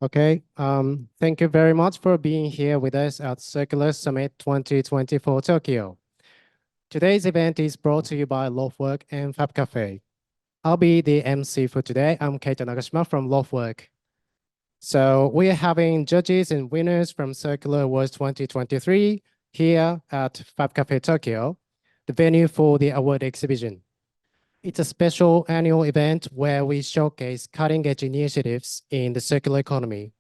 Okay, thank you very much for being here with us at Circular Summit 2024 Tokyo. Today's event is brought to you by Loftwork and FabCafe. I'll be the MC for today. I'm Keita Nagashima from Loftwork. So we are having judges and winners from Circular Awards 2023 here at FabCafe Tokyo, the venue for the award exhibition. It's a special annual event where we showcase cutting-edge initiatives in the circular economy.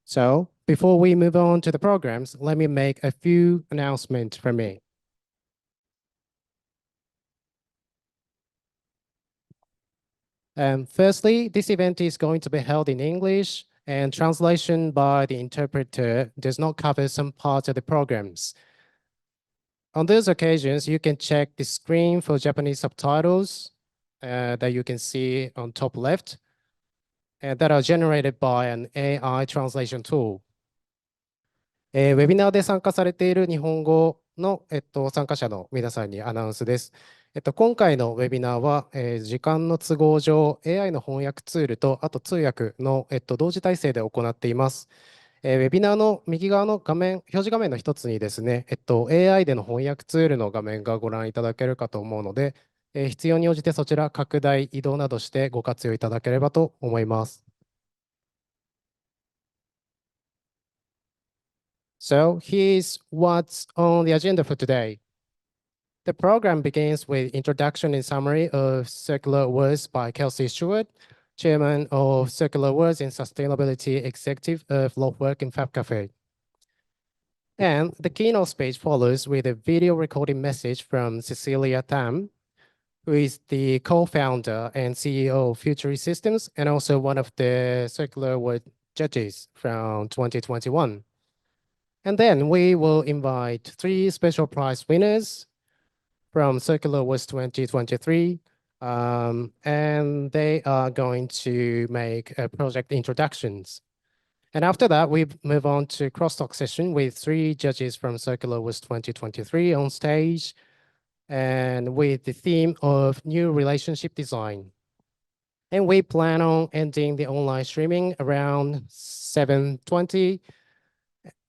So before we move on to the programs, let me make a few announcements from me. Firstly, this event is going to be held in English, and translation by the interpreter does not cover some parts of the programs. On those occasions, you can check the screen for Japanese subtitles that you can see on top left, that are generated by an AI translation tool. ウェビナーで参加されている日本語の、参加者の皆さんにアナウンスです。今回のウェビナーは、時間の都合上、AI の翻訳ツールと、あと通訳の、同時体制で行っています。ウェビナーの右側の画面、表示画面の一つにですね、AI での翻訳ツールの画面がご覧いただけるかと思うので、必要に応じてそちら拡大、移動などしてご活用いただければと思います。So here's what's on the agenda for today. The program begins with introduction and summary of Circular Awards by Kelsey Stewart, Chairman of Circular Awards and Sustainability Executive of Loftwork and FabCafe. And the keynote speech follows with a video recording message from Cecilia Tam, who is the co-founder and CEO of Future Systems and also one of the Circular Award judges from 2021. And then we will invite 3 special prize winners from Circular Awards 2023, and they are going to make project introductions. And after that, we move on to crosstalk session with 3 judges from Circular Awards 2023 on stage, and with the theme of new relationship design. And we plan on ending the online streaming around 7:20.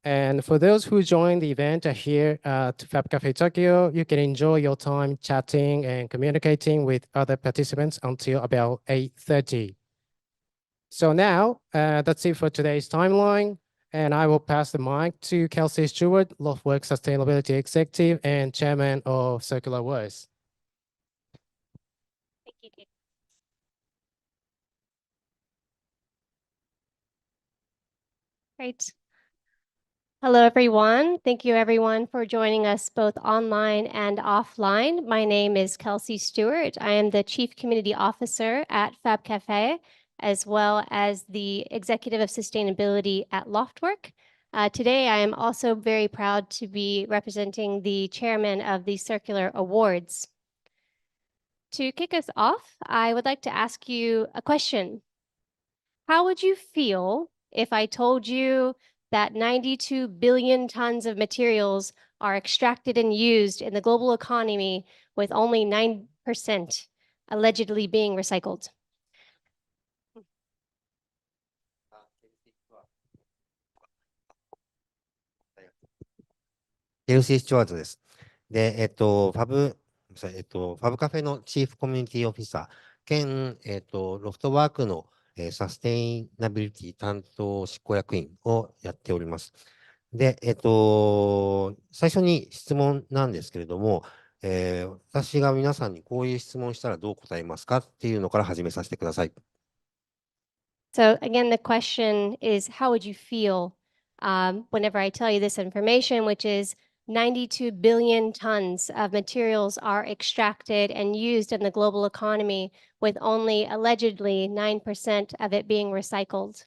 And for those who join the event here at FabCafe Tokyo, you can enjoy your time chatting and communicating with other participants until about 8:30. So now, that's it for today's timeline. And I will pass the mic to Kelsey Stewart, Loftwork Sustainability Executive and Chairman of Circular Awards. Thank you, Kate. Great. Hello, everyone. Thank you, everyone, for joining us both online and offline. My name is Kelsey Stewart. I am the Chief Community Officer at FabCafe, as well as the Executive of Sustainability at Loftwork. Today, I am also very proud to be representing the chairman of the Circular Awards. To kick us off, I would like to ask you a question. How would you feel if I told you that 92 billion tons of materials are extracted and used in the global economy with only 9% allegedly being recycled? ケルシー・スチュワートです。で、ファブカフェのチーフコミュニティオフィサー兼、ロフトワークの、サステイナビリティ担当執行役員をやっております。で、最初に質問なんですけれども、私が皆さんにこういう質問したらどう答えますかっていうのから始めさせてください。So again, the question is, how would you feel whenever I tell you this information, which is 92 billion tons of materials are extracted and used in the global economy, with only allegedly 9% of it being recycled.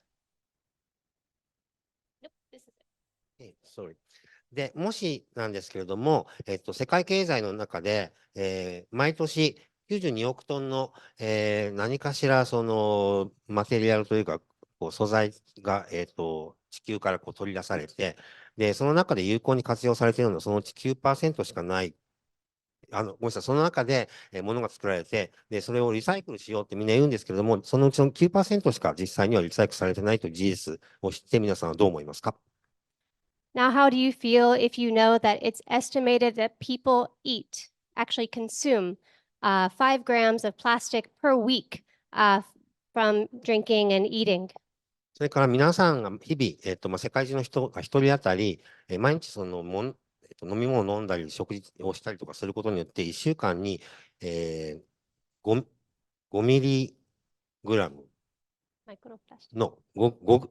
Nope, this is it. Sorry. で、もしなんですけれども、世界経済の中で、毎年92億トンの、何かしらそのマテリアルというか、こう素材が、地球からこう取り出されて、で、その中で有効に活用されているのはそのうち 9% しかないごめんなさい、その中で、物が作られて、で、それをリサイクルしようってみんな言うんですけれども、そのうちの 9% しか実際にはリサイクルされてないという事実を知って皆さんはどう思いますか？ Now, how do you feel if you know that it's estimated that people actually consume 5 grams of plastic per week from drinking and eating? それから皆さんが日々、世界中の人が一人当たり、毎日飲み物を飲んだり、食事をしたりとかすることによって、1週間に、5ミリグラムの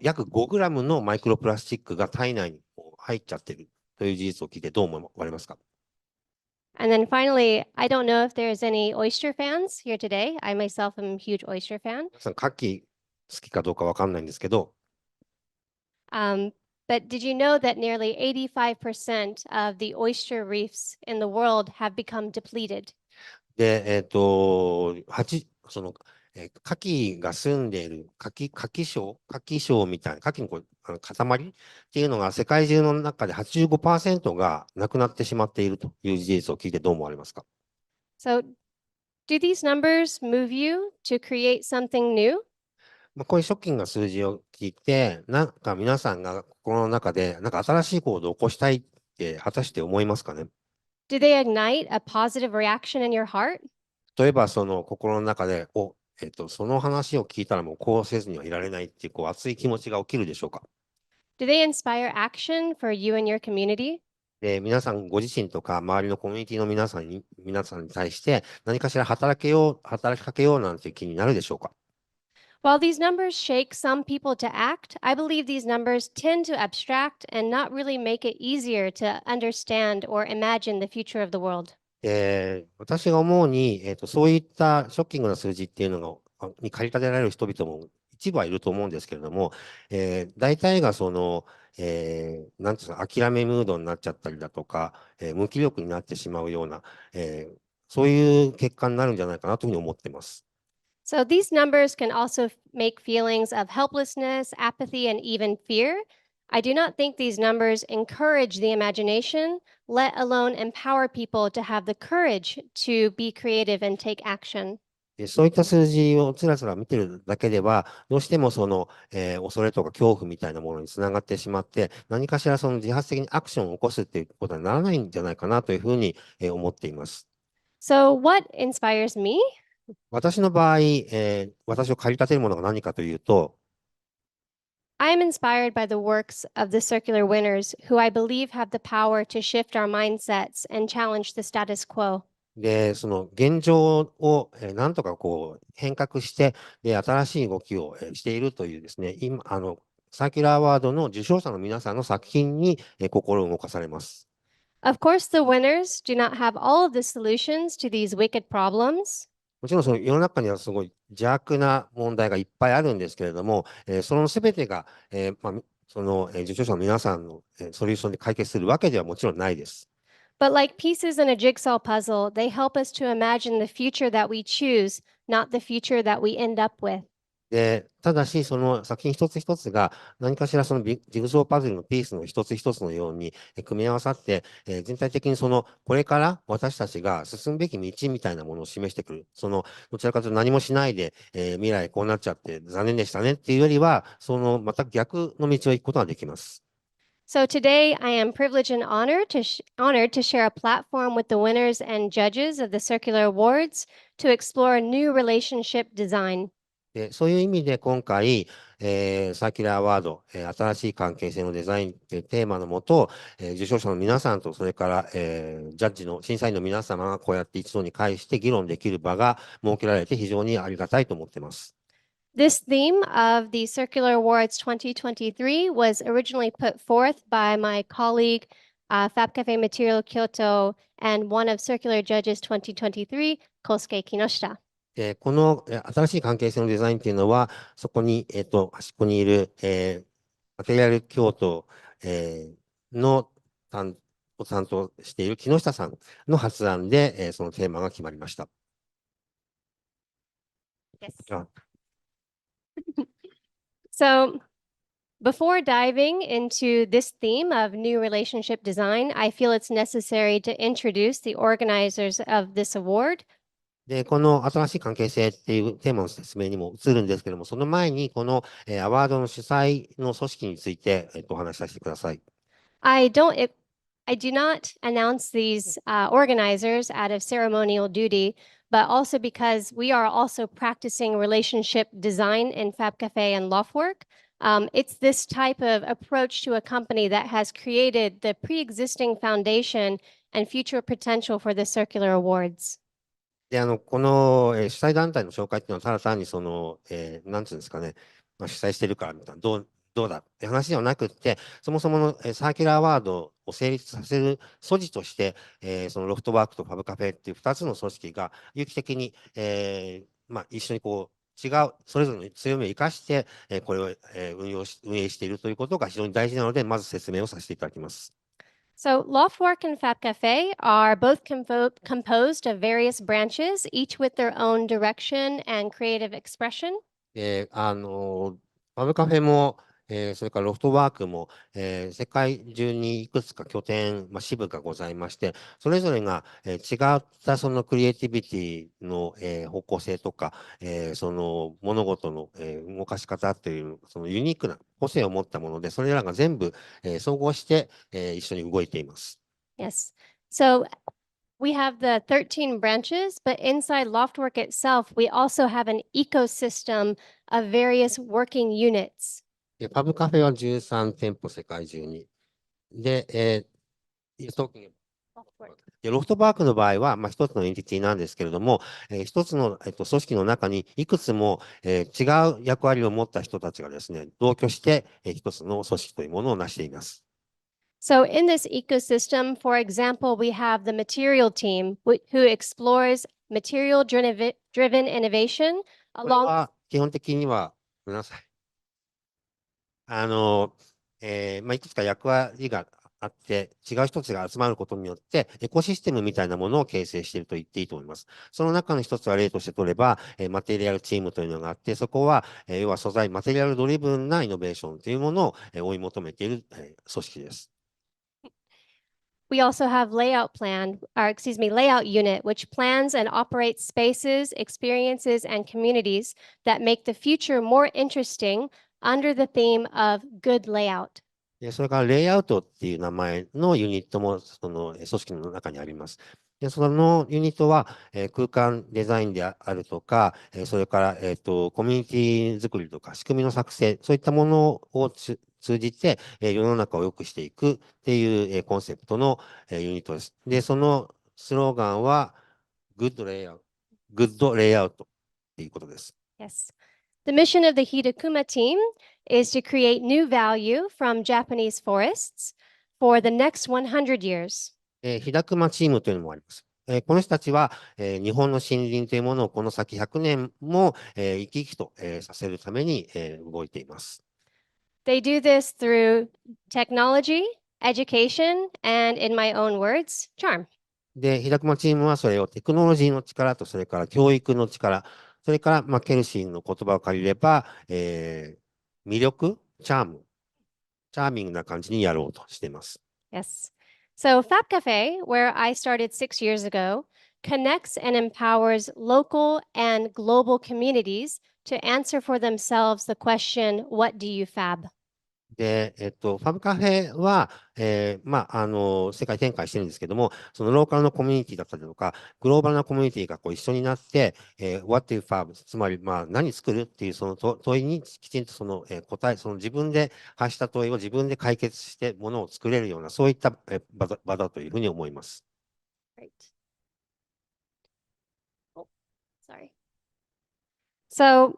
約5グラムのマイクロプラスチックが体内に入っちゃってるという事実を聞いてどう思われますか？ And then finally, I don't know if there's any oyster fans here today. I myself am a huge oyster fan. 皆さん、牡蠣好きかどうかわかんないんですけど、But did you know that nearly 85% of the oyster reefs in the world have become depleted? で、牡蠣が住んでいる牡蠣礁みたいな、牡蠣の塊っていうのが世界中の中で 85% がなくなってしまっているという事実を聞いてどう思われますか？ So, do these numbers move you to create something new? こういうショッキングな数字を聞いて、なんか皆さんが心の中で、なんか新しい行動を起こしたいって果たして思いますかね？ Do they ignite a positive reaction in your heart? 例えばその心の中で、その話を聞いたらもうこうせずにはいられないっていう熱い気持ちが起きるでしょうか？ Do they inspire action for you and your community? で、皆さんご自身とか周りのコミュニティの皆さんに対して何かしら働きかけようなんていう気になるでしょうか？ While these numbers shake some people to act, I believe these numbers tend to abstract and not really make it easier to understand or imagine the future of the world. 私が思うに、そういったショッキングな数字っていうのに駆り立てられる人々も一部はいると思うんですけれども、大体がなんていうか、諦めムードになっちゃったりだとか、無気力になってしまうような、そういう結果になるんじゃないかなというふうに思っています。So these numbers can also make feelings of helplessness, apathy, and even fear. I do not think these numbers encourage the imagination, let alone empower people to have the courage to be creative and take action. そういった数字をつらつら見てるだけでは、どうしても恐れとか恐怖みたいなものにつながってしまって、何かしら自発的にアクションを起こすっていうことにならないんじゃないかなというふうに思っています。So what inspires me? 私の場合、私を駆り立てるものが何かというと、I am inspired by the works of the circular winners, who I believe have the power to shift our mindsets and challenge the status quo. で、その現状をなんとか変革して、で、新しい動きをしているというですね、今、サーキュラーアワードの受賞者の皆さんの作品に心を動かされます。Of course, the winners do not have all of the solutions to these wicked problems. もちろんその世の中にはすごい邪悪な問題がいっぱいあるんですけれども、そのすべてが、受賞者の皆さんのソリューションで解決するわけではもちろんないです。But like pieces in a jigsaw puzzle, they help us to imagine the future that we choose, not the future that we end up with. で、ただし、その作品一つ一つが何かしらそのジグソーパズルのピースの一つ一つのように組み合わさって、全体的にこれから私たちが進むべき道みたいなものを示してくる。どちらかというと何もしないで、未来こうなっちゃって残念でしたねっていうよりは、全く逆の道を行くことができます。So today, I am privileged and honored to share a platform with the winners and judges of the Circular Awards to explore new relationship design. でそういう意味で今回、サーキュラーアワード、新しい関係性のデザインというテーマのもと、受賞者の皆さんと、それから、ジャッジの審査員の皆様がこうやって一度に会して議論できる場が設けられて非常にありがたいと思っています。This theme of the Circular Awards 2023 was originally put forth by my colleague, FabCafe Material Kyoto, and one of Circular Judges 2023, Kosuke Kinoshita. この新しい関係性のデザインというのは、そこに、端っこにいる、マテリアル京都、の担当している木下さんの発案で、そのテーマが決まりました。Yes. So Before diving into this theme of new relationship design, I feel it's necessary to introduce the organizers of this award. で、この新しい関係性っていうテーマの説明にも移るんですけども、その前にこのアワードの主催の組織について、お話しさせてください。I do not announce these organizers out of ceremonial duty, but also because we are also practicing relationship design in FabCafe and Loftwork. It's this type of approach to a company that has created the pre-existing foundation and future potential for the circular awards. で、この、主催団体の紹介っていうのは、ただ単になんていうんですかね、主催してるからみたいな、どうだって話ではなくって、そもそもの、サーキュラーアワードを成立させる素地として、そのロフトワークとファブカフェっていう2つの組織が有機的に、一緒にそれぞれの強みを生かして、これを、運営しているということが非常に大事なので、まず説明をさせていただきます。So Loftwork and FabCafe are both composed of various branches, each with their own direction and creative expression. で、ファブカフェも、それからロフトワークも、世界中にいくつか拠点、支部がございまして、それぞれが、違ったそのクリエイティビティの、方向性とか、その物事の、動かし方という、そのユニークな個性を持ったもので、それらが全部、総合して、一緒に動いています。Yes. So we have the 13 branches, but inside Loftwork itself, we also have an ecosystem of various working units. で、パブカフェは13店舗世界中に。で、ロフトワークの場合は、一つのエンティティなんですけれども、一つの、組織の中にいくつも、違う役割を持った人たちがですね、同居して、一つの組織というものを成しています。So in this ecosystem, for example, we have the material team who explores material-driven innovation これは基本的には、ごめんなさい。いくつか役割があって、違う人たちが集まることによって、エコシステムみたいなものを形成していると言っていいと思います。その中の一つは例として取れば、マテリアルチームというのがあって、そこは、要は素材、マテリアルドリブンなイノベーションというものを、追い求めている、組織です。We also have layout unit, which plans and operates spaces, experiences, and communities that make the future more interesting under the theme of good layout. それからレイアウトっていう名前のユニットもその組織の中にあります。で、そのユニットは、空間デザインであるとか、それから、コミュニティ作りとか仕組みの作成、そういったものを通じて、世の中を良くしていくっていう、コンセプトの、ユニットです。で、そのスローガンは、グッドレイアウトっていうことです。Yes. The mission of the Hidakuma team is to create new value from Japanese forests for the next 100 years. 日高チームというのもあります。この人たちは、日本の森林というものをこの先100年も、生き生きと、させるために、動いています。They do this through technology, education, and in my own words, charm. で、日高チームはそれをテクノロジーの力と、それから教育の力、それから、ケルシーの言葉を借りれば、魅力、チャーミングな感じにやろうとしています。Yes. So FabCafe, where I started 6 years ago, connects and empowers local and global communities to answer for themselves the question, what do you fab? で、ファブカフェは、世界展開してるんですけども、そのローカルのコミュニティだったりとか、グローバルなコミュニティがこう一緒になって、What do you fab? つまり、何作るっていうその問いにきちんとその、答え、その自分で発した問いを自分で解決してものを作れるような、そういった、場だというふうに思います。Right. Oh, sorry. So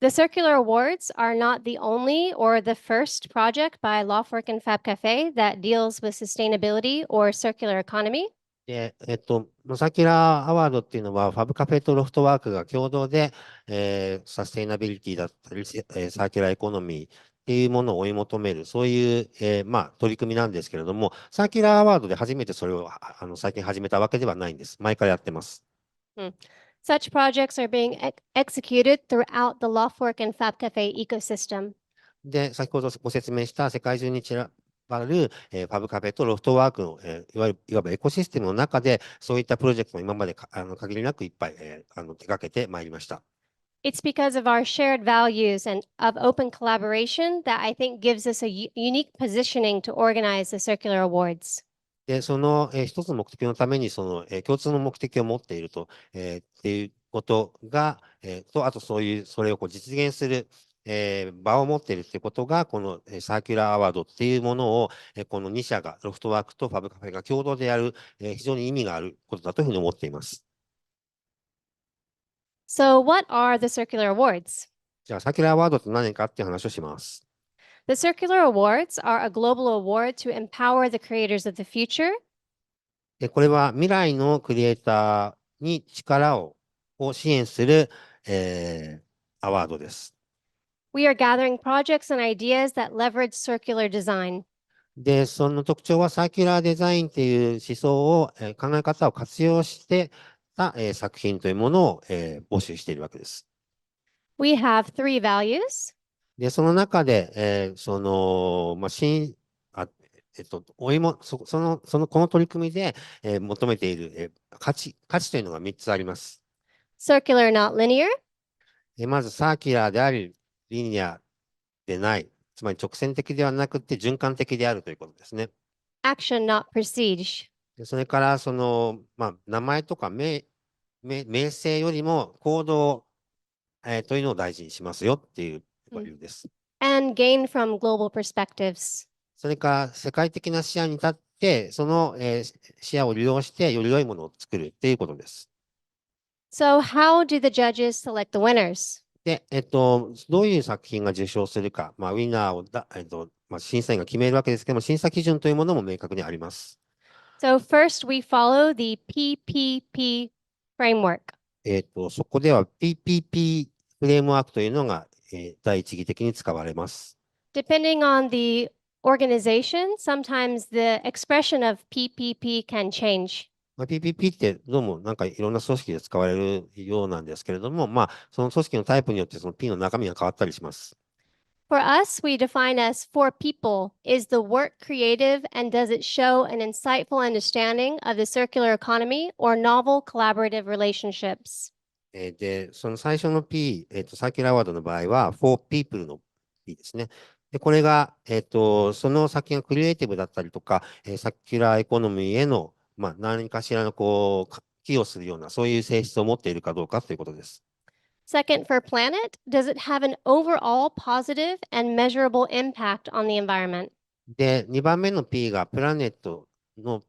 the circular awards are not the only or the first project by Loftwork and FabCafe that deals with sustainability or circular economy. で、サーキュラーアワードっていうのは、ファブカフェとロフトワークが共同で、サステイナビリティだったり、サーキュラーエコノミーっていうものを追い求める、そういう、取り組みなんですけれども、サーキュラーアワードで初めてそれを最近始めたわけではないんです。前からやってます。Such projects are being executed throughout the Loftwork and FabCafe ecosystem. で、先ほどご説明した世界中に散らばる、ファブカフェとロフトワークの、いわばエコシステムの中で、そういったプロジェクトを今まで限りなくいっぱい、手掛けてまいりました。It's because of our shared values and of open collaboration that I think gives us a unique positioning to organize the Circular Awards. で、その、一つの目的のために、共通の目的を持っていると、っていうことが、あとそれを実現する、場を持っているということが、この、サーキュラーアワードっていうものを、この2社が、ロフトワークとファブカフェが共同でやる、非常に意味があることだというふうに思っています。So what are the Circular Awards? じゃあ、サーキュラーアワードって何かっていう話をします。The Circular Awards are a global award to empower the creators of the future. これは未来のクリエイターに力を支援する、アワードです。We are gathering projects and ideas that leverage circular design. で、その特徴はサーキュラーデザインっていう思想を、考え方を活用してた、作品というものを、募集しているわけです。We have 3 values. で、その中で、この取り組みで、求めている、価値というのが3つあります。Circular, not linear. まず、サーキュラーであり、リニアでない、つまり直線的ではなくて循環的であるということですね。Action, not prestige. でそれから、名前とか名声よりも行動、というのを大事にしますよっていう理由です。And gain from global perspectives. それから世界的な視野に立って、その、視野を利用してより良いものを作るっていうことです。So how do the judges select the winners? で、どういう作品が受賞するか、ウィナーを審査員が決めるわけですけども、審査基準というものも明確にあります。So first we follow the PPP framework. そこでは PPP フレームワークというのが、第一義的に使われます。Depending on the organization, sometimes the expression of PPP can change. PPP ってどうもなんかいろんな組織で使われるようなんですけれども、その組織のタイプによってその P の中身が変わったりします。For us, we define as for people. Is the work creative and does it show an insightful understanding of the circular economy or novel collaborative relationships? で、その最初の P、サーキュラーワードの場合は for people の P ですね。で、これが、その先がクリエイティブだったりとか、サーキュラーエコノミーへの何かしらの寄与するような、そういう性質を持っているかどうかということです。Second, for planet, does it have an overall positive and measurable impact on the environment? で、2番目の P がプラネットの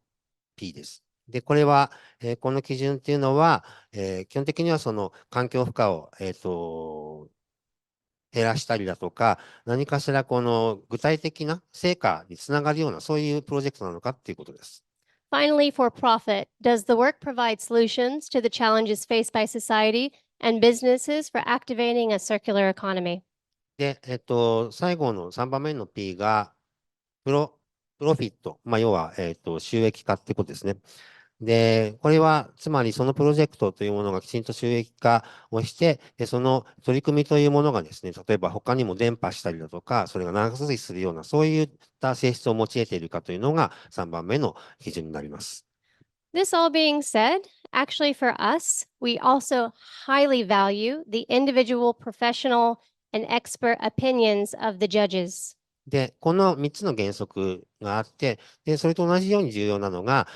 P です。で、これは、この基準っていうのは、基本的にはその環境負荷を、減らしたりだとか、何かしらこの具体的な成果につながるような、そういうプロジェクトなのかっていうことです。Finally, for profit, does the work provide solutions to the challenges faced by society and businesses for activating a circular economy? で、最後の3番目の P が、プロフィット、要は、収益化ってことですね。で、これは、つまりそのプロジェクトというものがきちんと収益化をして、でその取り組みというものがですね、例えば他にも伝播したりだとか、それが長続きするような、そういった性質を用いているかというのが3番目の基準になります。This all being said, actually for us, we also highly value the individual professional and expert opinions of the judges. で、この3つの原則があって、で、それと同じように重要なのが、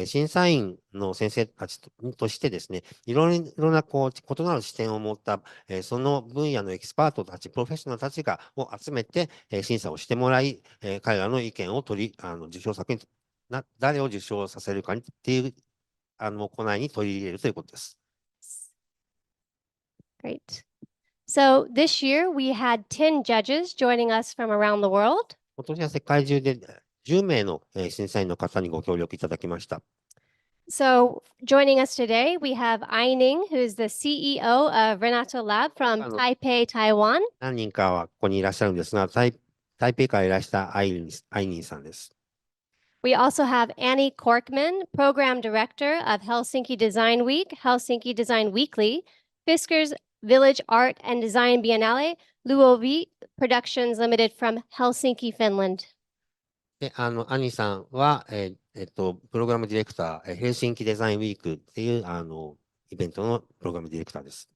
審査員の先生たちとしてですね、いろいろな異なる視点を持った、その分野のエキスパートたち、プロフェッショナルたちを集めて、審査をしてもらい、彼らの意見を受賞作に誰を受賞させるかっていう行いに取り入れるということです。Great. So this year we had 10 judges joining us from around the world. 今年は世界中で10名の審査員の方にご協力いただきました。So joining us today, we have Aining, who's the CEO of Renato Lab from Taipei, Taiwan. 何人かはここにいらっしゃるんですが、台北からいらしたアイニーさんです。We also have Annie Korkman, Program Director of Helsinki Design Week, Helsinki Design Weekly, Fiskars Village Art and Design Biennale, Luovi Productions Limited from Helsinki, Finland. で、アニさんは、プログラムディレクター、ヘルシンキデザインウィークっていう、イベントのプログラムディレクターです。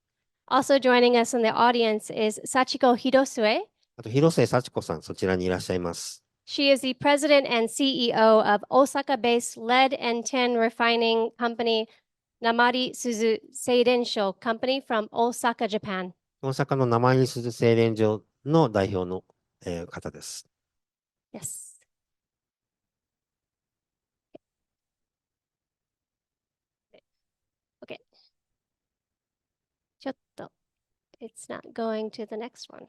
Also joining us in the audience is Sachiko Hirosue. あと、広末幸子さん、そちらにいらっしゃいます。She is the president and CEO of Osaka-based lead and tin refining company Namari Suzu Seirensho Company from Osaka, Japan. 大阪の生井鈴製錬所の代表の、方です。Yes. Okay. ちょっと It's not going to the next one.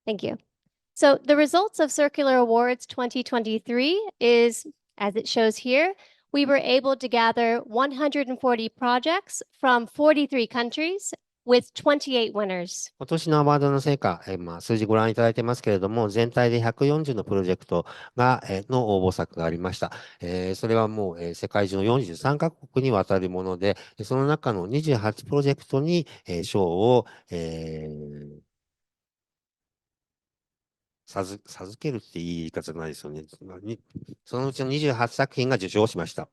Thank you. So the results of Circular Awards 2023 is, as it shows here, we were able to gather 140 projects from 43 countries with 28 winners. 今年のアワードの成果、数字ご覧いただいてますけれども、全体で140のプロジェクトが、の応募作がありました。それはもう、世界中の43カ国にわたるもので、その中の28プロジェクトに、賞を、授けるっていい言い方じゃないですよね。そのうちの28作品が受賞しました。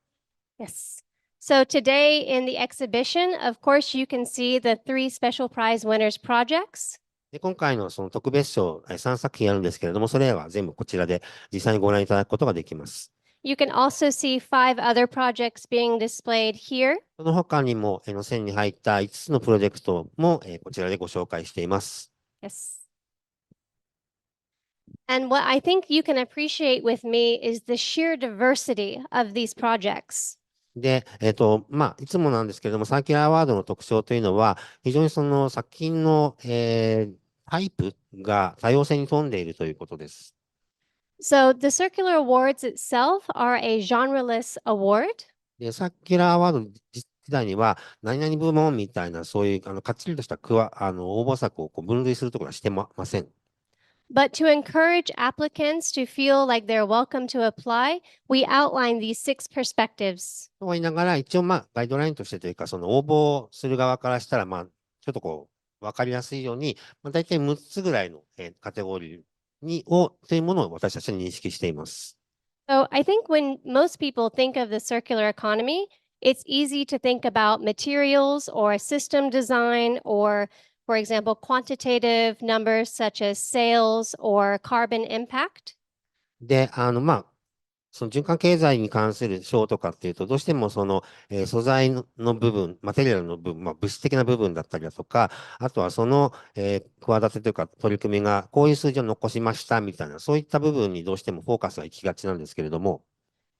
Yes. So today in the exhibition, of course, you can see the 3 special prize winners projects. で今回のその特別賞、3作品あるんですけれども、それらは全部こちらで実際にご覧いただくことができます。You can also see 5 other projects being displayed here. その他にも、線に入った5つのプロジェクトも、こちらでご紹介しています。Yes. And what I think you can appreciate with me is the sheer diversity of these projects. で、いつもなんですけれども、サーキュラーアワードの特徴というのは、非常にその作品の、タイプが多様性に富んでいるということです。So the Circular Awards itself are a genreless award. で、サーキュラーアワード自体には、何々部門みたいな、そういう、かっちりとした応募作をこう分類するところはしてません。But to encourage applicants to feel like they're welcome to apply, we outline these 6 perspectives. と言いながら、一応、ガイドラインとしてというか、その応募する側からしたら、ちょっとこう、わかりやすいように、大体6つぐらいの、カテゴリーというものを私たちは認識しています。So I think when most people think of the circular economy, it's easy to think about materials or system design or, for example, quantitative numbers such as sales or carbon impact. で、その循環経済に関する賞とかっていうと、どうしてもその、素材の部分、マテリアルの部分、物質的な部分だったりだとか、あとはその、企てというか取り組みがこういう数字を残しましたみたいな、そういった部分にどうしてもフォーカスが行きがちなんですけれども、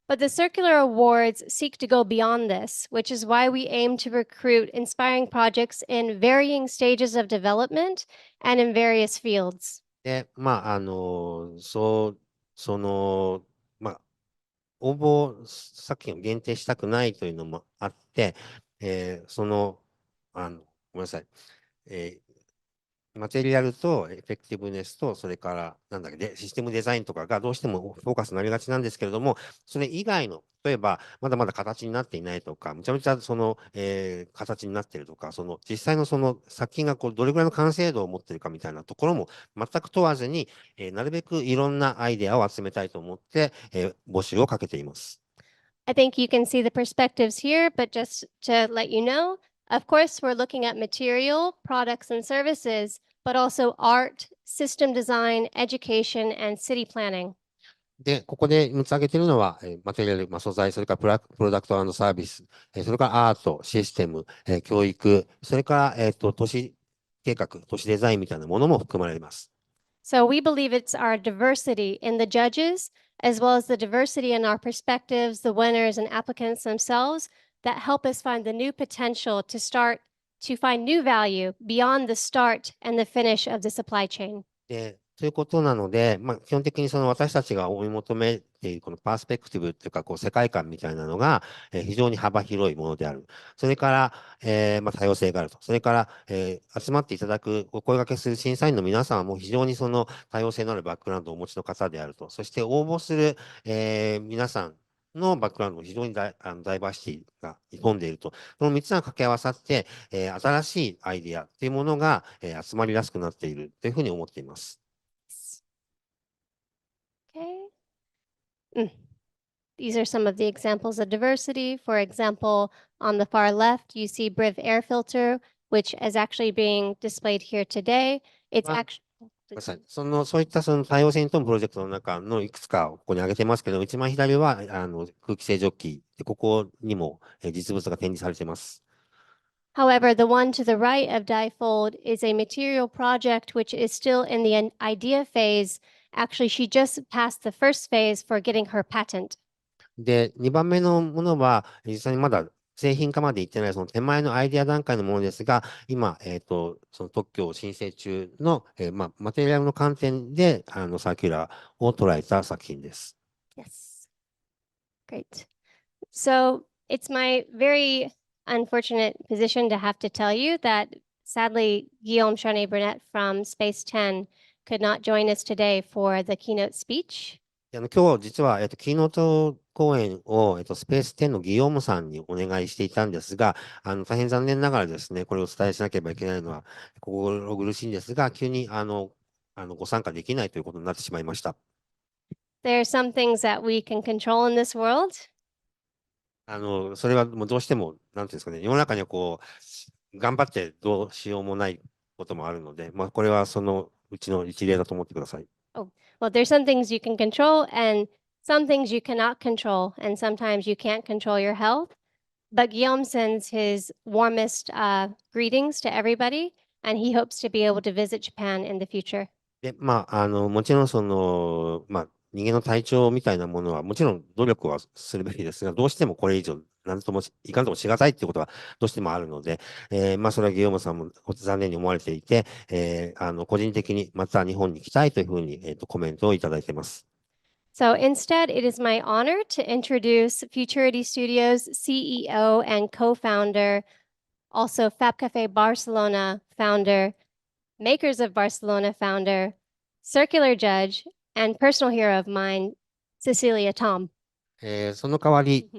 But the Circular Awards seek to go beyond this, which is why we aim to recruit inspiring projects in varying stages of development and in various fields. で、応募作品を限定したくないというのもあって、ごめんなさい。マテリアルとエフェクティブネスと、それから、システムデザインとかがどうしてもフォーカスになりがちなんですけれども、それ以外の、例えば、まだまだ形になっていないとか、むちゃむちゃ形になっているとか、実際のその作品がどれぐらいの完成度を持っているかみたいなところも全く問わずに、なるべくいろんなアイデアを集めたいと思って、募集をかけています。I think you can see the perspectives here, but just to let you know, of course, we're looking at material, products, and services, but also art, system design, education, and city planning. で、ここで6つ挙げているのは、マテリアル、素材、それからプロダクト&サービス、それからアート、システム、教育、それから、都市計画、都市デザインみたいなものも含まれます。So we believe it's our diversity in the judges, as well as the diversity in our perspectives, the winners and applicants themselves, that help us find the new potential to find new value beyond the start and the finish of the supply chain. ということなので、基本的にその私たちが追い求めているこのパースペクティブというか、世界観みたいなのが、非常に幅広いものである。それから、多様性があると。それから、集まっていただく、お声掛けする審査員の皆さんも非常にその多様性のあるバックグラウンドをお持ちの方であると。そして応募する、皆さんのバックグラウンドも非常にダイバーシティが富んでいると。その3つが掛け合わさって、新しいアイディアというものが、集まりやすくなっているというふうに思っています。Okay. These are some of the examples of diversity. For example, on the far left, you see Briv air filter, which is actually being displayed here today. It's actually... そういったその多様性に富むプロジェクトの中のいくつかここに挙げてますけど、一番左は空気清浄機で、ここにも実物が展示されています。However, the one to the right of Difold is a material project which is still in the idea phase. Actually, she just passed the first phase for getting her patent. で、2番目のものは、実際にまだ製品化までいってない、その手前のアイデア段階のものですが、今、その特許を申請中の、マテリアルの観点で、サーキュラーを捉えた作品です。Yes. Great. So it's my very unfortunate position to have to tell you that sadly, Guillaume Charny-Brunet from SPACE10 could not join us today for the keynote speech. 今日実は、キーノート講演を、スペース10のギヨームさんにお願いしていたんですが、大変残念ながらですね、これをお伝えしなければいけないのは心苦しいんですが、急にご参加できないということになってしまいました。There are some things that we can control in this world. それはもうどうしても、なんていうんですかね、世の中にはこう、頑張ってどうしようもないこともあるので、これはそのうちの一例だと思ってください。Oh, well, there's some things you can control and some things you cannot control, and sometimes you can't control your health. But Guillaume sends his warmest greetings to everybody, and he hopes to be able to visit Japan in the future. で、もちろん人間の体調みたいなものは、もちろん努力はするべきですが、どうしてもこれ以上、なんともいかんともしがたいっていうことはどうしてもあるので、それはギヨームさんも残念に思われていて、個人的にまた日本に来たいというふうに、コメントをいただいています。So instead, it is my honor to introduce Futurity Studios CEO and co-founder, also FabCafe Barcelona founder, Makers of Barcelona founder, circular judge, and personal hero of mine, Cecilia Tom. その代わり、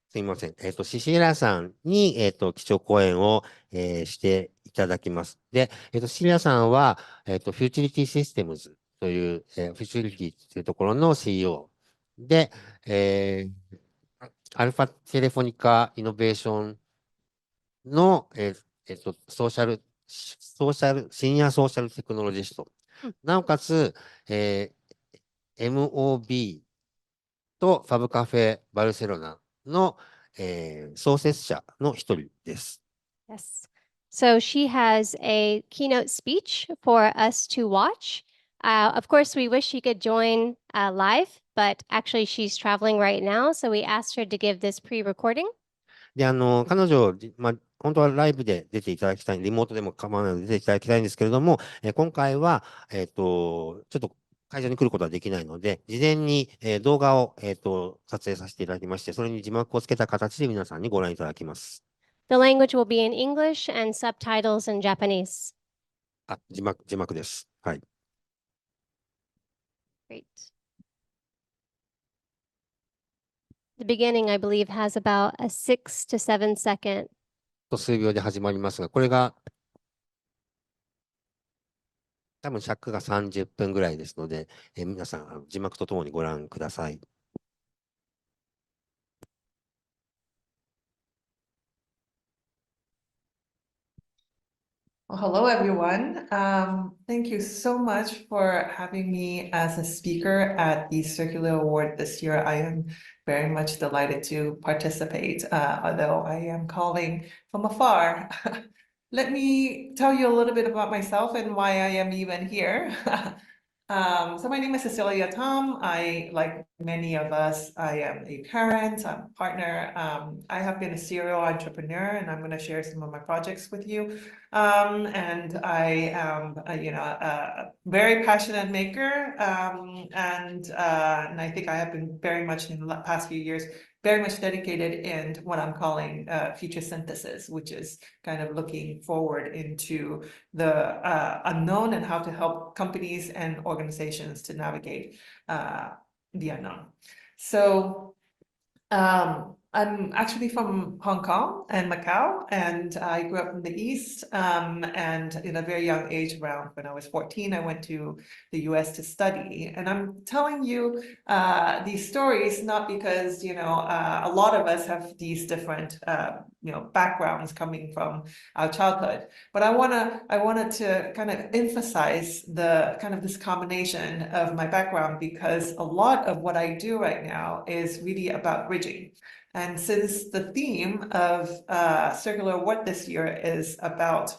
すみません。シシラさんに、基調講演を、していただきます。で、シシラさんは、フューチュリティシステムズという、フューチュリティというところの CEO で、アルファテレフォニカイノベーションの、シニアソーシャルテクノロジスト。なおかつ、MOB とファブカフェバルセロナの、創設者の一人です。Yes. So she has a keynote speech for us to watch. Of course, we wish she could join live, but actually she's traveling right now, so we asked her to give this pre-recording. で、彼女、本当はライブで出ていただきたい、リモートでも構わないので出ていただきたいんですけれども、今回は、ちょっと会場に来ることはできないので、事前に、動画を、撮影させていただきまして、それに字幕をつけた形で皆さんにご覧いただきます。The language will be in English and subtitles in Japanese. 字幕です。はい。Great. The beginning, I believe, has about a 6 to 7 second. 数秒で始まりますが、これが多分尺が30分ぐらいですので、皆さん字幕とともにご覧ください。Well, hello, everyone. Thank you so much for having me as a speaker at the Circular Award this year. I am very much delighted to participate, although I am calling from afar. Let me tell you a little bit about myself and why I am even here. So my name is Cecilia Tom. Like many of us, I am a parent, I'm a partner. I have been a serial entrepreneur, and I'm going to share some of my projects with you. And I am, a very passionate maker. And I think I have been very much in the past few years, very much dedicated in what I'm calling future synthesis, which is kind of looking forward into the unknown and how to help companies and organizations to navigate the unknown. So I'm actually from Hong Kong and Macau, and I grew up in the East. And in a very young age, around when I was 14, I went to the US to study. And I'm telling you these stories not because, a lot of us have these different, backgrounds coming from our childhood, but I wanted to kind of emphasize the kind of this combination of my background, because a lot of what I do right now is really about bridging. And since the theme of Circular Award this year is about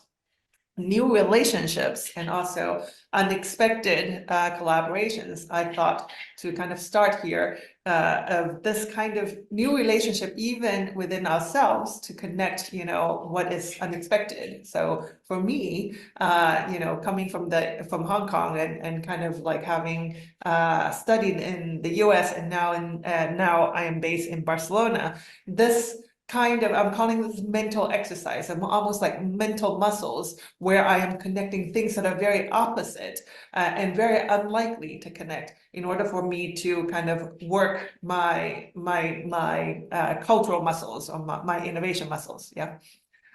new relationships and also unexpected collaborations, I thought to kind of start here of this kind of new relationship, even within ourselves, to connect, what is unexpected. So for me, coming from Hong Kong and kind of like having studied in the US, and now I am based in Barcelona, this kind of, I'm calling this mental exercise. I'm almost like mental muscles, where I am connecting things that are very opposite and very unlikely to connect, in order for me to kind of work my cultural muscles, or my innovation muscles. Yeah.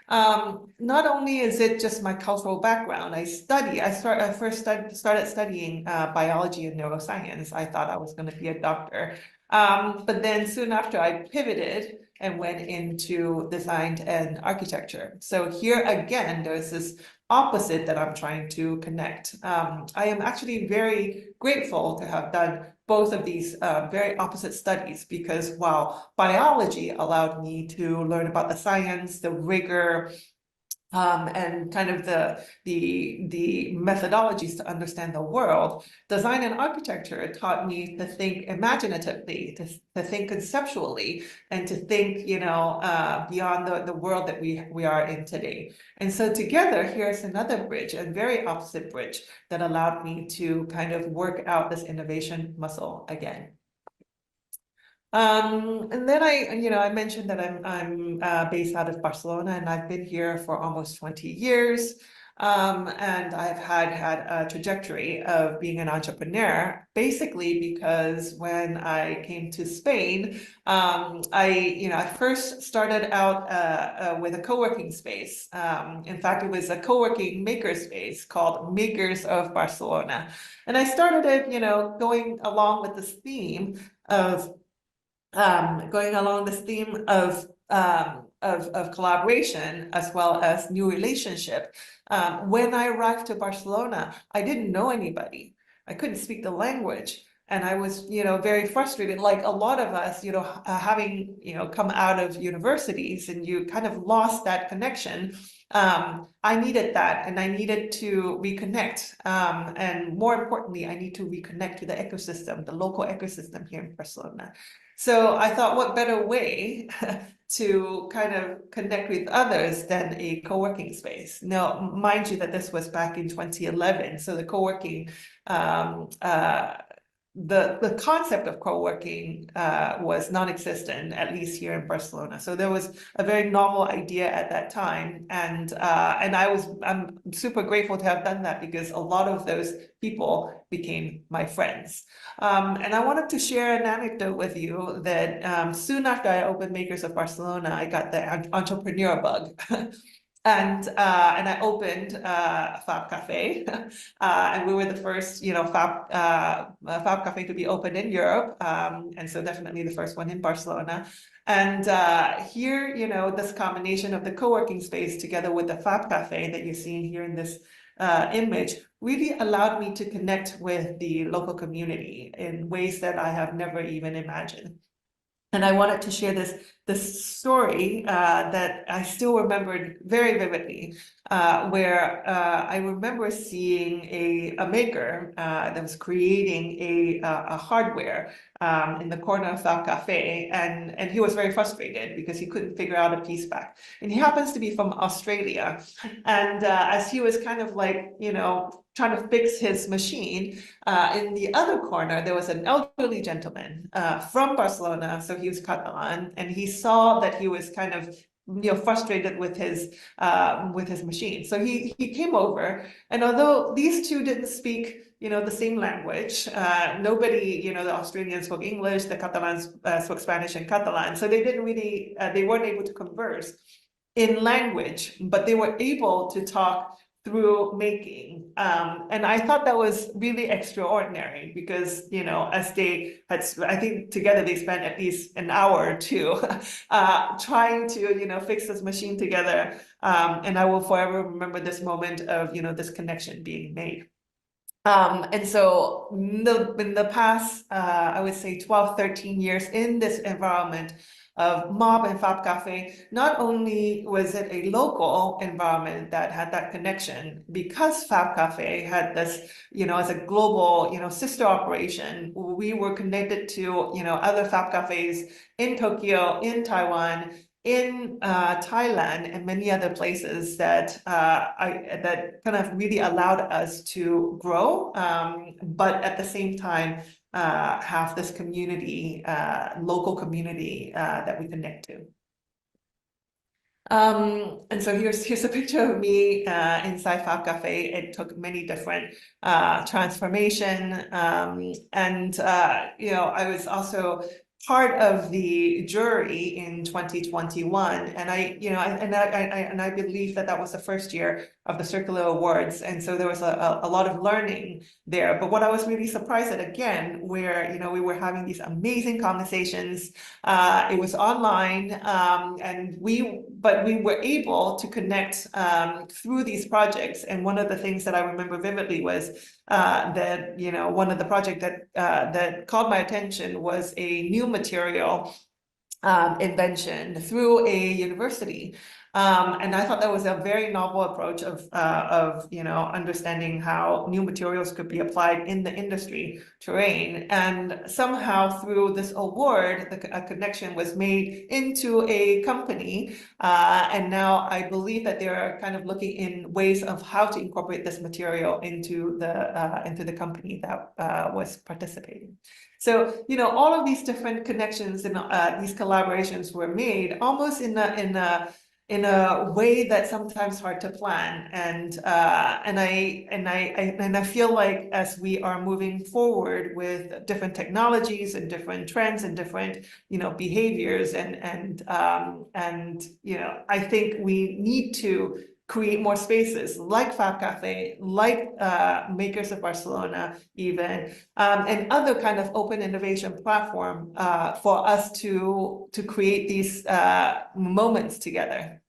Not only is it just my cultural background, I first started studying biology and neuroscience. I thought I was going to be a doctor. But then soon after, I pivoted and went into design and architecture. So here again, there's this opposite that I'm trying to connect. I am actually very grateful to have done both of these very opposite studies, because while biology allowed me to learn about the science, the rigor, and kind of the methodologies to understand the world, design and architecture taught me to think imaginatively, to think conceptually, and to think, beyond the world that we are in today. And so together, here's another bridge, a very opposite bridge, that allowed me to kind of work out this innovation muscle again. And then I mentioned that I'm based out of Barcelona, and I've been here for almost 20 years. And I've had a trajectory of being an entrepreneur, basically because when I came to Spain, I first started out with a co-working space. In fact, it was a co-working maker space called Makers of Barcelona. And I started it, going along with this theme of collaboration, as well as new relationship. When I arrived to Barcelona, I didn't know anybody. I couldn't speak the language. And I was, very frustrated, like a lot of us, having, come out of universities, and you kind of lost that connection. I needed that, and I needed to reconnect. And more importantly, I need to reconnect to the ecosystem, the local ecosystem here in Barcelona. So I thought, what better way to kind of connect with others than a co-working space? Now, mind you that this was back in 2011. So the co-working, the concept of co-working was non-existent, at least here in Barcelona. So there was a very novel idea at that time, and I'm super grateful to have done that, because a lot of those people became my friends. And I wanted to share an anecdote with you that soon after I opened Makers of Barcelona, I got the entrepreneur bug. And I opened FabCafe, and we were the first, FabCafe to be opened in Europe, and so definitely the first one in Barcelona. And here, this combination of the co-working space together with the FabCafe that you're seeing here in this image really allowed me to connect with the local community in ways that I have never even imagined. And I wanted to share this story that I still remembered very vividly, where I remember seeing a maker that was creating a hardware in the corner of FabCafe, and he was very frustrated because he couldn't figure out a piece back. And he happens to be from Australia, and as he was kind of like, trying to fix his machine, in the other corner, there was an elderly gentleman from Barcelona, so he was Catalan, and he saw that he was kind of frustrated with his machine. So he came over, and although these two didn't speak the same language, nobody, the Australians spoke English, the Catalans spoke Spanish and Catalan, so they didn't really they weren't able to converse in language, but they were able to talk through making. And I thought that was really extraordinary because, as they had, I think together they spent at least an hour or two trying to, fix this machine together. And I will forever remember this moment of, this connection being made. And so in the past, I would say 12, 13 years in this environment of Mob and FabCafe, not only was it a local environment that had that connection, because FabCafe had this, as a global, sister operation, we were connected to, other FabCafes in Tokyo, in Taiwan, in Thailand, and many other places that that kind of really allowed us to grow, but at the same time have this community, local community that we connect to. And so here's a picture of me inside FabCafe. It took many different transformation, and I was also part of the jury in 2021, and I believe that was the first year of the Circular Awards, and so there was a lot of learning there. But what I was really surprised at, again, where we were having these amazing conversations, it was online, and we were able to connect through these projects. And one of the things that I remember vividly was that one of the projects that caught my attention was a new material invention through a university. And I thought that was a very novel approach of understanding how new materials could be applied in the industry terrain. And somehow through this award, a connection was made into a company. And now I believe that they're kind of looking in ways of how to incorporate this material into the company that was participating. So, all of these different connections and these collaborations were made almost in a way that's sometimes hard to plan. And I feel like as we are moving forward with different technologies and different trends and different behaviors and I think we need to create more spaces like FabCafe, like Makers of Barcelona even, and other kind of open innovation platform for us to create these moments together.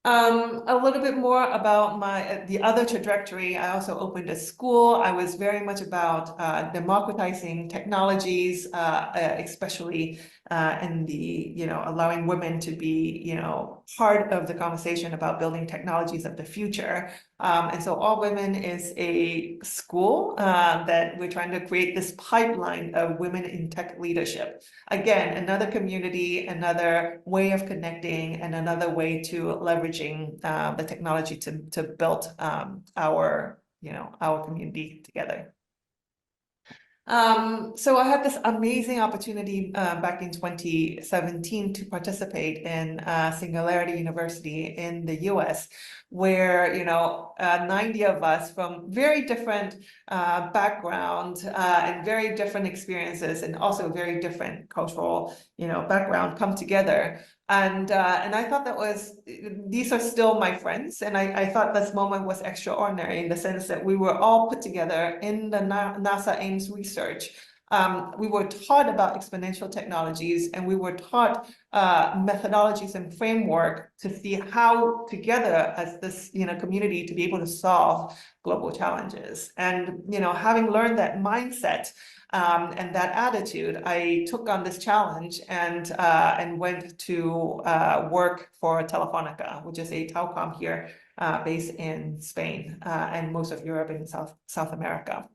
A little bit more about the other trajectory. I also opened a school. I was very much about democratizing technologies, especially in the allowing women to be part of the conversation about building technologies of the future. And so All Women is a school that we're trying to create this pipeline of women in tech leadership. Again, another community, another way of connecting, and another way to leveraging the technology to build our community together. So I had this amazing opportunity back in 2017 to participate in Singularity University in the US, where 90 of us from very different backgrounds and very different experiences, and also very different cultural background come together. And I thought these are still my friends. And I thought this moment was extraordinary in the sense that we were all put together in the NASA Ames research. We were taught about exponential technologies, and we were taught methodologies and framework to see how together as this community to be able to solve global challenges. And having learned that mindset and that attitude, I took on this challenge and went to work for Telefonica, which is a telecom here based in Spain and most of Europe and South America.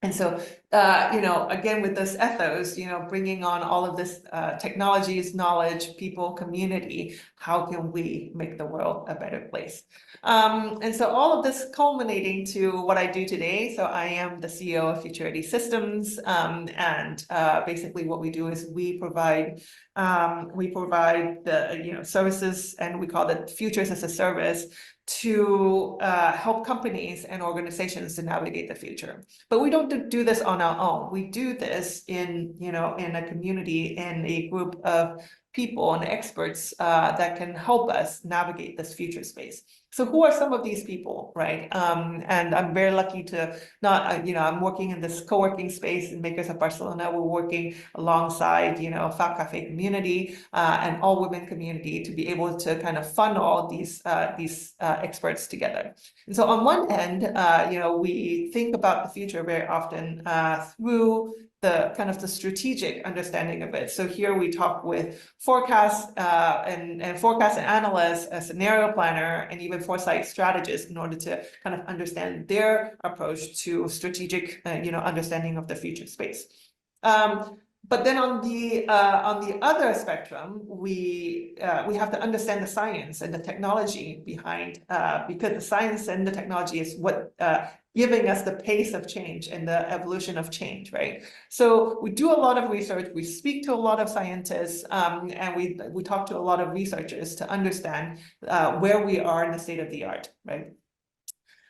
And so, again, with this ethos, bringing on all of this technologies, knowledge, people, community, how can we make the world a better place? And so all of this culminating to what I do today. So I am the CEO of Futurity Systems, and basically what we do is we provide the services, and we call it Futures as a Service, to help companies and organizations to navigate the future. But we don't do this on our own. We do this in a community, in a group of people and experts that can help us navigate this future space. So who are some of these people, right? And I'm very lucky to I'm working in this co-working space in Makers of Barcelona. We're working alongside, FabCafe community and all women community to be able to kind of funnel these experts together. And so on one end, we think about the future very often through the kind of the strategic understanding of it. So here we talk with forecast and forecast analysts, a scenario planner, and even foresight strategists in order to kind of understand their approach to strategic, understanding of the future space. But then on the other spectrum, we have to understand the science and the technology behind, because the science and the technology is what giving us the pace of change and the evolution of change, right? So we do a lot of research, we speak to a lot of scientists, and we talk to a lot of researchers to understand where we are in the state of the art, right?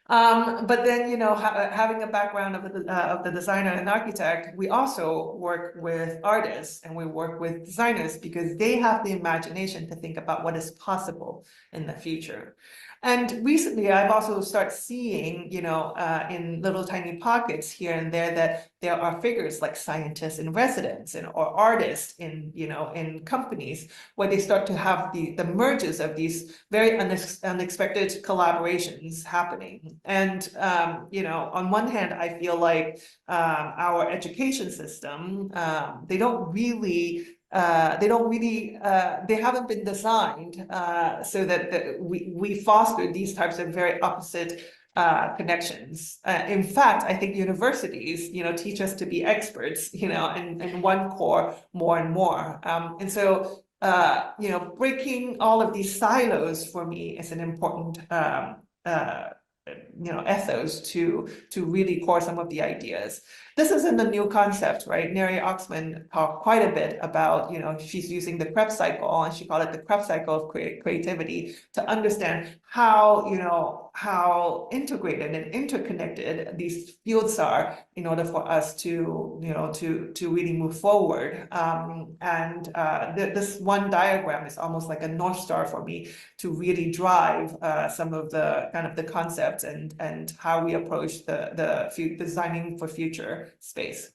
But then, having a background of the designer and architect, we also work with artists and we work with designers because they have the imagination to think about what is possible in the future. And recently, I've also started seeing, in little tiny pockets here and there, that there are figures like scientists in residence or artists in companies where they start to have the merges of these very unexpected collaborations happening. And, on one hand, I feel like our education system, they haven't been designed so that we foster these types of very opposite connections. In fact, I think universities, teach us to be experts, in one core more and more. And so, breaking all of these silos for me is an important ethos to really core some of the ideas. This isn't a new concept, right? Neri Oxman talked quite a bit about, she's using the Krebs cycle, and she called it the Krebs cycle of creativity to understand how integrated and interconnected these fields are in order for us to really move forward. This one diagram is almost like a North Star for me to really drive some of the kind of the concepts and how we approach the designing for future space.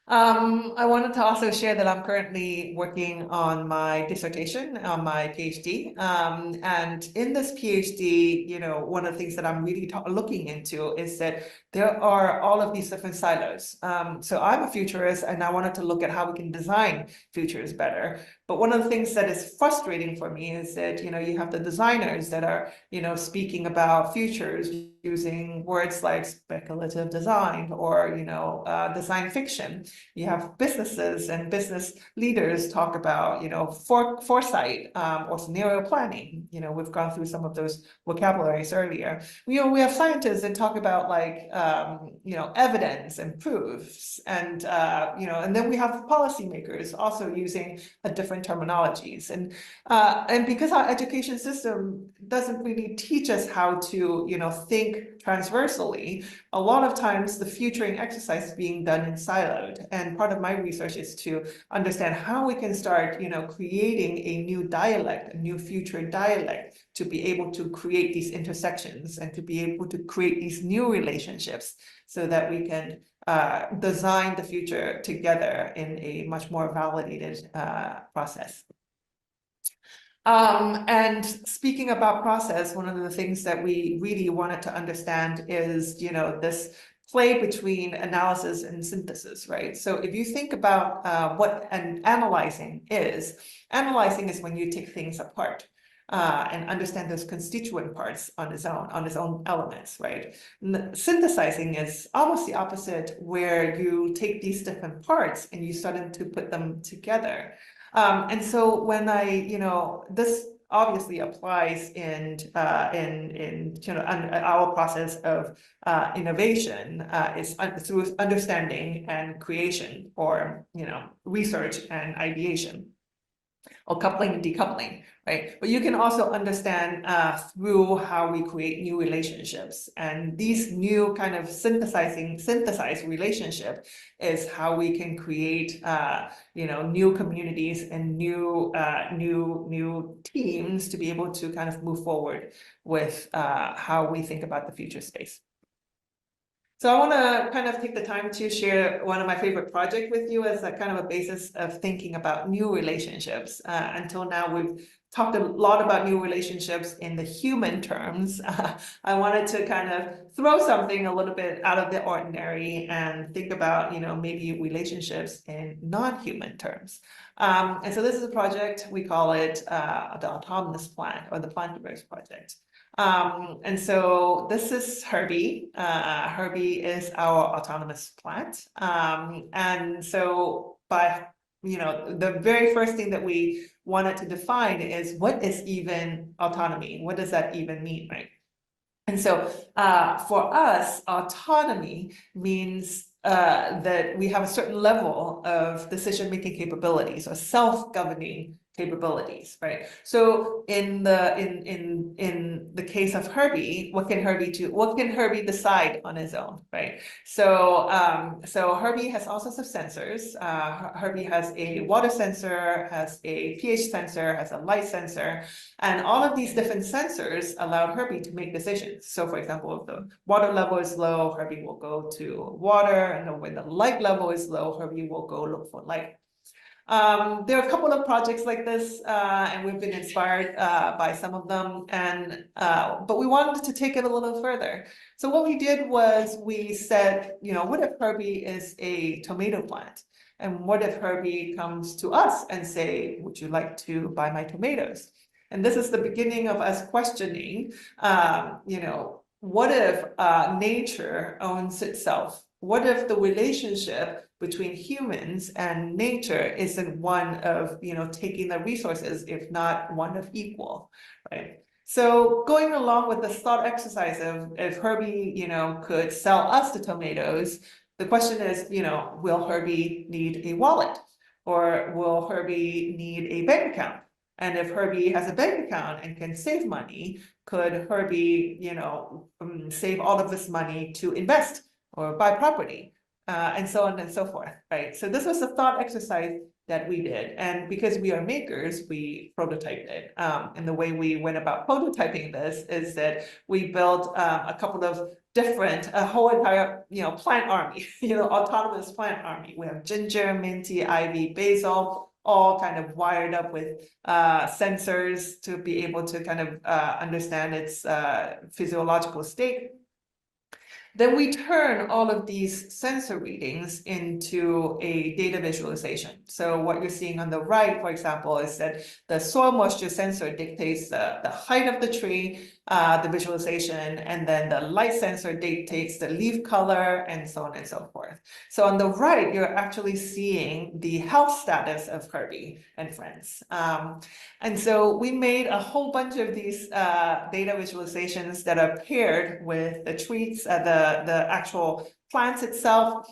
I wanted to also share that I'm currently working on my dissertation, on my PhD. And in this PhD, one of the things that I'm really looking into is that there are all of these different silos. So I'm a futurist and I wanted to look at how we can design futures better. But one of the things that is frustrating for me is that, you have the designers that are, speaking about futures using words like speculative design or, design fiction. You have businesses and business leaders talk about, foresight or scenario planning. We've gone through some of those vocabularies earlier. We have scientists that talk about like, evidence and proofs, and then we have policymakers also using a different terminologies, and because our education system doesn't really teach us how to think transversally, a lot of times the futuring exercise is being done in siloed. And part of my research is to understand how we can start creating a new dialect, a new future dialect, to be able to create these intersections and to be able to create these new relationships so that we can design the future together in a much more validated process. And speaking about process, one of the things that we really wanted to understand is, this play between analysis and synthesis, right? So if you think about what analyzing is when you take things apart. and understand those constituent parts on his own elements, right? Synthesizing is almost the opposite, where you take these different parts and you start to put them together. And so when this obviously applies in our process of innovation is through understanding and creation, or research and ideation, or coupling and decoupling, right? But you can also understand through how we create new relationships, and these new kind of synthesized relationship is how we can create new communities and new teams to be able to kind of move forward with how we think about the future space. So I want to kind of take the time to share one of my favorite projects with you as a kind of a basis of thinking about new relationships. Until now, we've talked a lot about new relationships in the human terms. I wanted to kind of throw something a little bit out of the ordinary and think about, maybe relationships in non-human terms. And so this is a project, we call it the Autonomous Plant, or the Plantiverse Project. And so this is Herbie. Herbie is our autonomous plant. And so by, the very first thing that we wanted to define is, what is even autonomy? What does that even mean, right? And so for us, autonomy means that we have a certain level of decision-making capabilities, or self-governing capabilities, right? So in the case of Herbie, what can Herbie do? What can Herbie decide on his own, right? So so Herbie has all sorts of sensors. Herbie has a water sensor, has a pH sensor, has a light sensor, and all of these different sensors allowed Herbie to make decisions. So for example, if the water level is low, Herbie will go to water, and when the light level is low, Herbie will go look for light. There are a couple of projects like this, and we've been inspired by some of them, and but we wanted to take it a little further. So what we did was we said, what if Herbie is a tomato plant? And what if Herbie comes to us and say, would you like to buy my tomatoes? And this is the beginning of us questioning, what if nature owns itself? What if the relationship between humans and nature isn't one of, taking the resources, if not one of equal, right? So going along with this thought exercise of, if Herbie, could sell us the tomatoes, the question is, will Herbie need a wallet, or will Herbie need a bank account? And if Herbie has a bank account and can save money, could Herbie, save all of this money to invest or buy property, and so on and so forth, right? So this was a thought exercise that we did. And because we are makers, we prototyped it. And the way we went about prototyping this is that we built a couple of different, a whole entire, plant army, autonomous plant army. We have ginger, minty, ivy, basil, all kind of wired up with sensors to be able to kind of understand its physiological state. Then we turn all of these sensor readings into a data visualization. So what you're seeing on the right, for example, is that the soil moisture sensor dictates the height of the tree, the visualization, and then the light sensor dictates the leaf color, and so on and so forth. So on the right, you're actually seeing the health status of Herbie and friends. And so we made a whole bunch of these data visualizations that are paired with the trees, the actual plants itself.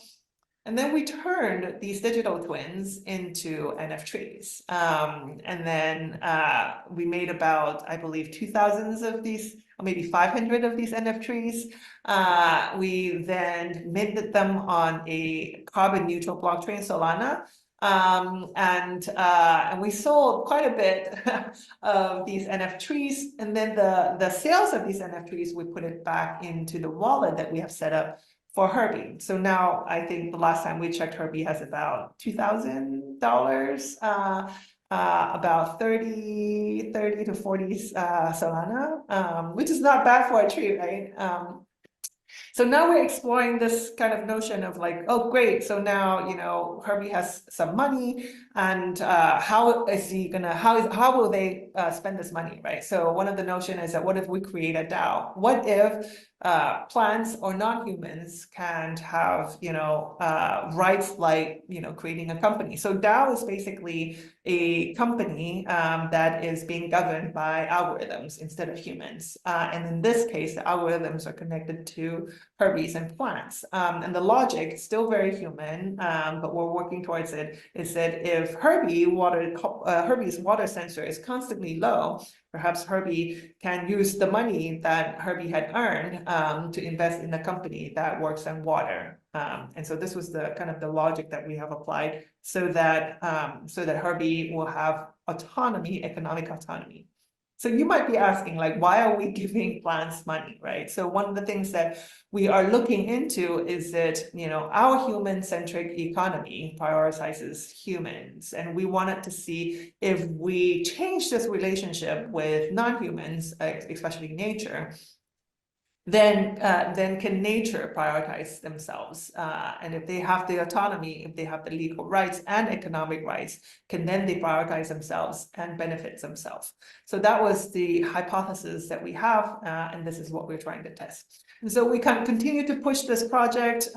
And then we turned these digital twins into NFTs. And then we made about, I believe, 2,000 of these, or maybe 500 of these NFTs. We then minted them on a carbon neutral blockchain, Solana. And we sold quite a bit of these NFTs, and then the sales of these NFTs, we put it back into the wallet that we have set up for Herbie. So now I think the last time we checked, Herbie has about $2,000, about 30 to 40 Solana, which is not bad for a tree, right? So now we're exploring this kind of notion of like, oh, great. So now, you know, Herbie has some money, and how will they spend this money, right? So one of the notion is that what if we create a DAO? What if plants or non-humans can have, you know, rights like, you know, creating a company? So DAO is basically a company that is being governed by algorithms instead of humans. And in this case, the algorithms are connected to Herbies and plants. And the logic is still very human, but we're working towards it, is that if Herbie's water sensor is constantly low, perhaps Herbie can use the money that Herbie had earned to invest in a company that works on water. And so this was the kind of the logic that we have applied so that Herbie will have autonomy, economic autonomy. So you might be asking, like, why are we giving plants money, right? So one of the things that we are looking into is that, you know, our human-centric economy prioritizes humans, and we wanted to see if we change this relationship with non-humans, especially nature, then can nature prioritize themselves? And if they have the autonomy, if they have the legal rights and economic rights, can then they prioritize themselves and benefit themselves? So that was the hypothesis that we have, and this is what we're trying to test. And so we can continue to push this project.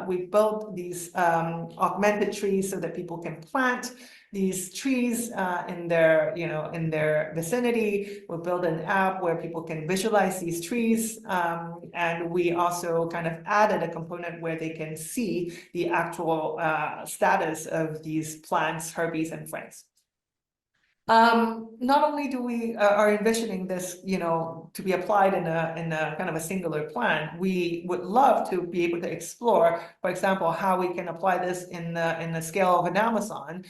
We built these augmented trees so that people can plant these trees in their vicinity. We'll build an app where people can visualize these trees. And we also kind of added a component where they can see the actual status of these plants, Herbies, and friends. Not only do we are envisioning this, you know, to be applied in a kind of a singular plan, we would love to be able to explore, for example, how we can apply this in the scale of an Amazon,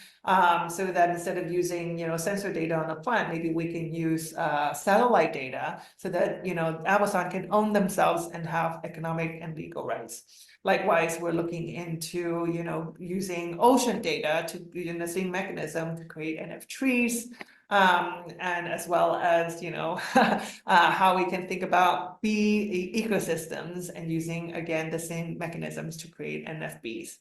so that instead of using, you know, sensor data on a plant, maybe we can use satellite data so that, you know, Amazon can own themselves and have economic and legal rights. Likewise, we're looking into, you know, using ocean data to, in the same mechanism, to create NFTs, and as well as, you know, how we can think about bee ecosystems and using, again, the same mechanisms to create NFBs.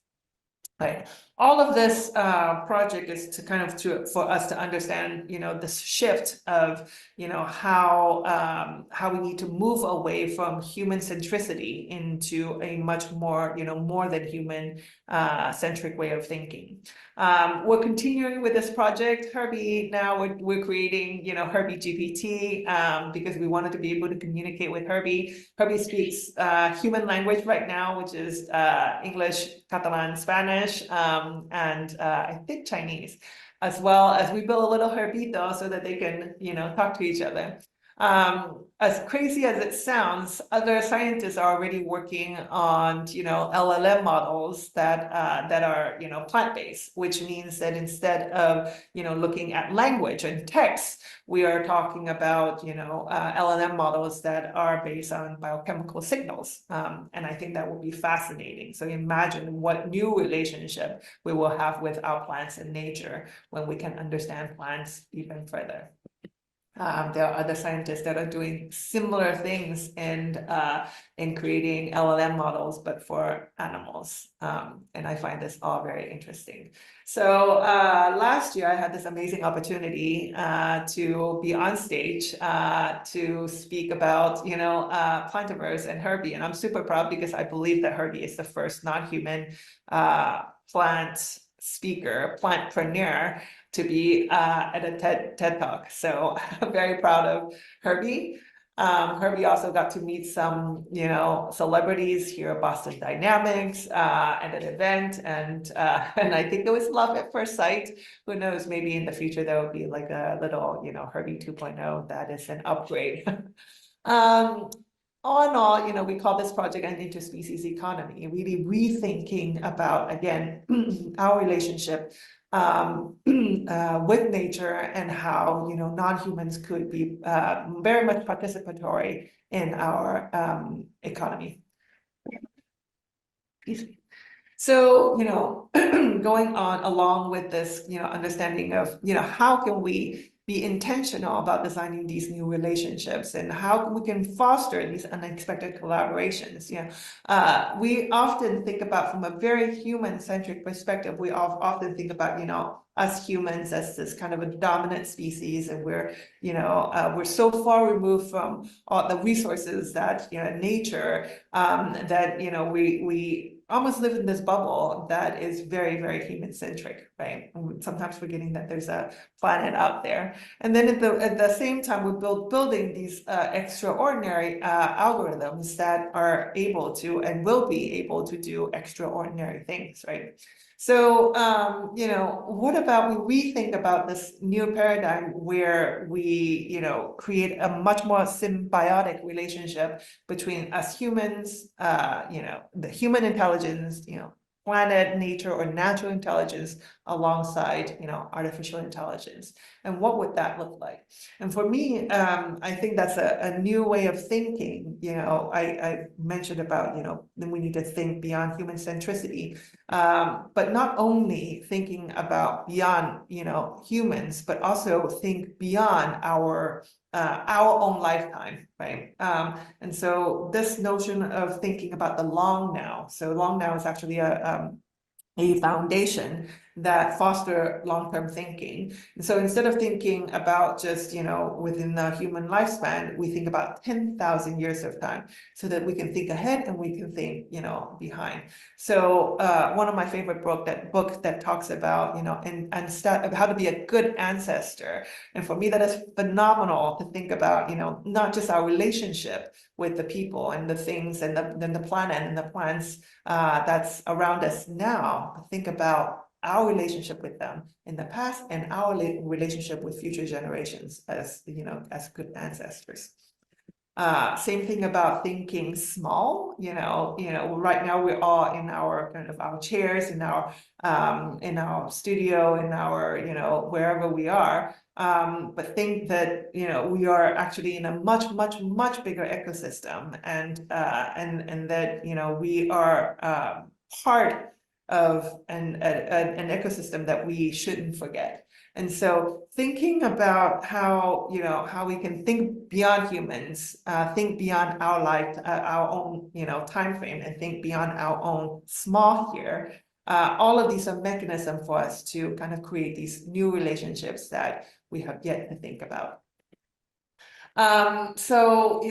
Right. All of this project is to kind of for us to understand, you know, this shift of, you know, how we need to move away from human centricity into a much more, you know, more than human centric way of thinking. We're continuing with this project, Herbie. Now we're creating, you know, Herbie GPT because we wanted to be able to communicate with Herbie. Herbie speaks human language right now, which is English, Catalan, Spanish, and I think Chinese, as well as we build a little Herbito so that they can, you know, talk to each other. As crazy as it sounds, other scientists are already working on, you know, LLM models that are, you know, plant-based, which means that instead of, you know, looking at language and text, we are talking about, you know, LLM models that are based on biochemical signals. And I think that will be fascinating. So imagine what new relationship we will have with our plants and nature when we can understand plants even further. There are other scientists that are doing similar things in creating LLM models, but for animals. And I find this all very interesting. So last year, I had this amazing opportunity to be on stage to speak about, you know, Plantiverse and Herbie. And I'm super proud because I believe that Herbie is the first non-human plant speaker, plantpreneur, to be at a TED Talk. So I'm very proud of Herbie. Herbie also got to meet some, you know, celebrities here at Boston Dynamics at an event, and I think it was love at first sight. Who knows? Maybe in the future there will be like a little, you know, Herbie 2.0 that is an upgrade. All in all, you know, we call this project an interspecies economy, really rethinking about, again, our relationship with nature and how, you know, non-humans could be very much participatory in our economy. So, you know, going on along with this, you know, understanding of, you know, how can we be intentional about designing these new relationships and how we can foster these unexpected collaborations. We often think about from a very human-centric perspective, we often think about, us humans as this kind of a dominant species, and we're so far removed from all the resources that nature that we almost live in this bubble that is very, very human-centric, right? And sometimes forgetting that there's a planet out there. And then at the same time, we're building these extraordinary algorithms that are able to and will be able to do extraordinary things, right? So, what about when we think about this new paradigm where we, create a much more symbiotic relationship between us humans, the human intelligence, planet, nature, or natural intelligence alongside, artificial intelligence. And what would that look like? And for me, I think that's a new way of thinking. I mentioned about, then we need to think beyond human centricity, but not only thinking about beyond, humans, but also think beyond our own lifetime, right? And so this notion of thinking about the long now. So long now is actually a foundation that foster long-term thinking. And so instead of thinking about just, within the human lifespan, we think about 10,000 years of time so that we can think ahead and we can think, behind. So one of my favorite book that talks about, how to be a good ancestor. And for me, that is phenomenal to think about, not just our relationship with the people and the things and then the planet and the plants that's around us now, but think about our relationship with them in the past and our relationship with future generations as good ancestors. Same thing about thinking small. Right now we're all in our our chairs, in our studio, in our wherever we are. But think that we are actually in a much bigger ecosystem, and that we are part of an ecosystem that we shouldn't forget. And so thinking about how we can think beyond humans, think beyond our life, our own time frame, and think beyond our own small here. All of these are mechanisms for us to kind of create these new relationships that we have yet to think about. So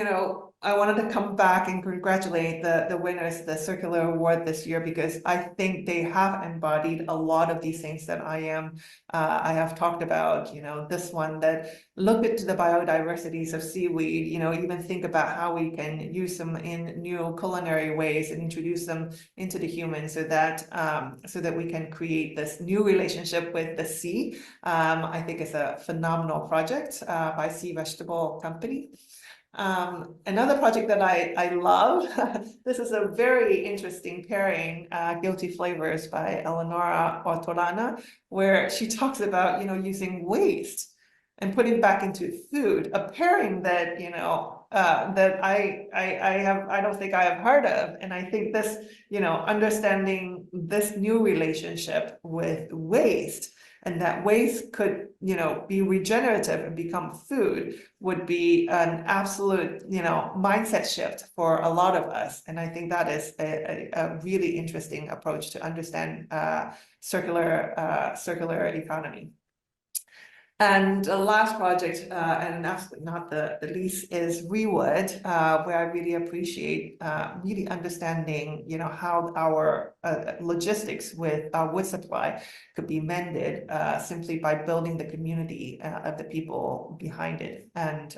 I wanted to come back and congratulate the winners of the CirQlr Award this year, because I think they have embodied a lot of these things that I have talked about. This one that look into the biodiversities of seaweed, even think about how we can use them in new culinary ways and introduce them into the human so that we can create this new relationship with the sea. I think it's a phenomenal project by Sea Vegetable Company. Another project that I love, this is a very interesting pairing, Guilty Flavors by Eleonora Ortolana, where she talks about, using waste and putting back into food, a pairing that, that I don't think I have heard of. And I think this, understanding this new relationship with waste, and that waste could, be regenerative and become food, would be an absolute, mindset shift for a lot of us. And I think that is a really interesting approach to understand circular economy. And the last project, and absolutely not the least, is Rewood, where I really appreciate really understanding, how our logistics with our wood supply could be mended simply by building the community of the people behind it. And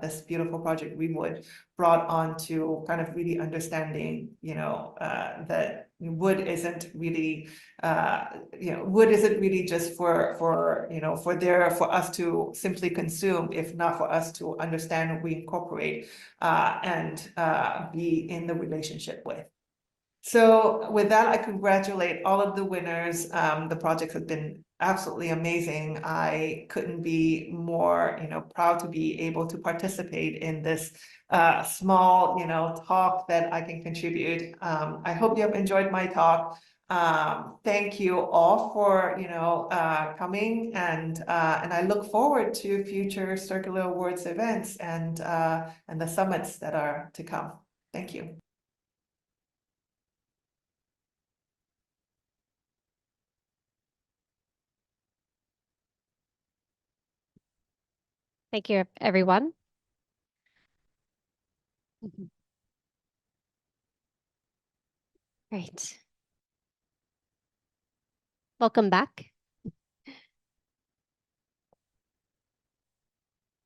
this beautiful project Rewood brought on to kind of really understanding, that wood isn't really, wood isn't really just for us to simply consume, if not for us to understand, reincorporate, and be in the relationship with. So with that, I congratulate all of the winners. The projects have been absolutely amazing. I couldn't be more, proud to be able to participate in this small, talk that I can contribute. I hope you have enjoyed my talk. Thank you all for, coming, and I look forward to future Circular Awards events and the summits that are to come. Thank you. Thank you, everyone. Great. Welcome back.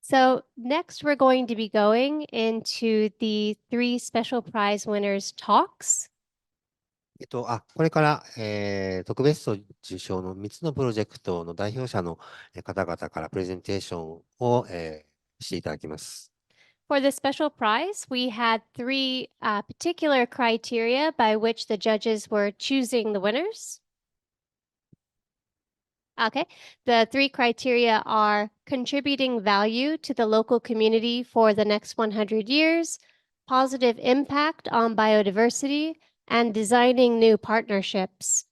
So next, we're going to be going into the 3 special prize winners' talks. これから、特別賞受賞の3つのプロジェクトの代表者の方々からプレゼンテーションを、していただきます。For the special prize, we had 3 particular criteria by which the judges were choosing the winners. Okay, the 3 criteria are contributing value to the local community for the next 100 years, positive impact on biodiversity, and designing new partnerships.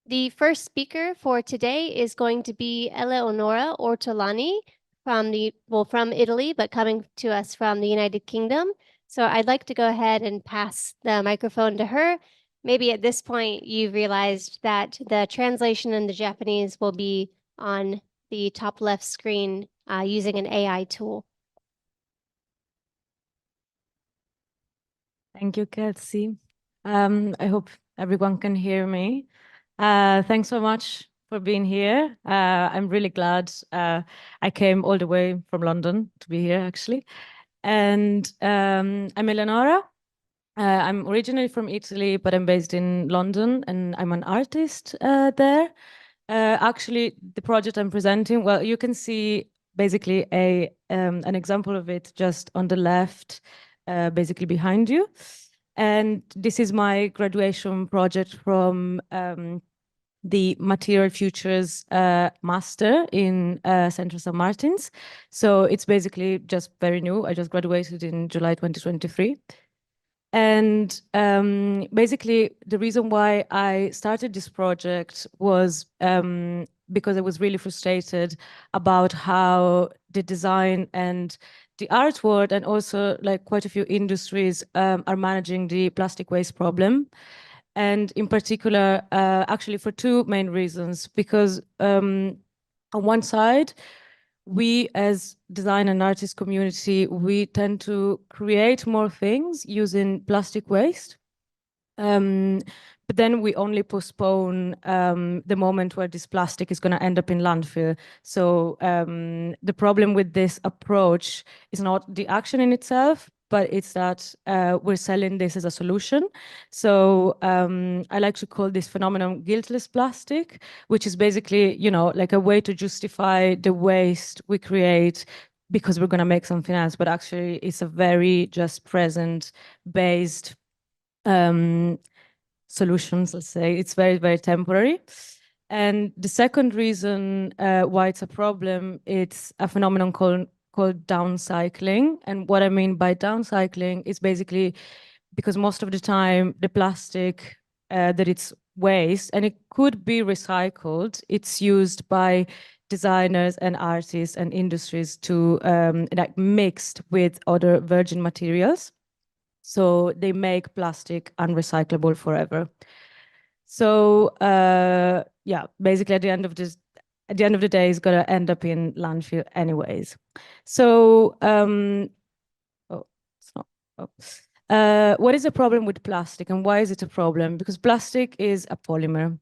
The first speaker for today is going to be Eleonora Ortolani from Italy, but coming to us from the United Kingdom. So I'd like to go ahead and pass the microphone to her. Maybe at this point you've realized that the translation in the Japanese will be on the top left screen using an AI tool. Thank you, Kelsey. I hope everyone can hear me. Thanks so much for being here. I'm really glad I came all the way from London to be here, actually. And I'm Eleonora. I'm originally from Italy, but I'm based in London, and I'm an artist there. Actually, the project I'm presenting, well, you can see basically an example of it just on the left, basically behind you. And this is my graduation project from the Material Futures Master in Central St. Martin's. So it's basically just very new. I just graduated in July 2023. And basically, the reason why I started this project was because I was really frustrated about how the design and the art world, and also like quite a few industries, are managing the plastic waste problem. And in particular, actually for 2 main reasons, because on one side, we as design and artist community, we tend to create more things using plastic waste. But then we only postpone the moment where this plastic is going to end up in landfill. So the problem with this approach is not the action in itself, but it's that we're selling this as a solution. So I like to call this phenomenon guiltless plastic, which is basically, like a way to justify the waste we create because we're going to make something else. But actually, it's a very just present-based solutions, let's say. It's very, very temporary. And the second reason why it's a problem, it's a phenomenon called downcycling. And what I mean by downcycling is basically because most of the time the plastic that it's waste, and it could be recycled, it's used by designers and artists and industries to like mixed with other virgin materials. So they make plastic unrecyclable forever. So yeah, basically at the end of the day, it's gonna end up in landfill anyways. So what is the problem with plastic, and why is it a problem? Because plastic is a polymer.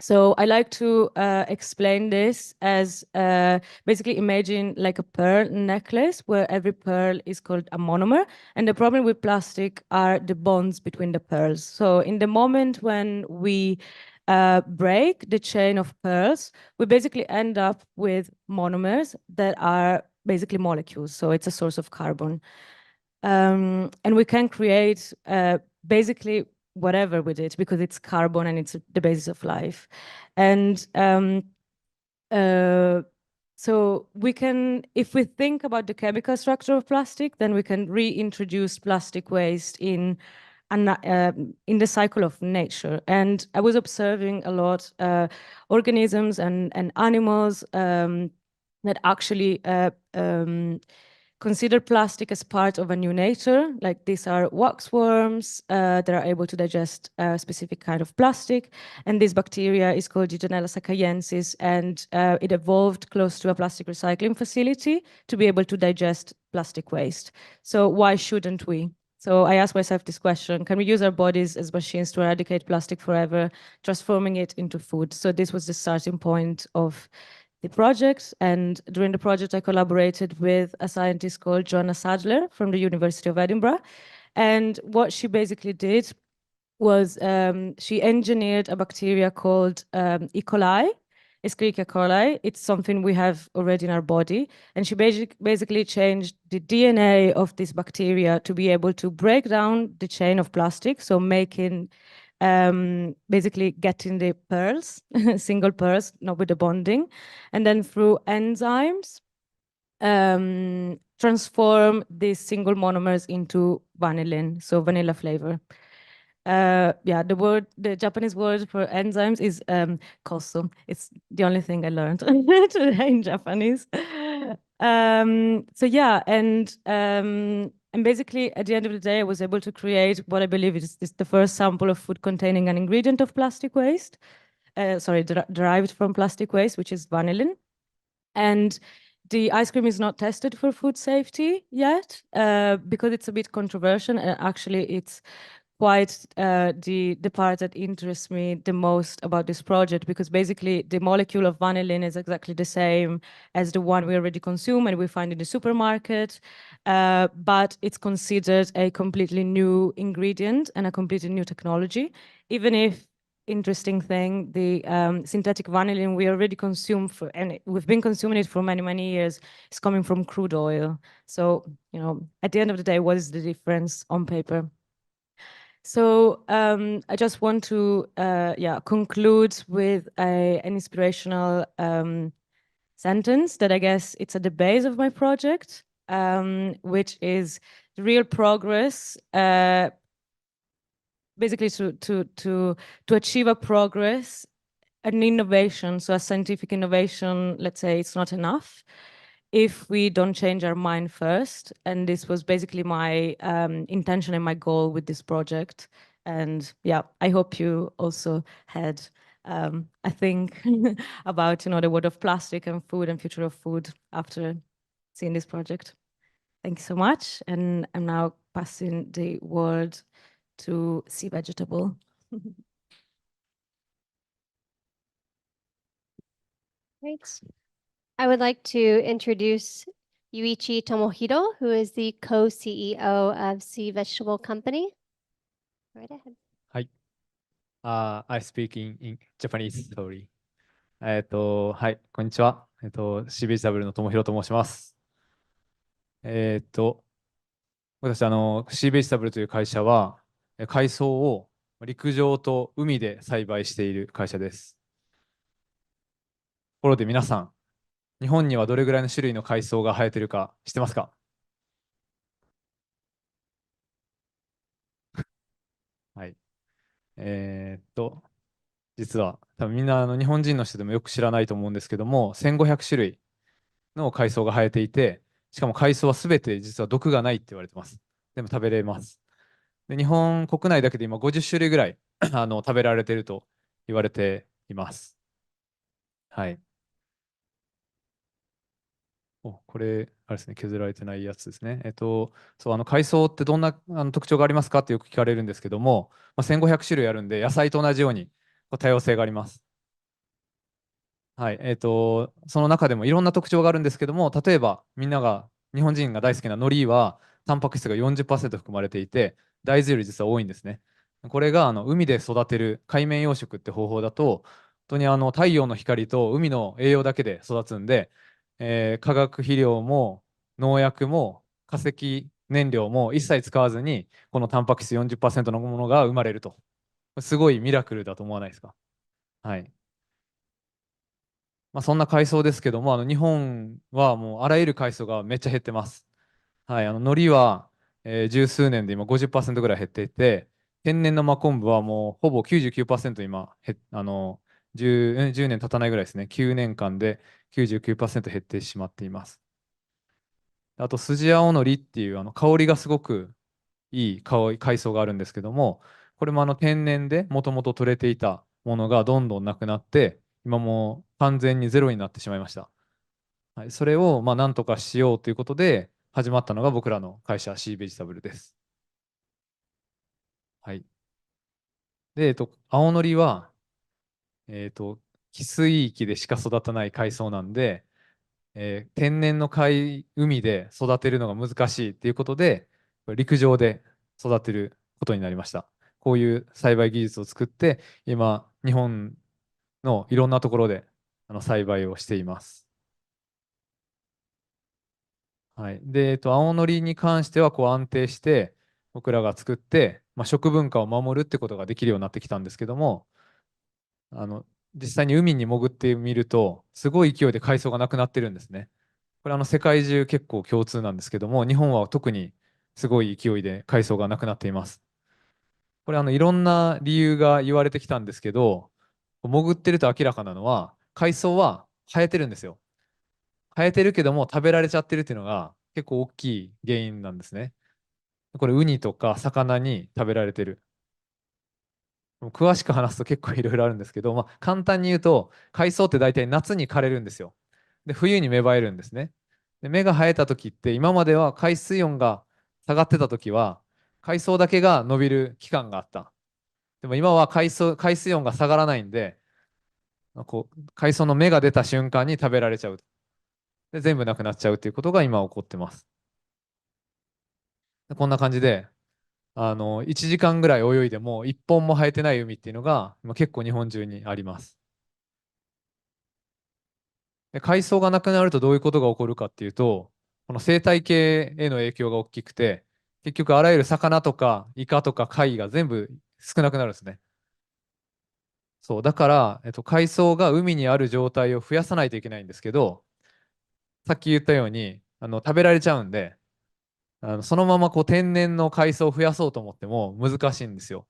So I like to explain this as basically imagine like a pearl necklace where every pearl is called a monomer. And the problem with plastic are the bonds between the pearls. So in the moment when we break the chain of pearls, we basically end up with monomers that are basically molecules. So it's a source of carbon. And we can create basically whatever with it because it's carbon and it's the basis of life. And so we can, if we think about the chemical structure of plastic, then we can reintroduce plastic waste in the cycle of nature. And I was observing a lot organisms and animals that actually consider plastic as part of a new nature. Like these are waxworms that are able to digest a specific kind of plastic. And this bacteria is called Legionella sakaiensis, and it evolved close to a plastic recycling facility to be able to digest plastic waste. So why shouldn't we? So I asked myself this question: can we use our bodies as machines to eradicate plastic forever, transforming it into food? So this was the starting point of the project. And during the project, I collaborated with a scientist called Joanna Sadler from the University of Edinburgh. And what she basically did was she engineered a bacteria called E. coli, Escherichia coli. It's something we have already in our body. And she basically changed the DNA of this bacteria to be able to break down the chain of plastic, so making basically getting the pearls, single pearls, not with the bonding, and then through enzymes, transform these single monomers into vanillin, so vanilla flavor. Yeah, the Japanese word for enzymes is koso. It's the only thing I learned today in Japanese. So yeah, and basically at the end of the day, I was able to create what I believe is the first sample of food containing an ingredient of plastic waste, derived from plastic waste, which is vanillin. And the ice cream is not tested for food safety yet, because it's a bit controversial, and actually it's quite the part that interests me the most about this project, because basically the molecule of vanillin is exactly the same as the one we already consume and we find in the supermarket, but it's considered a completely new ingredient and a completely new technology, even if, interesting thing, the synthetic vanillin we already consume and we've been consuming it for many, many years, is coming from crude oil. So, you know, at the end of the day, what is the difference on paper? So I just want to conclude with an inspirational sentence that I guess it's at the base of my project, which is the real progress, basically to achieve a progress, an innovation, so a scientific innovation, let's say, it's not enough if we don't change our mind first. And this was basically my intention and my goal with this project. And yeah, I hope you also had a think about, you know, the world of plastic and food and future of food after seeing this project. Thank you so much. And I'm now passing the word to Sea Vegetable. Great. I would like to introduce Yuichi Tomohiro, who is the co-CEO of Sea Vegetable Company. Right ahead. I speak in Japanese, sorry. はい、こんにちは。シーベジタブルの友廣と申します。私、シーベジタブルという会社は、海藻を陸上と海で栽培している会社です。ところで皆さん、日本にはどれぐらいの種類の海藻が生えているか知ってますか？はい。実は多分みんな日本人の人でもよく知らないと思うんですけども、1500種類の海藻が生えていて、しかも海藻は全て実は毒がないって言われてます。でも食べれます。で、日本国内だけで今50種類ぐらい食べられていると言われています。はい。これ、あれですね、削られてないやつですね。そう、海藻ってどんな特徴がありますかってよく聞かれるんですけども、1500種類あるんで、野菜と同じように多様性があります。はい、その中でもいろんな特徴があるんですけども、例えばみんなが、日本人が大好きな海苔は、タンパク質が 40% 含まれていて、大豆より実は多いんですね。これが海で育てる海面養殖って方法だと、本当に太陽の光と海の栄養だけで育つんで、化学肥料も農薬も化石燃料も一切使わずに、このタンパク質 40% のものが生まれるとすごいミラクルだと思わないですか？はい。そんな海藻ですけども、日本はもうあらゆる海藻がめっちゃ減ってます。はい、海苔は、十数年で今50%ぐらい減っていて、天然の真昆布はもうほぼ99%今10年経たないぐらいですね。9年間で99%減ってしまっています。あと、スジアオノリっていう香りがすごくいい海藻があるんですけども、これも天然でもともと取れていたものがどんどんなくなって、今もう完全にゼロになってしまいました。はい、それをなんとかしようということで始まったのが僕らの会社シーベジタブルです。はい。で、青のりは、汽水域でしか育たない海藻なんで、天然の海で育てるのが難しいっていうことで、陸上で育てることになりました。こういう栽培技術を作って、今、日本のいろんなところで栽培をしています。はい。で、青のりに関しては安定して僕らが作って、食文化を守るってことができるようになってきたんですけども、あの実際に海に潜ってみると、すごい勢いで海藻がなくなってるんですね。これ世界中結構共通なんですけども、日本は特にすごい勢いで海藻がなくなっています。これいろんな理由が言われてきたんですけど、潜ってると明らかなのは、海藻は生えてるんですよ。生えてるけども食べられちゃってるっていうのが結構大きい原因なんですね。これウニとか魚に食べられてる。詳しく話すと結構いろいろあるんですけど、簡単に言うと海藻って大体夏に枯れるんですよ。で、冬に芽生えるんですね。で、芽が生えた時って今までは海水温が下がってた時は海藻だけが伸びる期間があった。でも今は海水温が下がらないんで、海藻の芽が出た瞬間に食べられちゃう。で、全部なくなっちゃうっていうことが今起こってます。こんな感じで、1時間ぐらい泳いでも1本も生えてない海っていうのが結構日本中にあります。で、海藻がなくなるとどういうことが起こるかっていうと、この生態系への影響が大きくて、結局あらゆる魚とかイカとか貝が全部少なくなるんですね。そう、だから、海藻が海にある状態を増やさないといけないんですけど、さっき言ったように、食べられちゃうんで、そのまま天然の海藻を増やそうと思っても難しいんですよ。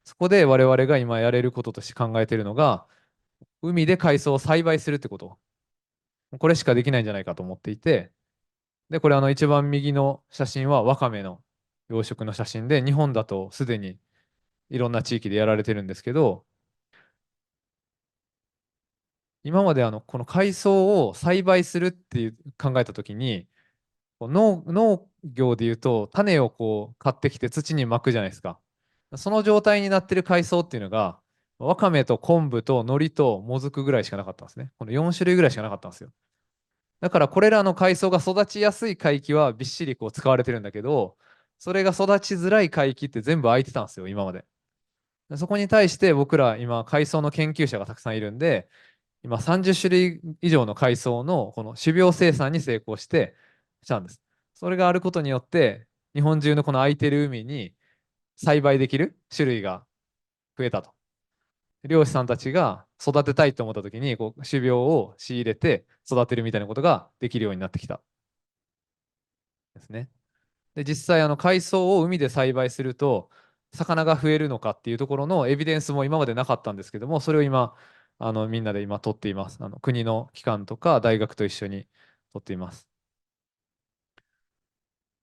そこで我々が今やれることとして考えているのが、海で海藻を栽培するってこと。これしかできないんじゃないかと思っていて、で、これ一番右の写真はワカメの養殖の写真で、日本だとすでにいろんな地域でやられてるんですけど、今までこの海藻を栽培するっていう考えたときに、農業でいうと種を買ってきて土にまくじゃないですか。その状態になってる海藻っていうのが、ワカメと昆布と海苔ともずくぐらいしかなかったんですね。この4種類ぐらいしかなかったんですよ。だからこれらの海藻が育ちやすい海域はびっしり使われてるんだけど、それが育ちづらい海域って全部空いてたんですよ、今まで。そこに対して僕ら今海藻の研究者がたくさんいるんで、今30種類以上の海藻のこの種苗生産に成功したんです。それがあることによって、日本中のこの空いてる海に栽培できる種類が増えたと。漁師さんたちが育てたいと思った時に種苗を仕入れて育てるみたいなことができるようになってきたですね。で、実際海藻を海で栽培すると魚が増えるのかっていうところのエビデンスも今までなかったんですけども、それを今みんなで今取っています。国の機関とか大学と一緒に取っています。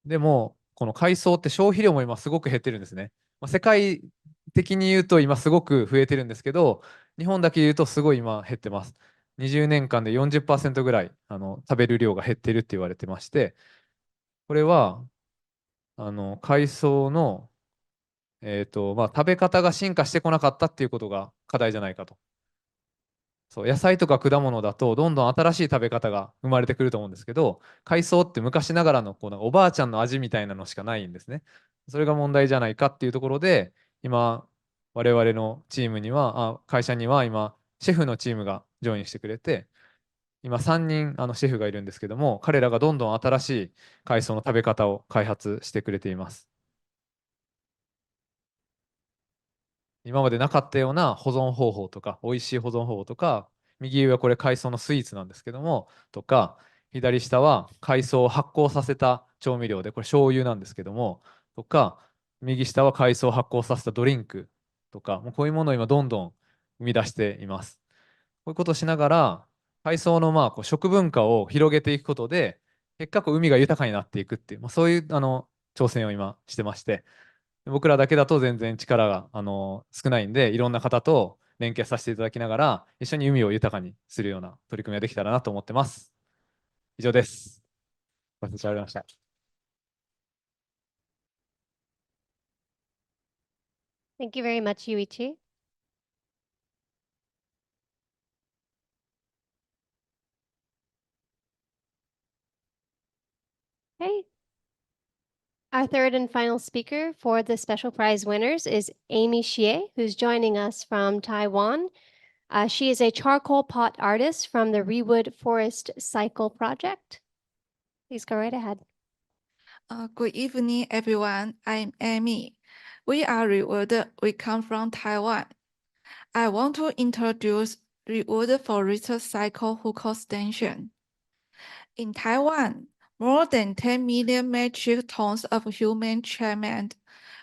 でもこの海藻って消費量も今すごく減ってるんですね。世界的に言うと今すごく増えてるんですけど、日本だけ言うとすごい今減ってます。20年間で40%ぐらい食べる量が減ってるって言われてまして、これは海藻の、食べ方が進化してこなかったっていうことが課題じゃないかと。そう、野菜とか果物だとどんどん新しい食べ方が生まれてくると思うんですけど、海藻って昔ながらのなんかおばあちゃんの味みたいなのしかないんですね。それが問題じゃないかっていうところで、今我々のチームには会社には今シェフのチームがジョインしてくれて、今3人シェフがいるんですけども、彼らがどんどん新しい海藻の食べ方を開発してくれています。今までなかったような保存方法とか、美味しい保存方法とか、右上はこれ海藻のスイーツなんですけども、とか、左下は海藻を発酵させた調味料で、これ醤油なんですけども、とか、右下は海藻を発酵させたドリンクとか、もうこういうものを今どんどん生み出しています。こういうことをしながら、海藻のこう食文化を広げていくことで、結果海が豊かになっていくっていう、そういう挑戦を今してまして、僕らだけだと全然力が少ないんで、いろんな方と連携させていただきながら、一緒に海を豊かにするような取り組みができたらなと思ってます。以上です。ご清聴ありがとうございました。Thank you very much, Yuichi. Okay. Our third and final speaker for the special prize winners is Amy Xie, who's joining us from Taiwan. She is a charcoal pot artist from the Rewood Forest Cycle Project. Please go right ahead. Good evening, everyone. I'm Amy. We are Rewood. We come from Taiwan. I want to introduce Rewood Forest Cycle Hukou Station. In Taiwan, more than 10 million metric tons of human treatment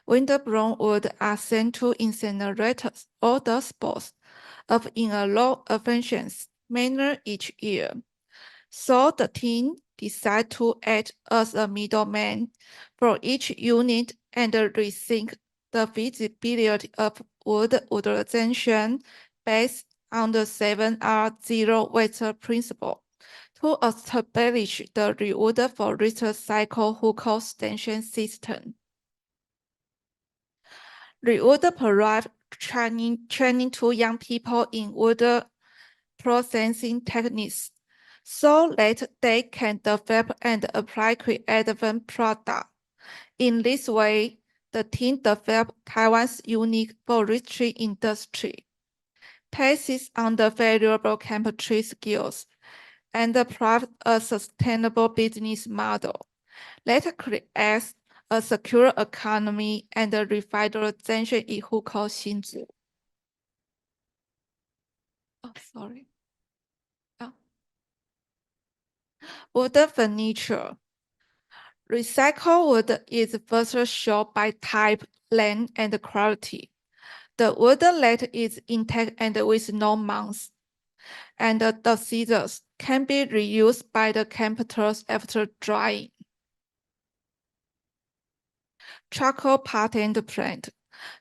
wind-blown wood are sent to incinerators or disposed of in a low-efficiency manner each year. So the team decided to act as a middleman for each unit and rethink the feasibility of wood utilization based on the 7R zero waste principle to establish the Rewood Forest Cycle Hukou Station system. Rewood provides training to young people in wood processing techniques so that they can develop and apply creative products. In this way, the team developed Taiwan's unique forestry industry, passes on the valuable chemistry skills, and applied a sustainable business model that creates a secure economy and revitalization in Hukou Xinzu. Wood furniture. Recycled wood is first shown by type, length, and quality. The wood that is intact and with no mounds, and the scissors can be reused by the carpenters after drying. Charcoal patent plant.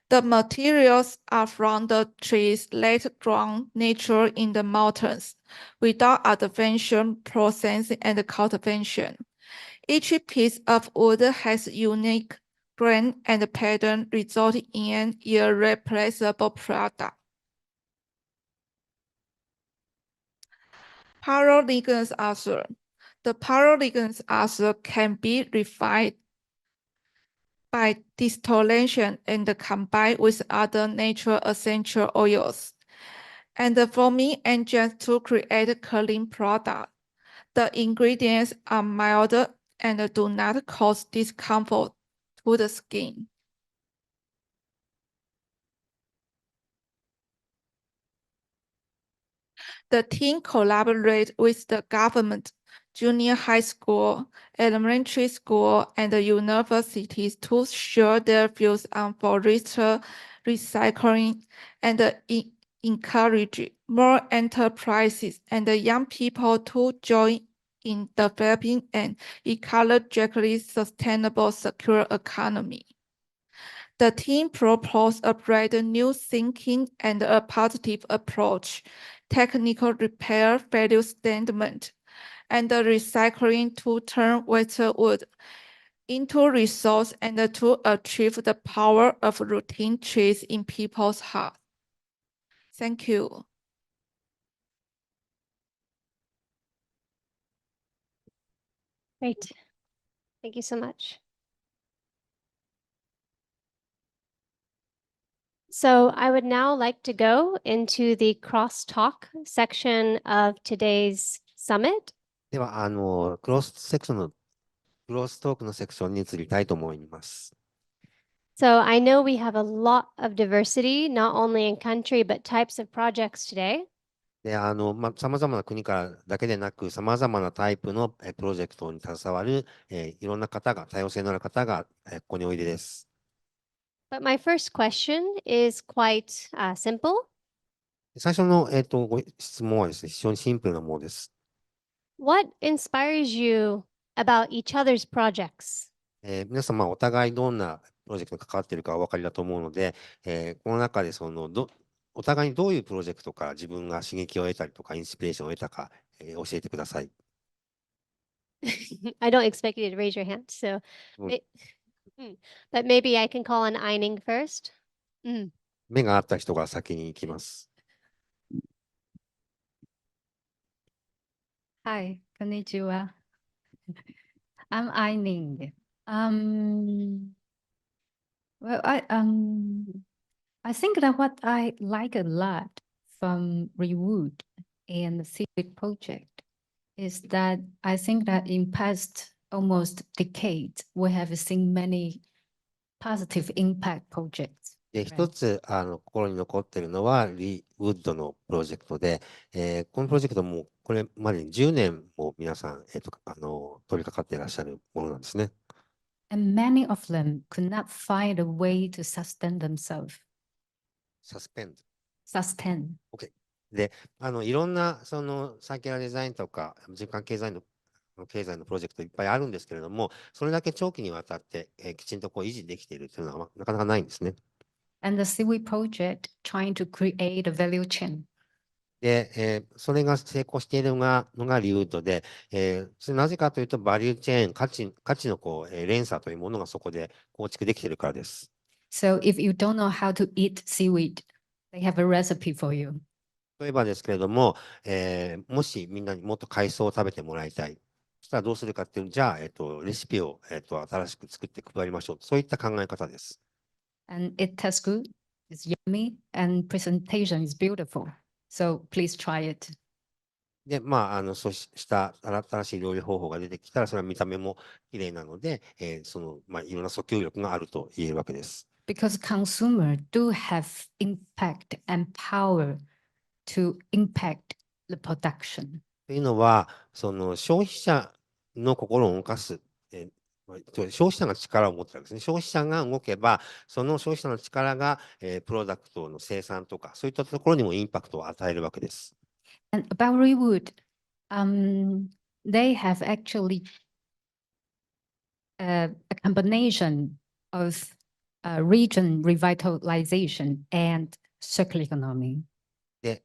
The materials are from the trees that grow naturally in the mountains without artificial processing and cultivation. Each piece of wood has unique grain and pattern, resulting in an irreplaceable product. Pyroligans acer. The pyroligans acer can be refined by distillation and combined with other natural essential oils, and forming engines to create clean products. The ingredients are mild and do not cause discomfort to the skin. The team collaborates with the government, junior high school, elementary school, and universities to share their views on forest recycling and encourage more enterprises and young people to join in developing an ecologically sustainable, secure economy. The team proposed a brand new thinking and a positive approach, technical repair value statement, and recycling to turn waste wood into resource and to achieve the power of rooting trees in people's hearts. Thank you. Great. Thank you so much. So I would now like to go into the crosstalk section of today's summit. では、クロストークのセクションに移りたいと思います。So I know we have a lot of diversity, not only in country, but types of projects today. で、様々な国からだけでなく、様々なタイプのプロジェクトに携わる、いろんな方が、多様性のある方が、ここにおいでです。But my first question is quite simple. 最初の、ご質問はですね、非常にシンプルなものです。What inspires you about each other's projects? 皆様、お互いどんなプロジェクトに関わっているかお分かりだと思うので、この中でお互いにどういうプロジェクトから自分が刺激を得たりとか、インスピレーションを得たか、教えてください。I don't expect you to raise your hand, so but maybe I can call on Eining first. 目が合った人が先に行きます。Hi, konnichiwa. I'm Eining. Well, I think that what I like a lot from Rewood and the Civic project is that I think that in past almost decades, we have seen many positive impact projects. で、一つ、心に残っているのは、リウッドのプロジェクトで、このプロジェクトも、これまでに10年も皆さん、取り掛かっていらっしゃるものなんですね。And many of them could not find a way to sustain themselves. Sustain. OK。で、いろんな、サーキュラーデザインとか、循環経済のプロジェクトいっぱいあるんですけれども、それだけ長期にわたって、きちんと維持できているというのはなかなかないんですね。And the Civic project trying to create a value chain. で、それが成功しているのがリウッドで、それなぜかというと、バリューチェーン、価値の連鎖というものがそこで構築できているからです。So if you don't know how to eat seaweed, they have a recipe for you. 例えばですけれども、もしみんなにもっと海藻を食べてもらいたい。そしたらどうするかっていう、じゃあ、レシピを、新しく作って配りましょう。そういった考え方です。And it tastes good, it's yummy, and presentation is beautiful. So please try it. で、そうした新しい料理方法が出てきたら、それは見た目も綺麗なので、いろんな訴求力があると言えるわけです。Because consumers do have impact and power to impact the production. というのは、消費者の心を動かす、消費者が力を持っているわけですね。消費者が動けば、その消費者の力が、プロダクトの生産とか、そういったところにもインパクトを与えるわけです。And about Rewood, they have actually a combination of region revitalization and circular economy. で、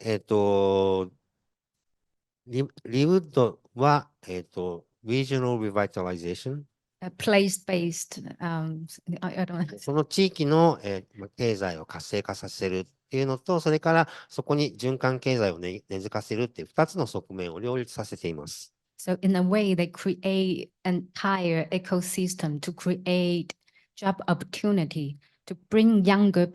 リウッドは、regional revitalization。place-based, I don't know. その地域の、経済を活性化させるっていうのと、それからそこに循環経済を根付かせるっていう2つの側面を両立させています。So in a way, they create an entire ecosystem to create job opportunity to bring younger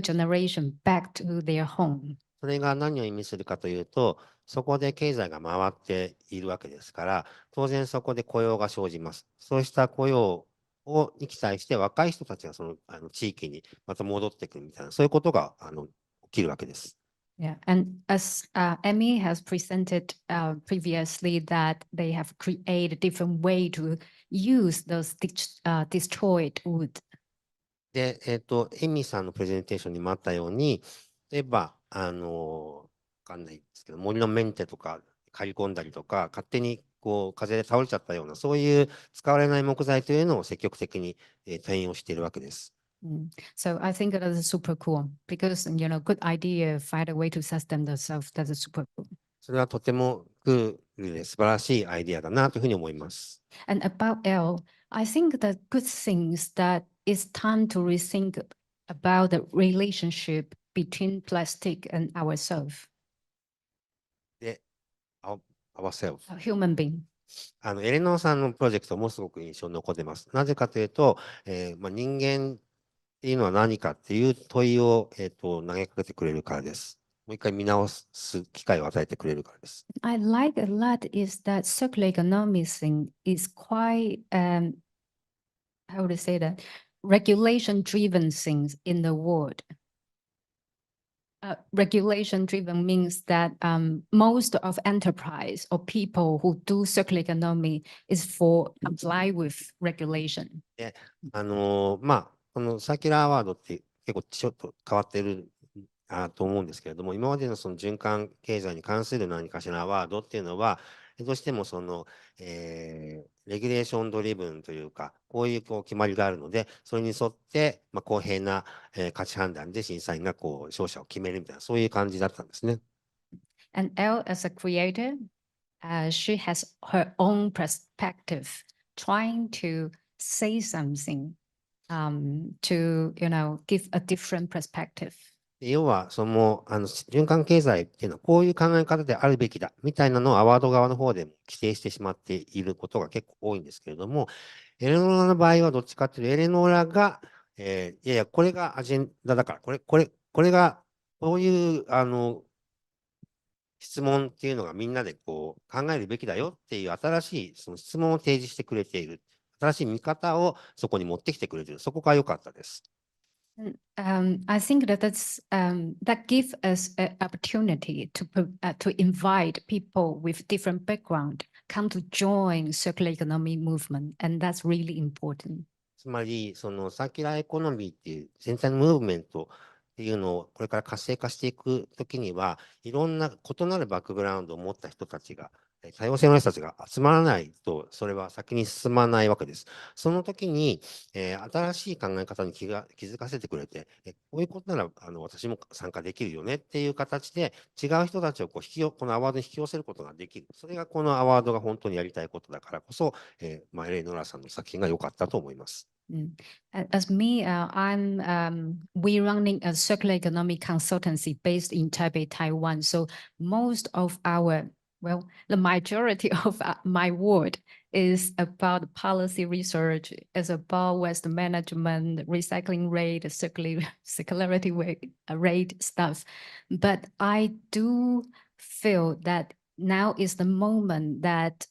generation back to their home. それが何を意味するかというと、そこで経済が回っているわけですから、当然そこで雇用が生じます。そうした雇用に期待して若い人たちがその地域にまた戻ってくるみたいな、そういうことが起きるわけです。Yeah, and as Emmy has presented previously that they have created a different way to use those destroyed wood. で、エミさんのプレゼンテーションにもあったように、例えば、わかんないですけど、森のメンテとか刈り込んだりとか、勝手に風で倒れちゃったような、そういう使われない木材というのを積極的に転用しているわけです。So I think that is super cool because, good idea, find a way to sustain themselves. That's super cool. それはとてもクールで素晴らしいアイディアだなというふうに思います。And about L, I think the good thing is that it's time to rethink about the relationship between plastic and ourselves. で、ourselves。Human being. エレノーさんのプロジェクトもすごく印象に残ってます。なぜかというと、人間っていうのは何かっていう問いを、投げかけてくれるからです。もう一回見直す機会を与えてくれるからです。I like a lot is that circular economy thing is quite, how to say that, regulation-driven things in the world. Regulation-driven means that most of enterprise or people who do circular economy is for comply with regulation. このサーキュラーアワードって結構ちょっと変わってると思うんですけれども、今までのその循環経済に関する何かしらアワードっていうのは、どうしてもその、レギュレーションドリブンというか、こういう決まりがあるので、それに沿って、公平な、価値判断で審査員が勝者を決めるみたいな、そういう感じだったんですね。And Elle, as a creator, she has her own perspective, trying to say something to, give a different perspective. 要は、循環経済っていうのはこういう考え方であるべきだみたいなのをアワード側の方でも規定してしまっていることが結構多いんですけれども、エレノーラの場合はどっちかっていうと、エレノーラが、いやいや、これがアジェンダだから、これが、こういう、質問っていうのがみんなで考えるべきだよっていう新しいその質問を提示してくれている。新しい見方をそこに持ってきてくれている。そこが良かったです。I think that gives us an opportunity to invite people with different background come to join circular economy movement, and that's really important. つまり、そのサーキュラーエコノミーっていう全体のムーブメントっていうのをこれから活性化していくときには、いろんな異なるバックグラウンドを持った人たちが、多様性の人たちが集まらないと、それは先に進まないわけです。その時に、新しい考え方に気づかせてくれて、こういうことなら私も参加できるよねっていう形で、違う人たちをこのアワードに引き寄せることができる。それがこのアワードが本当にやりたいことだからこそ、エレイノラさんの作品が良かったと思います。As me, we're running a circular economy consultancy based in Taipei, Taiwan. So most of the majority of my work is about policy research, is about waste management, recycling rate, circularity rate stuff. But I do feel that now is the moment that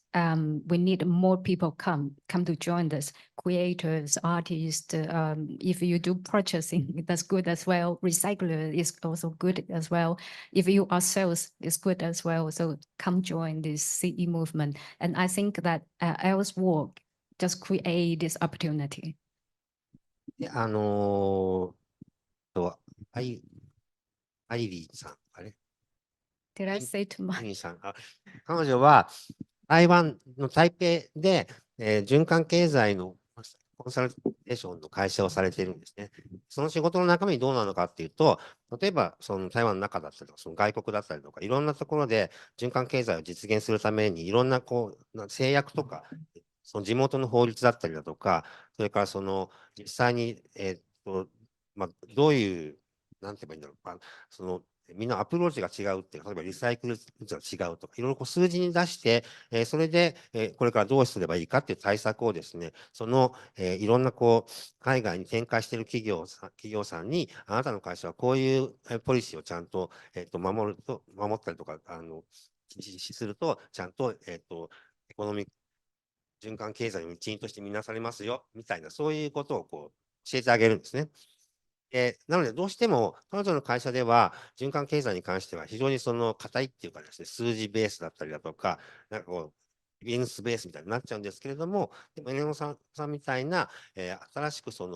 we need more people come to join us, creators, artists. If you do purchasing, that's good as well. Recycler is also good as well. If you are sales, it's good as well. So come join this CE movement. And I think that Elle's work just create this opportunity. で、アイリーさん、あれ Did I say too much? さん、彼女は台湾の台北で、循環経済のコンサルテーションの会社をされているんですね。その仕事の中身どうなのかっていうと、例えばその台湾の中だったりとか、その外国だったりとか、いろんなところで循環経済を実現するために、いろんな制約とか、その地元の法律だったりだとか、それから実際に、どういう、なんて言えばいいんだろう、みんなアプローチが違うっていう、例えばリサイクル率が違うとか、いろいろ数字に出して、それで、これからどうすればいいかっていう対策をですね、いろんな海外に展開している企業さんに、あなたの会社はこういうポリシーをちゃんと、守ったりとか、実施すると、ちゃんと、エコノミック循環経済の一員として見なされますよ、みたいな、そういうことを教えてあげるんですね。なので、どうしても、彼女の会社では、循環経済に関しては、非常に硬いっていうかですね、数字ベースだったりだとか、なんかエビデンスベースみたいになっちゃうんですけれども、でも、エレノさんみたいな、新しくそ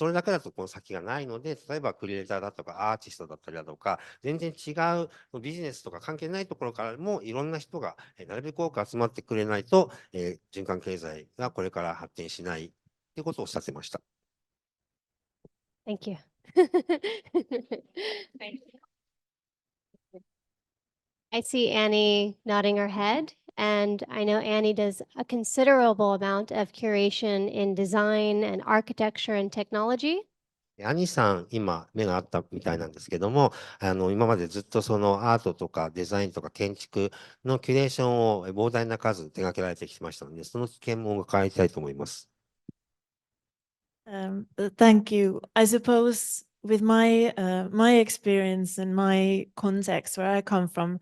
れだけだとこの先がないので、例えばクリエイターだとか、アーティストだったりだとか、全然違うビジネスとか関係ないところからも、いろんな人がなるべく多く集まってくれないと、循環経済がこれから発展しないということをおっしゃってました。Thank you. I see Annie nodding her head, and I know Annie does a considerable amount of curation in design and architecture and technology. アニさん、今、目があったみたいなんですけども、今までずっとアートとかデザインとか建築のキュレーションを膨大な数手掛けられてきましたので、その見聞を伺いたいと思います。Thank you. I suppose with my experience and my context where I come from,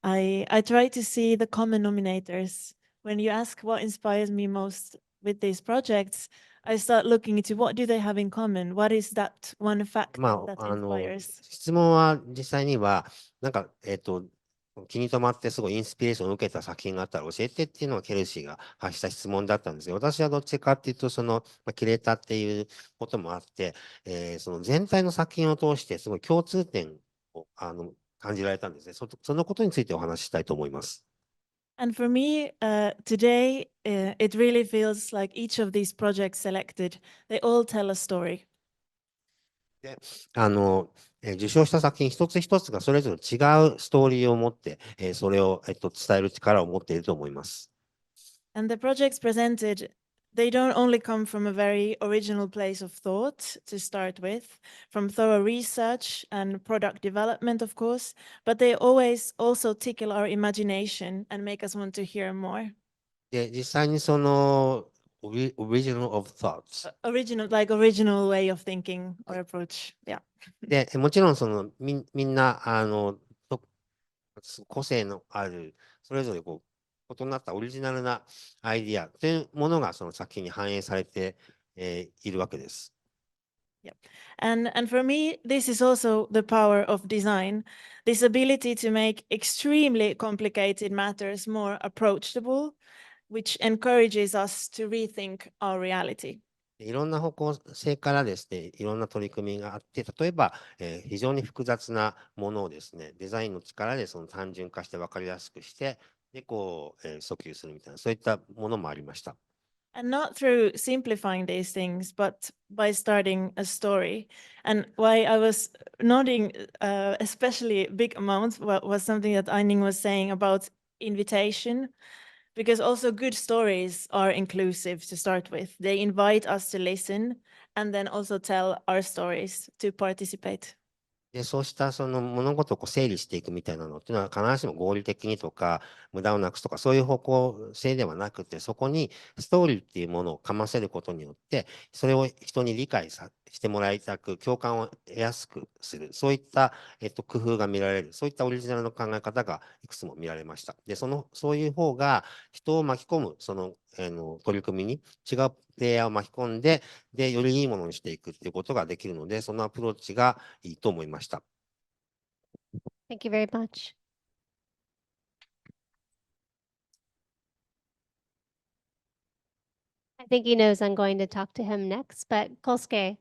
I try to see the common denominators. When you ask what inspires me most with these projects, I start looking into what do they have in common? What is that one fact ま that あ、inspires? 質問は実際には、なんか、気に留まってすごいインスピレーションを受けた作品があったら教えてっていうのがケルシーが発した質問だったんですよ。私はどっちかっていうと、キュレーターっていうこともあって、その全体の作品を通してすごい共通点を感じられたんですね。そのことについてお話ししたいと思います。And for me, today, it really feels like each of these projects selected, they all tell a story. で、受賞した作品一つ一つがそれぞれ違うストーリーを持って、それを、伝える力を持っていると思います。And the projects presented, they don't only come from a very original place of thought to start with, from thorough research and product development, of course, but they always also tickle our imagination and make us want to hear more. で、実際にそのoriginal of thoughts。Original way of thinking or approach. Yeah. で、もちろんみんな、個性のある、それぞれ異なったオリジナルなアイディアというものがその作品に反映されて、いるわけです。Yeah. And for me, this is also the power of design, this ability to make extremely complicated matters more approachable, which encourages us to rethink our reality. いろんな方向性からですね、いろんな取り組みがあって、例えば、非常に複雑なものをですね、デザインの力で単純化して分かりやすくして、で、訴求するみたいな、そういったものもありました。And not through simplifying these things, but by starting a story. And why I was nodding, especially big amounts, was something that Eining was saying about invitation. Because also good stories are inclusive to start with. They invite us to listen and then also tell our stories to participate. で、そうした物事を整理していくみたいなのっていうのは必ずしも合理的にとか無駄をなくすとかそういう方向性ではなくて、そこにストーリーっていうものをかませることによってそれを人に理解してもらいたく共感を得やすくする、そういった、工夫が見られる、そういったオリジナルの考え方がいくつも見られました。で、そういう方が人を巻き込む取り組みに違うプレイヤーを巻き込んで、よりいいものにしていくっていうことができるので、そのアプローチがいいと思いました。Thank you very much. I think he knows I'm going to talk to him next, but Kosuke,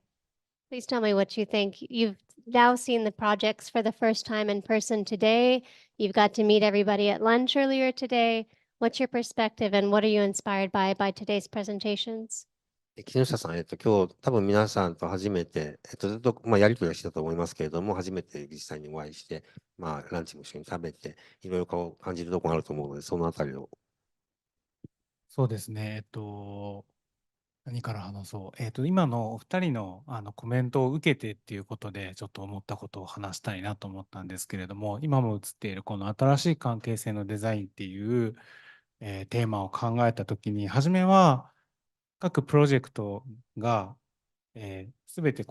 please tell me what you think. You've now seen the projects for the first time in person today. You've got to meet everybody at lunch earlier today. What's your perspective and what are you inspired by today's presentations? 木下さん、今日多分皆さんと初めて、ずっと、やり取りはしてたと思いますけれども、初めて実際にお会いして、ランチも一緒に食べて、いろいろ感じるところがあると思うので、そのあたりを。そうですね。何から話そう。今のお二人の、コメントを受けてっていうことで、ちょっと思ったことを話したいなと思ったんですけれども、今も映っているこの新しい関係性のデザインっていう、テーマを考えたときに、初めは各プロジェクトが、すべて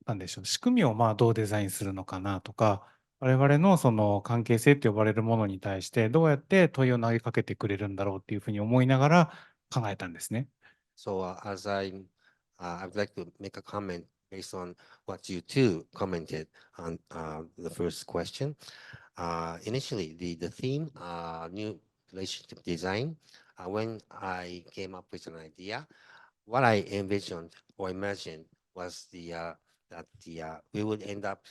なんでしょう、仕組みをどうデザインするのかなとか、我々のその関係性って呼ばれるものに対してどうやって問いを投げかけてくれるんだろうっていうふうに思いながら考えたんですね。So, I'd like to make a comment based on what you two commented on the first question. Initially, the theme, new relationship design, when I came up with an idea, what I envisioned or imagined was that we would end up,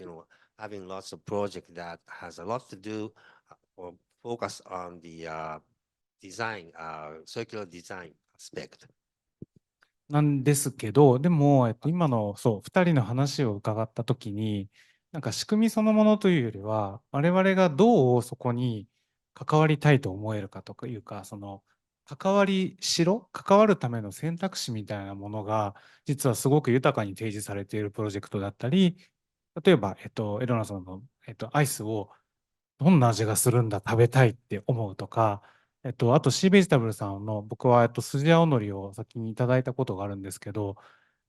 having lots of projects that has a lot to do or focus on the design, circular design aspect. なんですけど、でも、今の2人の話を伺ったときに、なんか仕組みそのものというよりは、我々がどうそこに関わりたいと思えるかというか、関わるための選択肢みたいなものが、実はすごく豊かに提示されているプロジェクトだったり、例えば、エロナさんの、アイスをどんな味がするんだ、食べたいって思うとか、あとシーベジタブルさんの僕は筋青のりを先にいただいたことがあるんですけど、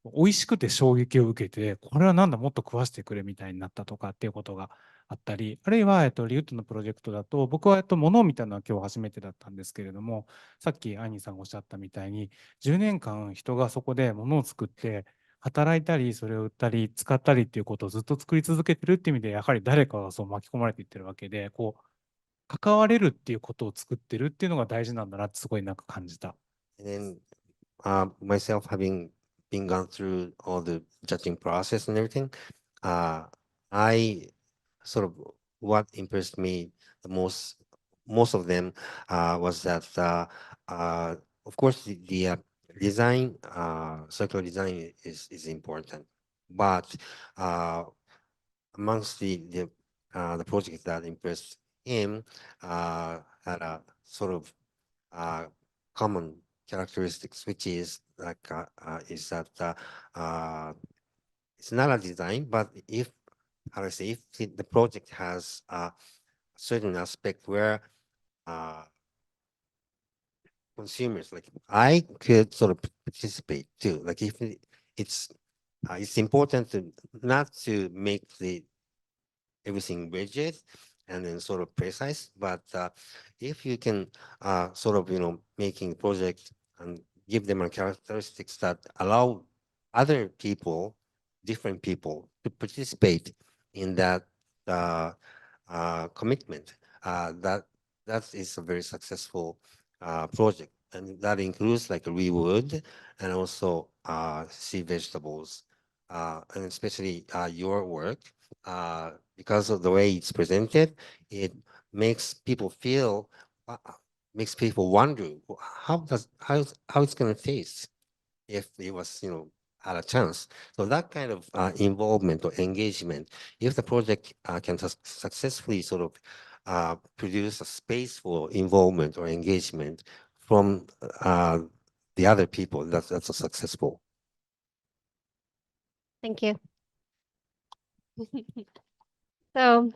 美味しくて衝撃を受けて、これはなんだ、もっと食わせてくれみたいになったとかっていうことがあったり、あるいは、リウッドのプロジェクトだと、僕は、物を見たのは今日初めてだったんですけれども、さっきアンニさんがおっしゃったみたいに、10年間人がそこで物を作って、働いたり、それを売ったり、使ったりっていうことをずっと作り続けてるっていう意味で、やはり誰かがそう巻き込まれていってるわけで、こう、関われるっていうことを作ってるっていうのが大事なんだなってすごいなんか感じた。And then, myself having been gone through all the judging process and everything, I sort of what impressed me the most of them was that of course the design, circular design is important, but amongst the projects that impressed him had a sort of common characteristics, which is like is that it's not a design, but if how I say, if the project has a certain aspect where consumers, like I could sort of participate too. Like if it's important to not to make everything rigid and then sort of precise, but if you can sort of making project and give them a characteristics that allow other people, different people, to participate in that commitment, that is a very successful project, and that includes like rewood and also sea vegetables, and especially your work. Because of the way it's presented, it makes people feel, makes people wonder how it's going to taste if it was, had a chance. So that kind of involvement or engagement, if the project can successfully sort of produce a space for involvement or engagement from the other people, that's a successful. Thank you. So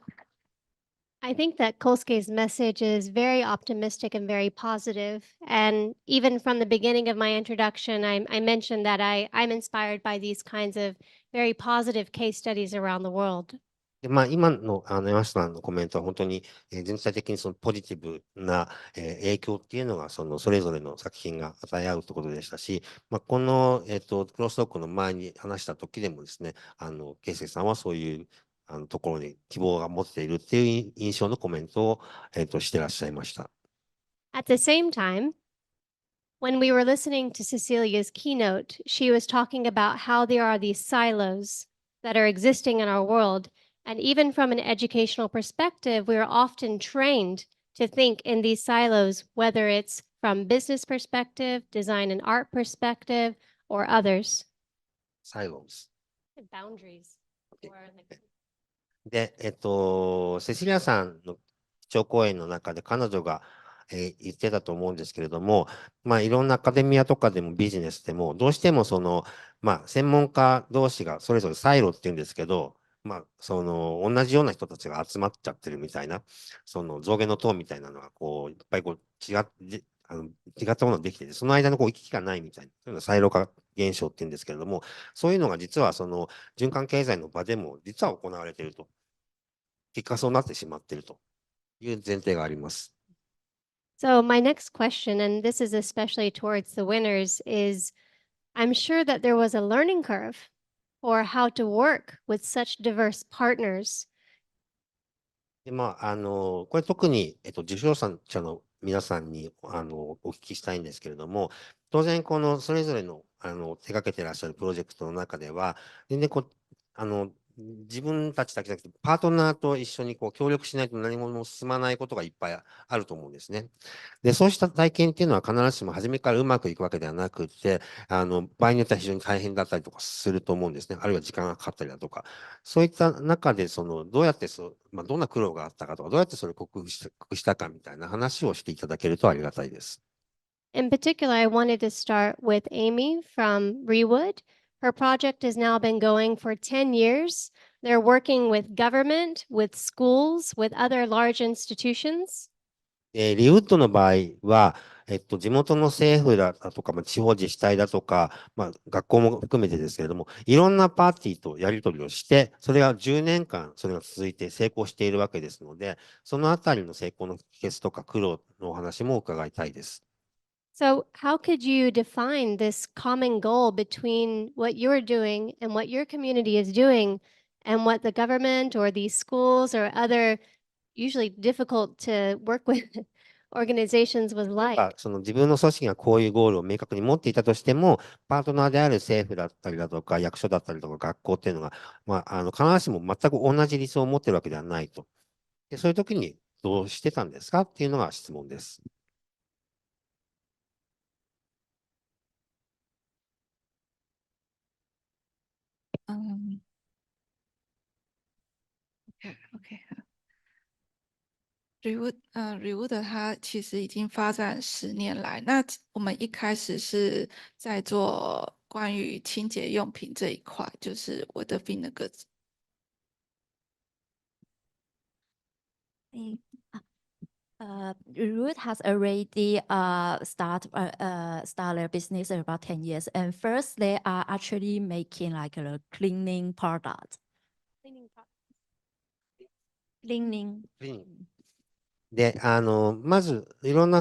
I think that Kosuke's message is very optimistic and very positive. And even from the beginning of my introduction, I mentioned that I'm inspired by these kinds of very positive case studies around the world. で今の山下さんのコメントは本当に、全体的にそのポジティブな、影響っていうのがそれぞれの作品が与え合うということでしたし、この、クロストークの前に話した時でもですね、圭介さんはそういうところに希望が持っているっていう印象のコメントを、してらっしゃいました。At the same time, when we were listening to Cecilia's keynote, she was talking about how there are these silos that are existing in our world. And even from an educational perspective, we are often trained to think in these silos, whether it's from business perspective, design and art perspective, or others. Silos. Boundaries. Okay. で、セシリアさんの基調講演の中で彼女が、言ってたと思うんですけれども、いろんなアカデミアとかでもビジネスでも、どうしても専門家同士がそれぞれサイロって言うんですけど、同じような人たちが集まっちゃってるみたいな、象牙の塔みたいなのが、いっぱい違ったものができてて、その間の行き来がないみたいな、そういうのをサイロ化現象って言うんですけれども、そういうのが実は循環経済の場でも実は行われていると。結果そうなってしまっているという前提があります。So my next question, and this is especially towards the winners, is I'm sure that there was a learning curve for how to work with such diverse partners. でこれ特に、受賞者の皆さんにお聞きしたいんですけれども、当然それぞれの手掛けていらっしゃるプロジェクトの中では、全然自分たちだけじゃなくて、パートナーと一緒に協力しないと何も進まないことがいっぱいあると思うんですね。で、そうした体験っていうのは必ずしも初めからうまくいくわけではなくて、場合によっては非常に大変だったりとかすると思うんですね。あるいは時間がかかったりだとか。そういった中で、どうやってどんな苦労があったかとか、どうやってそれを克服したかみたいな話をしていただけるとありがたいです。In particular, I wanted to start with Amy from Rewood. Her project has now been going for 10 years. They're working with government, with schools, with other large institutions. リウッドの場合は、地元の政府だとか、地方自治体だとか、学校も含めてですけれども、いろんなパーティーとやり取りをして、それが10年間、それが続いて成功しているわけですので、そのあたりの成功の秘訣とか苦労のお話も伺いたいです。So how could you define this common goal between what you're doing and what your community is doing and what the government or these schools or other usually difficult to work with organizations was like? その自分の組織がこういうゴールを明確に持っていたとしても、パートナーである政府だったりだとか、役所だったりとか、学校っていうのが、必ずしも全く同じ理想を持っているわけではないと。で、そういう時にどうしてたんですかっていうのが質問です。OK。Reward 它其实已经发展10年来，那我们一开始是在做关于清洁用品这一块，就是我的 vinegar。Root has already start their business about 10 years, and first they are actually making like a cleaning product. Cleaning. で、まず、いろんな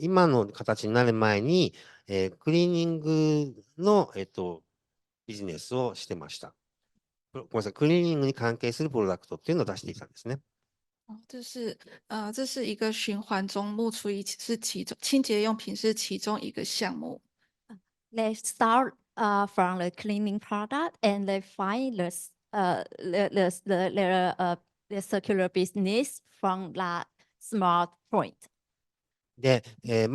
今の形になる前に、クリーニングの、ビジネスをしてました。ごめんなさい、クリーニングに関係するプロダクトっていうのを出していたんですね。这是一个循环中，木厨仪是其中，清洁用品是其中一个项目。They start from the cleaning product and they find the circular business from that smart point. で、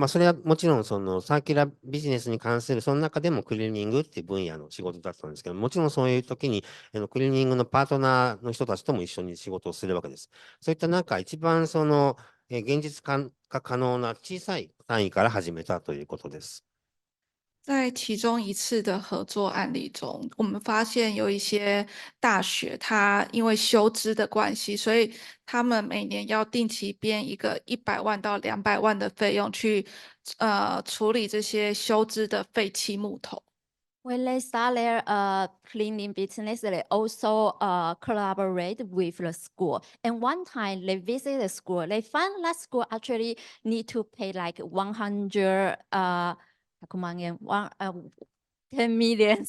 それはもちろんサーキュラービジネスに関するその中でもクリーニングっていう分野の仕事だったんですけど、もちろんそういう時にクリーニングのパートナーの人たちとも一緒に仕事をするわけです。そういった中、一番現実化可能な小さい単位から始めたということです。在其中一次的合作案例中，我们发现有一些大学，它因为修资的关系，所以他们每年要定期编一个100万到200万的费用去处理这些修资的废弃木头。When they start their cleaning business, they also collaborate with the school. And one time they visit the school, they find that school actually need to pay like 10 million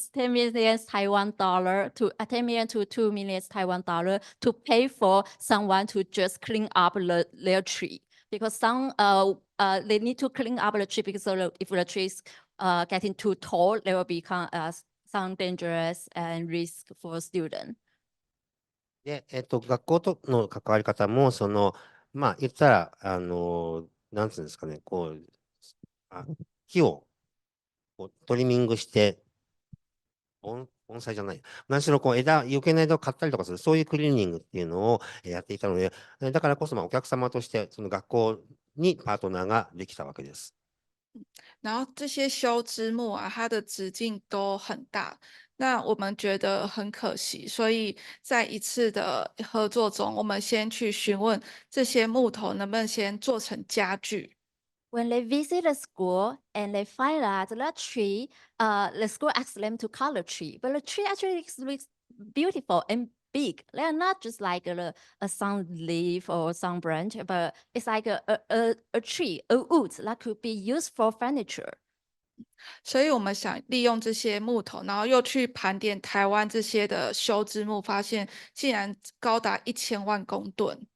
Taiwan dollar to 10 million to 2 million Taiwan dollar to pay for someone to just clean up their tree, because they need to clean up the tree because if the tree is getting too tall, they will become some dangerous and risk for students. で、学校との関わり方も、言ったら、なんつうんですかね、木をトリミングして、盆栽じゃない。何しろ余計な枝を買ったりとかする、そういうクリーニングっていうのをやっていたので、だからこそお客様として、その学校にパートナーができたわけです。然后这些修枝木啊，它的直径都很大，那我们觉得很可惜，所以在一次的合作中，我们先去询问这些木头能不能先做成家具。When they visit a school and they find that the tree, the school asks them to cut the tree, but the tree actually looks beautiful and big. They are not just like some leaf or some branch, but it's like a tree, a wood that could be used for furniture. 所以我们想利用这些木头，然后又去盘点台湾这些的修枝木，发现竟然高达1000万公吨。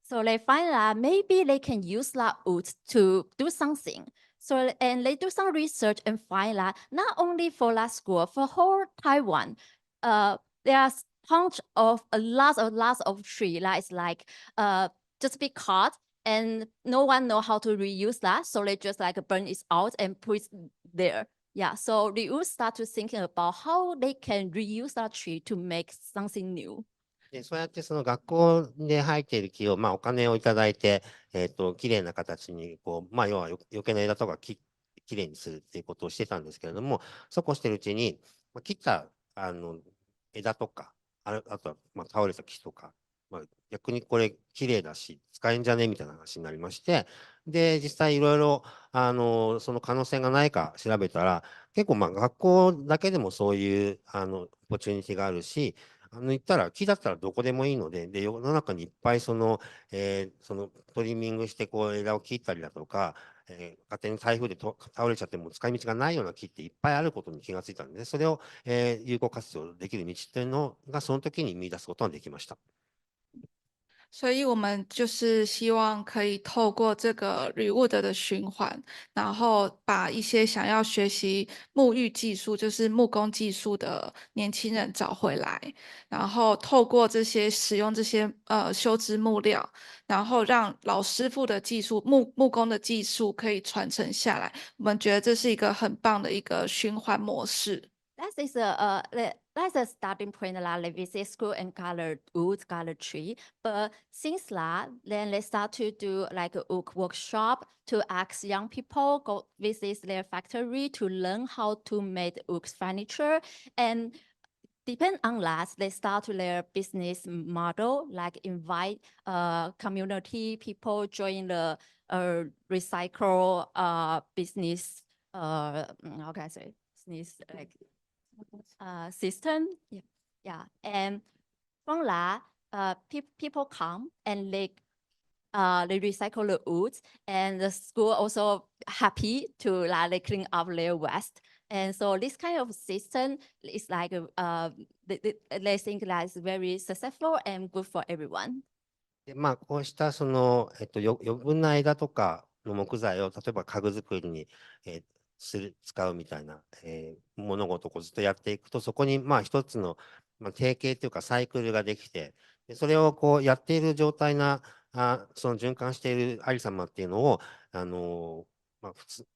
So they find that maybe they can use that wood to do something. So, and they do some research and find that not only for that school, for whole Taiwan, there are lots of tree that is like just be cut and no one know how to reuse that. So they just like burn it out and put it there. Yeah, so they will start to thinking about how they can reuse that tree to make something new. で、そうやってその学校で生えている木を、お金をいただいて、きれいな形に、要は余計な枝とかきれいにするっていうことをしてたんですけれども、そうこうしてるうちに、切った枝とか、あとは倒れた木とか、逆にこれ綺麗だし使えんじゃねみたいな話になりまして、で実際いろいろその可能性がないか調べたら、結構学校だけでもそういうオポチュニティがあるし、言ったら木だったらどこでもいいので、世の中にいっぱいそのトリミングしてこう枝を切ったりだとか、勝手に台風で倒れちゃっても使い道がないような木っていっぱいあることに気がついたんで、それを有効活用できる道っていうのがその時に見出すことができました。所以我们就是希望可以透过这个 reward 的循环，然后把一些想要学习木育技术，就是木工技术的年轻人找回来，然后透过这些使用这些修枝木料，然后让老师傅的技术木工的技术可以传承下来。我们觉得这是一个很棒的一个循环模式。That's a starting point la le visit school and color wood, color tree. But since that, then they start to do like a workshop to ask young people go visit their factory to learn how to make wood furniture. And depend on that, they start their business model, like invite community people join the recycle business. How can I say business like system? Yeah. And from that, people come and they recycle the wood, and the school also happy to they clean up their waste. And so this kind of system is like they think that is very successful and good for everyone. でこうした余分な枝とかの木材を例えば家具作りに、使うみたいな、物事をずっとやっていくと、そこに一つの、定型というかサイクルができて、でそれをこうやっている状態なその循環しているありさまっていうのを普通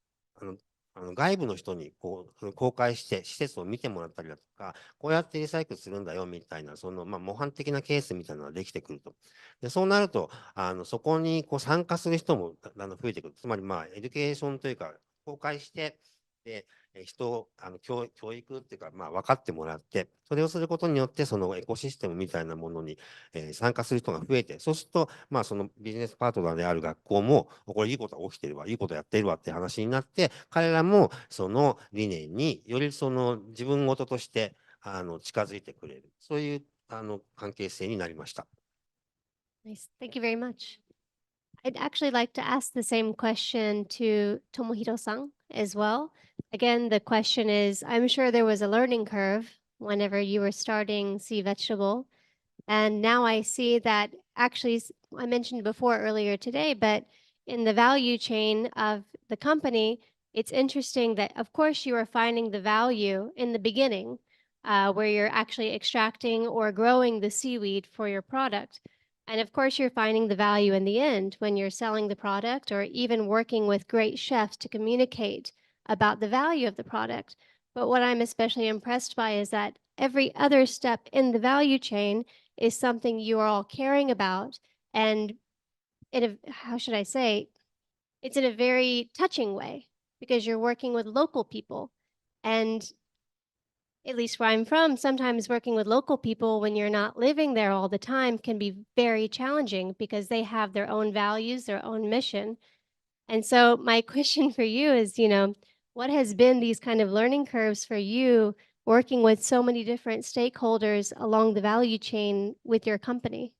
外部の人に公開して施設を見てもらったりだとか、こうやってリサイクルするんだよみたいな模範的なケースみたいなのができてくると。でそうなるとそこに参加する人も増えてくる。つまりエデュケーションというか公開して、で人を教育っていうか分かってもらって、それをすることによってそのエコシステムみたいなものに、参加する人が増えて、そうするとそのビジネスパートナーである学校もこれいいことが起きてるわ、いいことやってるわって話になって、彼らもその理念により自分事として近づいてくれる、そういう関係性になりました。Nice. Thank you very much. I'd actually like to ask the same question to Tomohiro-san as well. Again, the question is, I'm sure there was a learning curve whenever you were starting Sea Vegetable. And now I see that actually, I mentioned before earlier today, but in the value chain of the company, it's interesting that, of course, you are finding the value in the beginning, where you're actually extracting or growing the seaweed for your product. And of course, you're finding the value in the end when you're selling the product or even working with great chefs to communicate about the value of the product. But what I'm especially impressed by is that every other step in the value chain is something you are all caring about. And how should I say, it's in a very touching way because you're working with local people. And at least where I'm from, sometimes working with local people when you're not living there all the time can be very challenging because they have their own values, their own mission. And so my question for you is, what has been these kind of learning curves for you working with so many different stakeholders along the value chain with your company?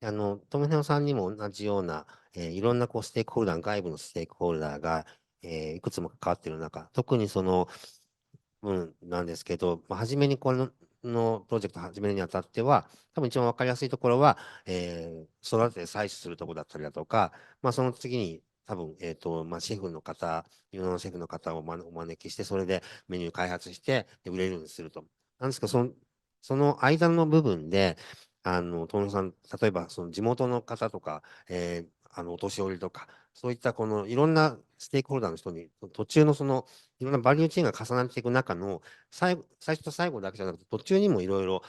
ともひろさんにも同じような、いろんなステークホルダー、外部のステークホルダーが、いくつも関わっている中、特になんですけど、初めにこのプロジェクト始めるにあたっては、多分一番分かりやすいところは、育てて採取するところだったりだとか、その次に多分、シェフの方、日本のシェフの方をお招きして、それでメニュー開発して売れるようにすると。なんですけど、その間の部分で、友野さん、例えば地元の方とか、お年寄りとか、そういったいろんなステークホルダーの人に、途中のいろんなバリューチェーンが重なっていく中の最初と最後だけじゃなくて、途中にもいろいろ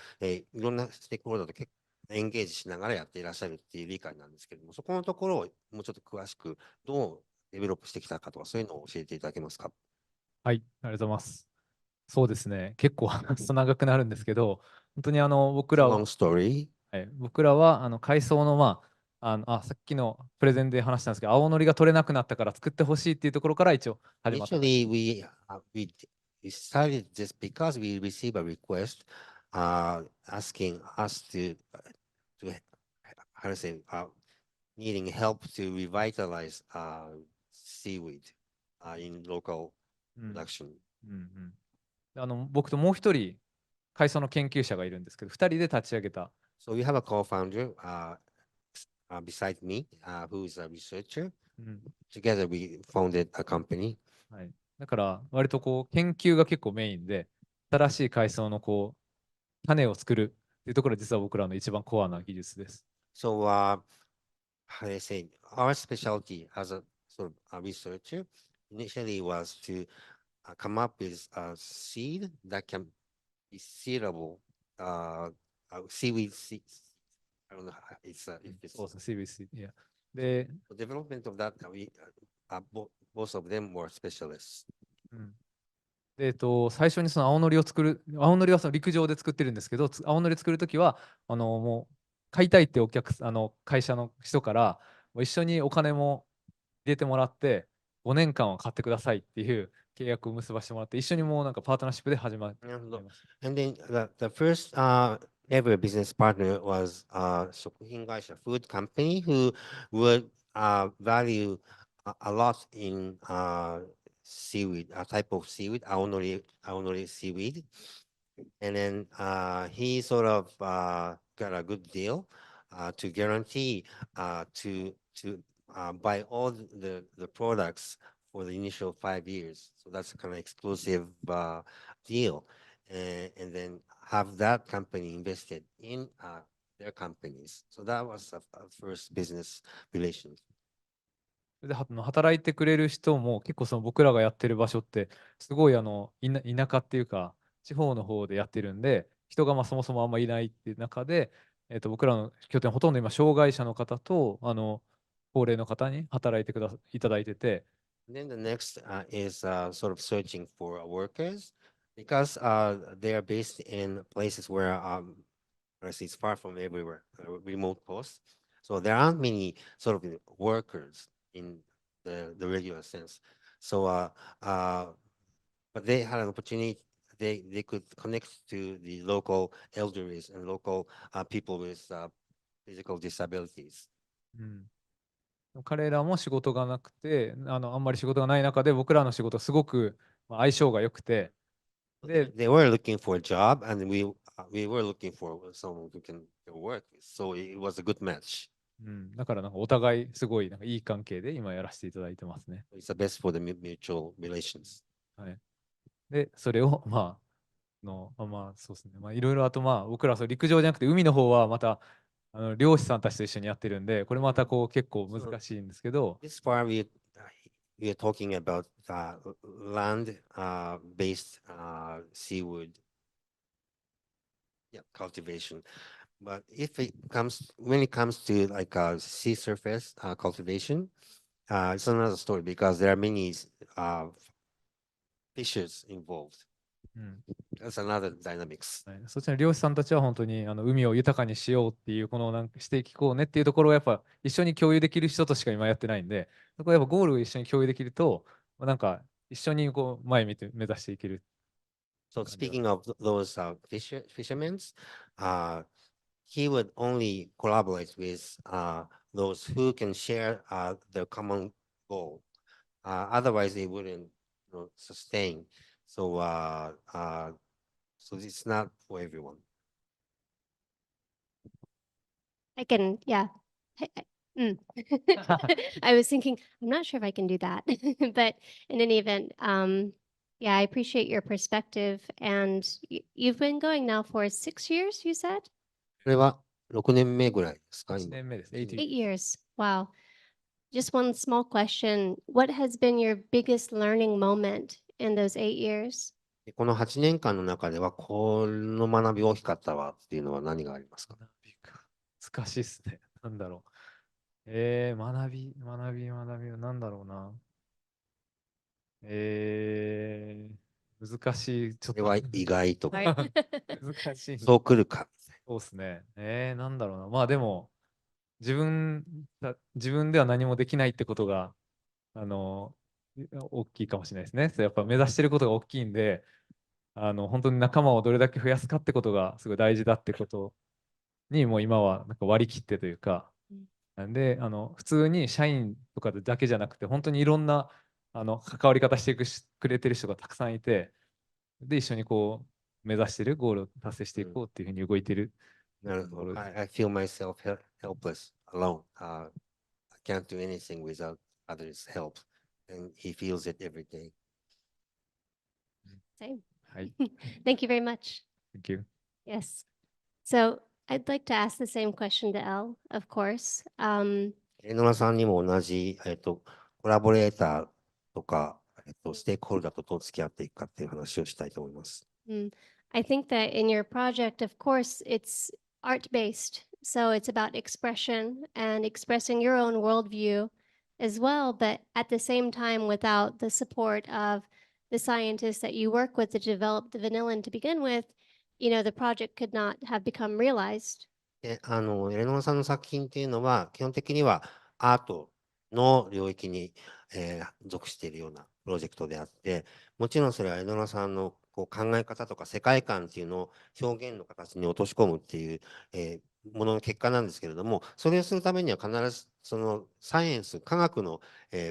なステークホルダーと結構エンゲージしながらやっていらっしゃるっていう理解なんですけれども、そこのところをもうちょっと詳しくどうデベロップしてきたかとか、そういうのを教えていただけますか。はい、ありがとうございます。そうですね、結構話すと長くなるんですけど、本当に僕らは、Long story. はい、僕らは海藻の、さっきのプレゼンで話したんですけど、青のりが取れなくなったから作ってほしいっていうところから一応始まった。Initially, we started this because we received a request asking us to how to say needing help to revitalize seaweed in local production. 僕ともう一人海藻の研究者がいるんですけど、二人で立ち上げた。So we have a co-founder beside me who is a researcher. Together we founded a company. はい、だから割とこう研究が結構メインで、新しい海藻のこう種を作るっていうところが実は僕らの一番コアな技術です。So how do I say our specialty as a sort of a researcher initially was to come up with a seed that can be seedable seaweed seeds. I don't know how it's if it'sそうですね、CBC。いや。で、the development of that both of them were specialists. で、最初にその青のりを作る、青のりはその陸上で作ってるんですけど、青のり作るときはもう買いたいって会社の人からもう一緒にお金も入れてもらって5年間は買ってくださいっていう契約を結ばせてもらって、一緒にもうなんかパートナーシップで始まりました。And then the first ever business partner was食品会社 food company who would value a lot in seaweed, a type of seaweed, aonori seaweed. And then he sort of got a good deal to guarantee to buy all the products for the initial 5 years. So that's a kind of exclusive deal. And then have that company invested in their companies. So that was a first business relation. で働いてくれる人も結構その僕らがやってる場所ってすごい田舎っていうか地方の方でやってるんで、人がそもそもあんまいないっていう中で、僕らの拠点ほとんど今障害者の方と高齢の方に働いていただいてて。Then the next is sort of searching for workers because they are based in places where it's far from everywhere, remote posts. So there aren't many sort of workers in the regular sense. So but they had an opportunity. They could connect to the local elderlies and local people with physical disabilities. 彼らも仕事がなくて、あんまり仕事がない中で僕らの仕事すごく相性が良くて。で、They were looking for a job and we were looking for someone who can work. So it was a good match. だからなんかお互いすごいなんかいい関係で今やらせていただいてますね。It's the best for the mutual relations. はい。で、それをそうですね。いろいろあと僕ら陸上じゃなくて海の方はまた漁師さんたちと一緒にやってるんで、これまたこう結構難しいんですけど。This part we are talking about land based seaweed cultivation. But when it comes to like sea surface cultivation, it's another story because there are many fishes involved. That's another dynamics. そっちの漁師さんたちは本当に海を豊かにしようっていうこのしていこうねっていうところをやっぱ一緒に共有できる人としか今やってないんで、そこはやっぱゴールを一緒に共有できるとなんか一緒にこう前見て目指していける。So speaking of those fishermen, he would only collaborate with those who can share the common goal. Otherwise, they wouldn't sustain. So it's not for everyone. I can, yeah. I was thinking, I'm not sure if I can do that, but in any event, yeah, I appreciate your perspective. And you've been going now for 6 years, you said? これは6年目ぐらいですか？ 8年目です。8 8 years. Wow. Just one small question. What has been your biggest learning moment in those 8 years? この8年間の中では、この学び大きかったわっていうのは何がありますか？難しいですね。なんだろう。学びはなんだろうな。難しい。ちょっと。これは意外とか。難しい。そう来るか。そうですね。なんだろうな。まあでも、自分では何もできないってことが、大きいかもしれないですね。やっぱ目指してることが大きいんで、本当に仲間をどれだけ増やすかってことがすごい大事だってことに、もう今はなんか割り切ってというか、なんで、普通に社員とかだけじゃなくて、本当にいろんな、関わり方してくれてる人がたくさんいて、で、一緒にこう、目指してるゴールを達成していこうっていうふうに動いてる。なるほど。I feel myself helpless alone. I can't do anything without others' help. And he feels it every day. Same. はい。Thank you very much. Thank you. Yes. So I'd like to ask the same question to Elle, of course. 野村さんにも同じ、コラボレーターとか、ステークホルダーとどう付き合っていくかっていう話をしたいと思います。I think that in your project, of course, it's art-based. So it's about expression and expressing your own worldview as well, but at the same time, without the support of the scientists that you work with to develop the vanillin to begin with, the project could not have become realized. で、エレノアさんの作品っていうのは、基本的にはアートの領域に、属しているようなプロジェクトであって、もちろんそれはエレノアさんのこう考え方とか世界観っていうのを表現の形に落とし込むっていう、ものの結果なんですけれども、それをするためには必ずそのサイエンス、科学の、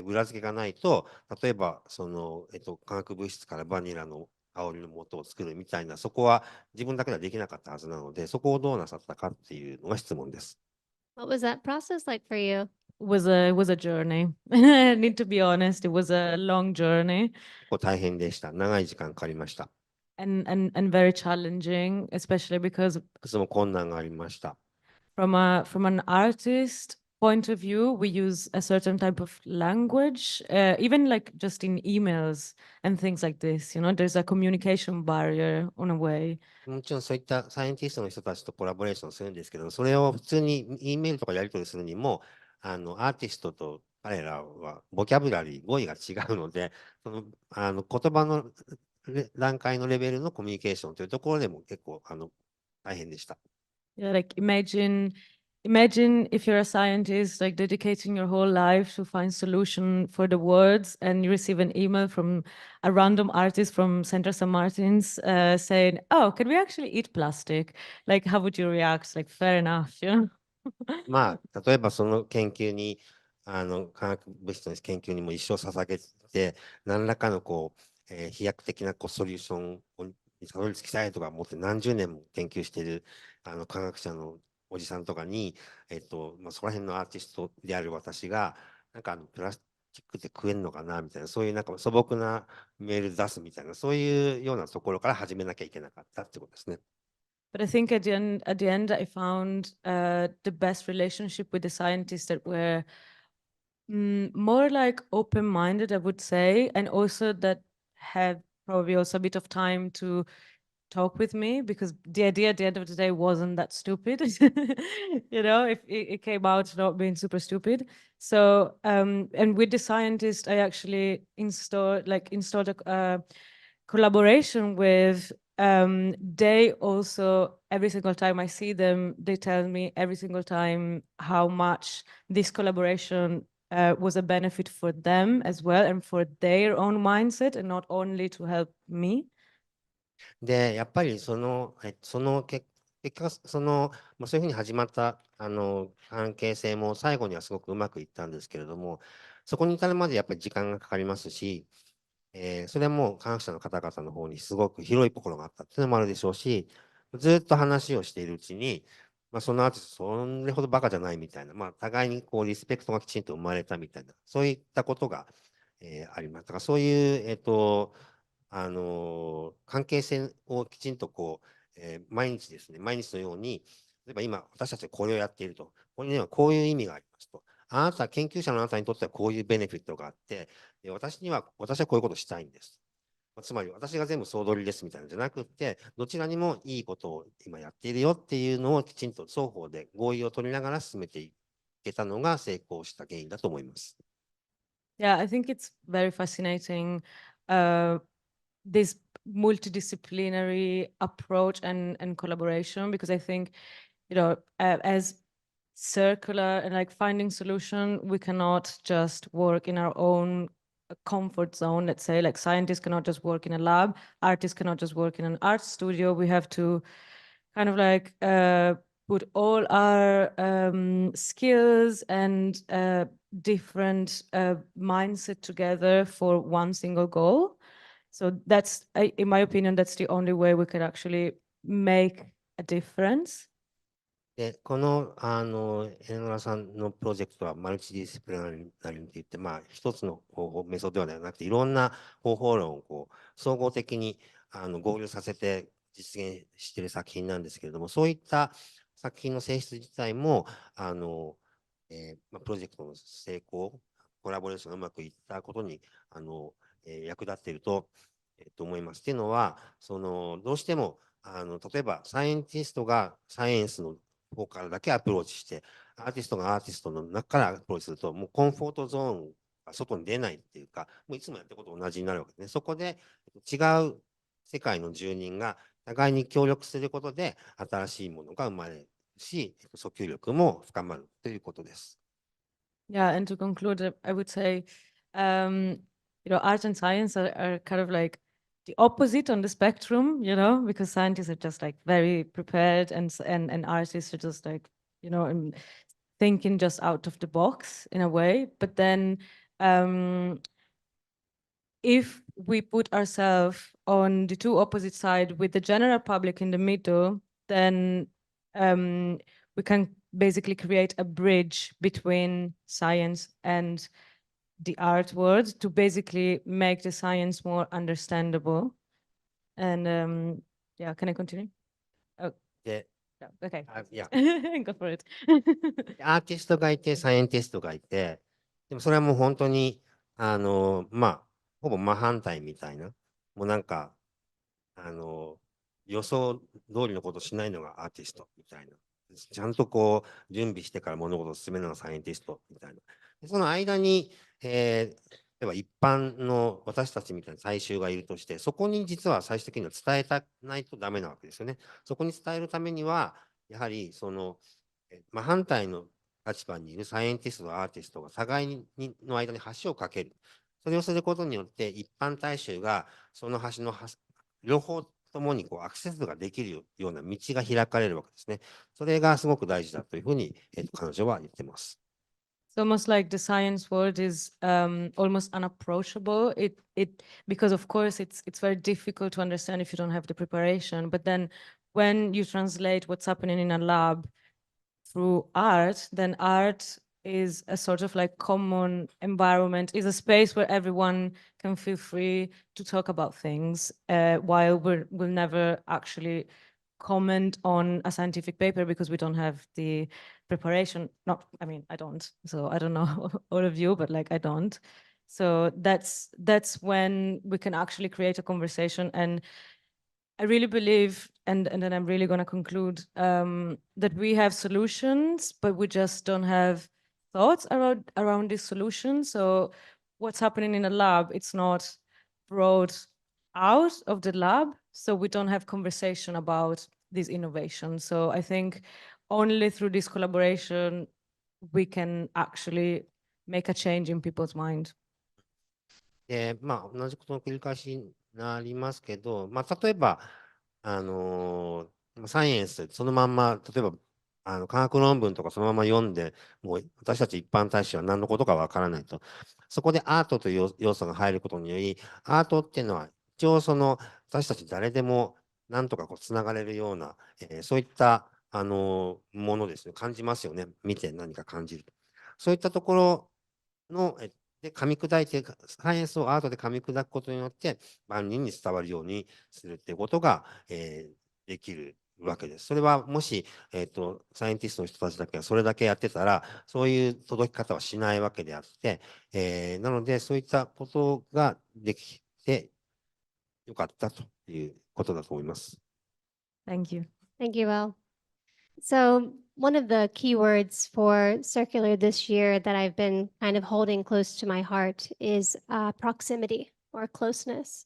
裏付けがないと、例えばその、化学物質からバニラの香りの素を作るみたいな、そこは自分だけではできなかったはずなので、そこをどうなさったかっていうのが質問です。What was that process like for you? It was a journey. I need to be honest. It was a long journey 結構大変でした。長い時間かかりました。and very challenging, especially because いくつも困難がありました。from an artist point of view, we use a certain type of language, even like just in emails and things like this. There's a communication barrier on a way. もちろんそういったサイエンティストの人たちとコラボレーションするんですけど、それを普通に E メールとかやり取りするにも、アーティストと彼らはボキャブラリー、語彙が違うので、言葉の段階のレベルのコミュニケーションというところでも結構大変でした。Yeah, like imagine if you're a scientist, like dedicating your whole life to find solution for the words, and you receive an email from a random artist from Central St. Martin's saying, "Oh, can we actually eat plastic?" Like, how would you react? Like, fair enough,まあ、例えばその研究に、化学物質の研究にも一生捧げて、何らかの飛躍的なソリューションにたどり着きたいとか思って何十年も研究している科学者のおじさんとかに、そこら辺のアーティストである私が、なんかプラスチックって食えんのかなみたいな、そういうなんか素朴なメール出すみたいな、そういうようなところから始めなきゃいけなかったってことですね。But I think at the end, I found the best relationship with the scientists that were more like open-minded, I would say, and also that had probably also a bit of time to talk with me, because the idea at the end of the day wasn't that stupid. If it came out not being super stupid. So and with the scientist, I actually installed a collaboration with they also, every single time I see them, they tell me every single time how much this collaboration was a benefit for them as well, and for their own mindset, and not only to help me. で、やっぱりその結果、そういうふうに始まった関係性も最後にはすごくうまくいったんですけれども、そこに至るまでやっぱり時間がかかりますし、それはもう科学者の方々の方にすごく広い心があったっていうのもあるでしょうし、ずっと話をしているうちに、そのアーティストそれほどバカじゃないみたいな、互いにリスペクトがきちんと生まれたみたいな、そういったことが、あります。だからそういう、関係性をきちんと毎日ですね、毎日のように、例えば今、私たちはこれをやっていると、これにはこういう意味がありますと。あなた、研究者のあなたにとってはこういうベネフィットがあって、私はこういうことをしたいんです。つまり、私が全部総取りですみたいなのじゃなくて、どちらにもいいことを今やっているよっていうのをきちんと双方で合意を取りながら進めていけたのが成功した原因だと思います。Yeah, I think it's very fascinating. This multidisciplinary approach and collaboration, because I think, as circular and like finding solution, we cannot just work in our own comfort zone. Let's say, like scientists cannot just work in a lab, artists cannot just work in an art studio. We have to kind of like put all our skills and different mindset together for one single goal. So that's, in my opinion, that's the only way we can actually make a difference. で、この、江村さんのプロジェクトはマルチディスプリナリーって言って、まあ、一つの方法、メソッドではなくて、いろんな方法論をこう総合的に合流させて実現している作品なんですけれども、そういった作品の性質自体も、プロジェクトの成功、コラボレーションがうまくいったことに、役立っていると、思います。っていうのは、どうしても、例えば、サイエンティストがサイエンスの方からだけアプローチして、アーティストがアーティストの中からアプローチすると、もうコンフォートゾーンが外に出ないっていうか、もういつもやってることと同じになるわけですね。そこで違う世界の住人が互いに協力することで、新しいものが生まれるし、訴求力も深まるということです。Yeah, and to conclude, I would say, art and science are kind of like the opposite on the spectrum, because scientists are just like very prepared and artists are just like, thinking just out of the box in a way. But then if we put ourselves on the two opposite sides with the general public in the middle, then we can basically create a bridge between science and the art world to basically make the science more understandable. And yeah, can I continue? Oh, yeah. Okay. Yeah. Go for it. アーティストがいて、サイエンティストがいて、でもそれはもう本当に、ほぼ真反対みたいな、もうなんか、予想通りのことをしないのがアーティストみたいな。ちゃんとこう、準備してから物事を進めるのがサイエンティストみたいな。その間に、例えば一般の私たちみたいな大衆がいるとして、そこに実は最終的には伝えたないとダメなわけですよね。そこに伝えるためには、やはり真反対の立場にいるサイエンティストとアーティストが互いの間に橋を架ける。それをすることによって、一般大衆がその橋の両方ともにアクセスができるような道が開かれるわけですね。それがすごく大事だというふうに、彼女は言ってます。It's almost like the science world is almost unapproachable. Because of course it's very difficult to understand if you don't have the preparation. But then when you translate what's happening in a lab through art, then art is a sort of like common environment, is a space where everyone can feel free to talk about things, while we'll never actually comment on a scientific paper because we don't have the preparation. I don't, so I don't know all of you, but like I don't. So that's when we can actually create a conversation. And I really believe, and then I'm really going to conclude, that we have solutions, but we just don't have thoughts around these solutions. So what's happening in a lab, it's not brought out of the lab, so we don't have conversation about these innovations. So I think only through this collaboration, we can actually make a change in people's mind. 同じことの繰り返しになりますけど、例えば、サイエンス、そのまんま、例えば、科学論文とかそのまま読んで、もう私たち一般大衆は何のことかわからないと。そこでアートという要素が入ることにより、アートっていうのは、一応私たち誰でも何とかつながれるような、そういったものですね、感じますよね。見て何か感じる。そういったところの、で噛み砕いて、サイエンスをアートで噛み砕くことによって、万人に伝わるようにするっていうことが、できるわけです。それはもし、サイエンティストの人たちだけがそれだけやってたら、そういう届き方はしないわけであって、なので、そういったことができてよかったということだと思います。Thank you. Thank you, Will. So one of the keywords for circular this year that I've been kind of holding close to my heart is proximity or closeness.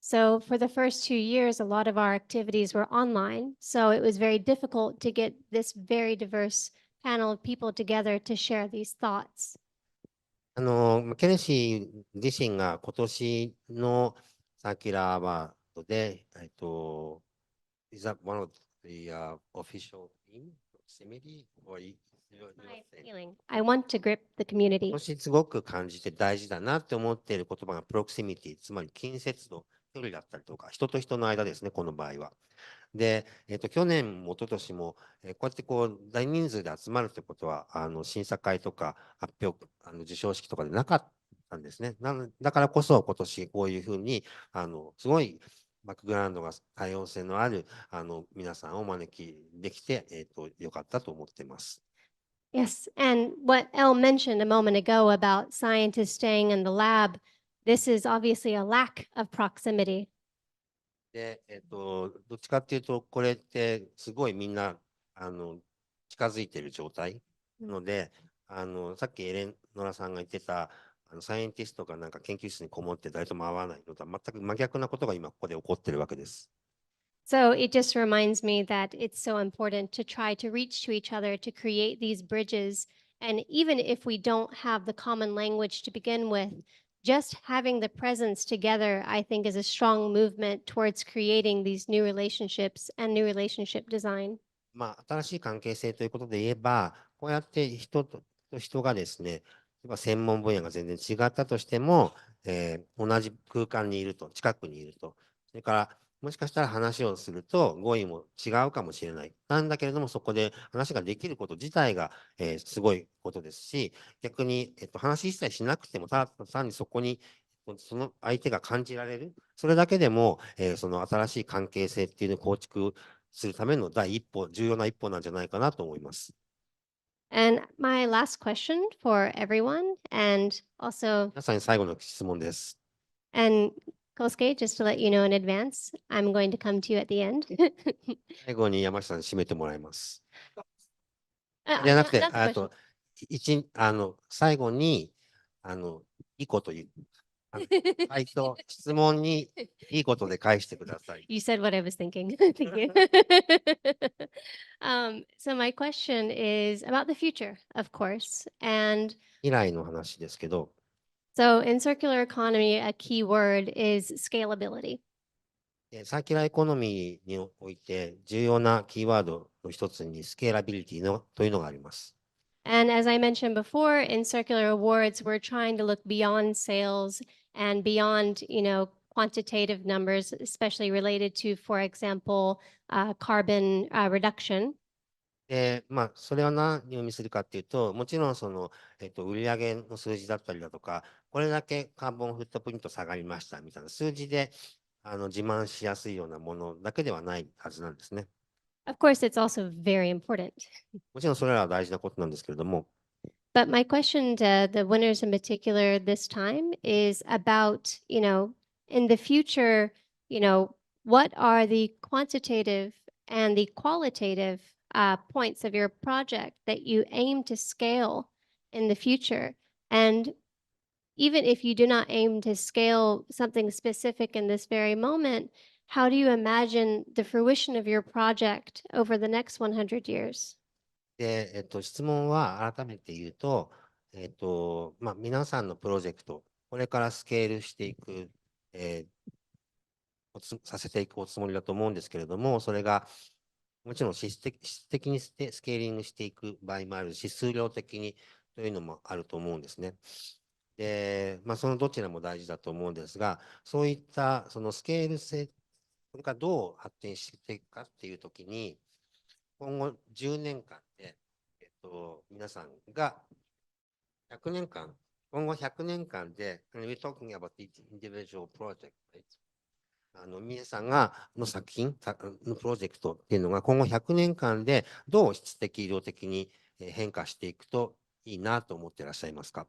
So for the first 2 years, a lot of our activities were online. So it was very difficult to get this very diverse panel of people together to share these thoughts. ケネシー自身が今年のサーキュラーアワードで、is that one of the official theme proximity or My feeling, I want to grip the community. 今年すごく感じて大事だなって思っている言葉がプロクシミティ、つまり近接度、距離だったりとか、人と人の間ですね、この場合は。で、去年も一昨年も、こうやって大人数で集まるということは、審査会とか発表、授賞式とかでなかったんですね。だからこそ今年こういうふうに、すごいバックグラウンドが多様性のある、皆さんをお招きできて、よかったと思っています。Yes, and what Elle mentioned a moment ago about scientists staying in the lab, this is obviously a lack of proximity. で、どっちかっていうと、これってすごいみんな、近づいている状態ので、さっきエレノラさんが言ってた、サイエンティストがなんか研究室にこもって誰とも会わないのとは全く真逆なことが今ここで起こってるわけです。So it just reminds me that it's so important to try to reach to each other to create these bridges. And even if we don't have the common language to begin with, just having the presence together, I think, is a strong movement towards creating these new relationships and new relationship design. 新しい関係性ということで言えば、こうやって人と人がですね、例えば専門分野が全然違ったとしても、同じ空間にいると、近くにいると、それからもしかしたら話をすると語彙も違うかもしれない。なんだけれども、そこで話ができること自体が、すごいことですし、逆に、話一切しなくても、単にそこにその相手が感じられる、それだけでも、その新しい関係性っていうのを構築するための第一歩、重要な一歩なんじゃないかなと思います。And my last question for everyone, and also, 皆さんに最後の質問です。and Kosuke, just to let you know in advance, I'm going to come to you at the end. 最後に山下さんに締めてもらいます。 Uh, じゃなくて、that's the question. 最後に、いいこと言う。質問にいいことで返してください。You said what I was thinking. Thank you. So my question is about the future, of course. And 未来の話ですけど、 so in circular economy, a key word is scalability. サーキュラーエコノミーにおいて重要なキーワードの一つにスケーラビリティというのがあります。And as I mentioned before, in circular awards, we're trying to look beyond sales and beyond, quantitative numbers, especially related to, for example, carbon reduction. それは何を意味するかっていうと、もちろん売上の数字だったりだとか、これだけカーボンフットプリント下がりましたみたいな数字で自慢しやすいようなものだけではないはずなんですね。Of course, it's also very important. もちろんそれらは大事なことなんですけれども、 But my question to the winners in particular this time is about, in the future, what are the quantitative and the qualitative points of your project that you aim to scale in the future? And even if you do not aim to scale something specific in this very moment, how do you imagine the fruition of your project over the next 100 years? で、質問は改めて言うと、皆さんのプロジェクト、これからスケールしていく、させていくおつもりだと思うんですけれども、それがもちろん質的にスケーリングしていく場合もあるし、数量的にというのもあると思うんですね。で、そのどちらも大事だと思うんですが、そういったそのスケール性、これからどう発展していくかっていうときに、今後10年間で、皆さんが100年間、今後100年間で、we're talking about each individual project, right? 皆さんの作品のプロジェクトっていうのが今後100年間でどう質的、量的に変化していくといいなと思っていらっしゃいますか？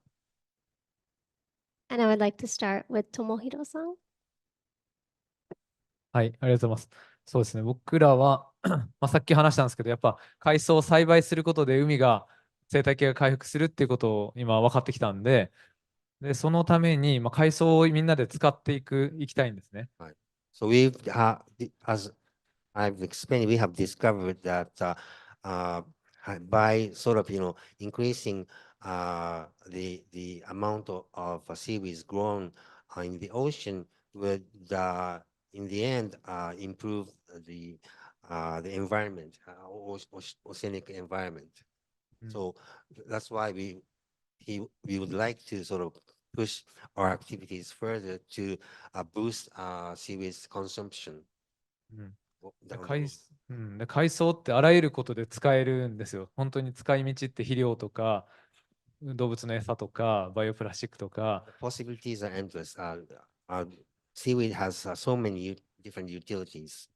And I would like to start with Tomohiroさん。はい、ありがとうございます。そうですね、僕らはさっき話したんですけど、やっぱ海藻を栽培することで海が生態系が回復するっていうことを今分かってきたんで、そのために海藻をみんなで使っていきたいんですね。はい、So as I've explained, we have discovered that by sort of, increasing the amount of seaweeds grown in the ocean would, in the end, improve the environment, oceanic environment. So that's why we would like to sort of push our activities further to boost seaweed consumption. で海藻ってあらゆることで使えるんですよ。本当に使い道って肥料とか動物の餌とかバイオプラスチックとか。Possibilities are endless. Seaweed has so many different utilities.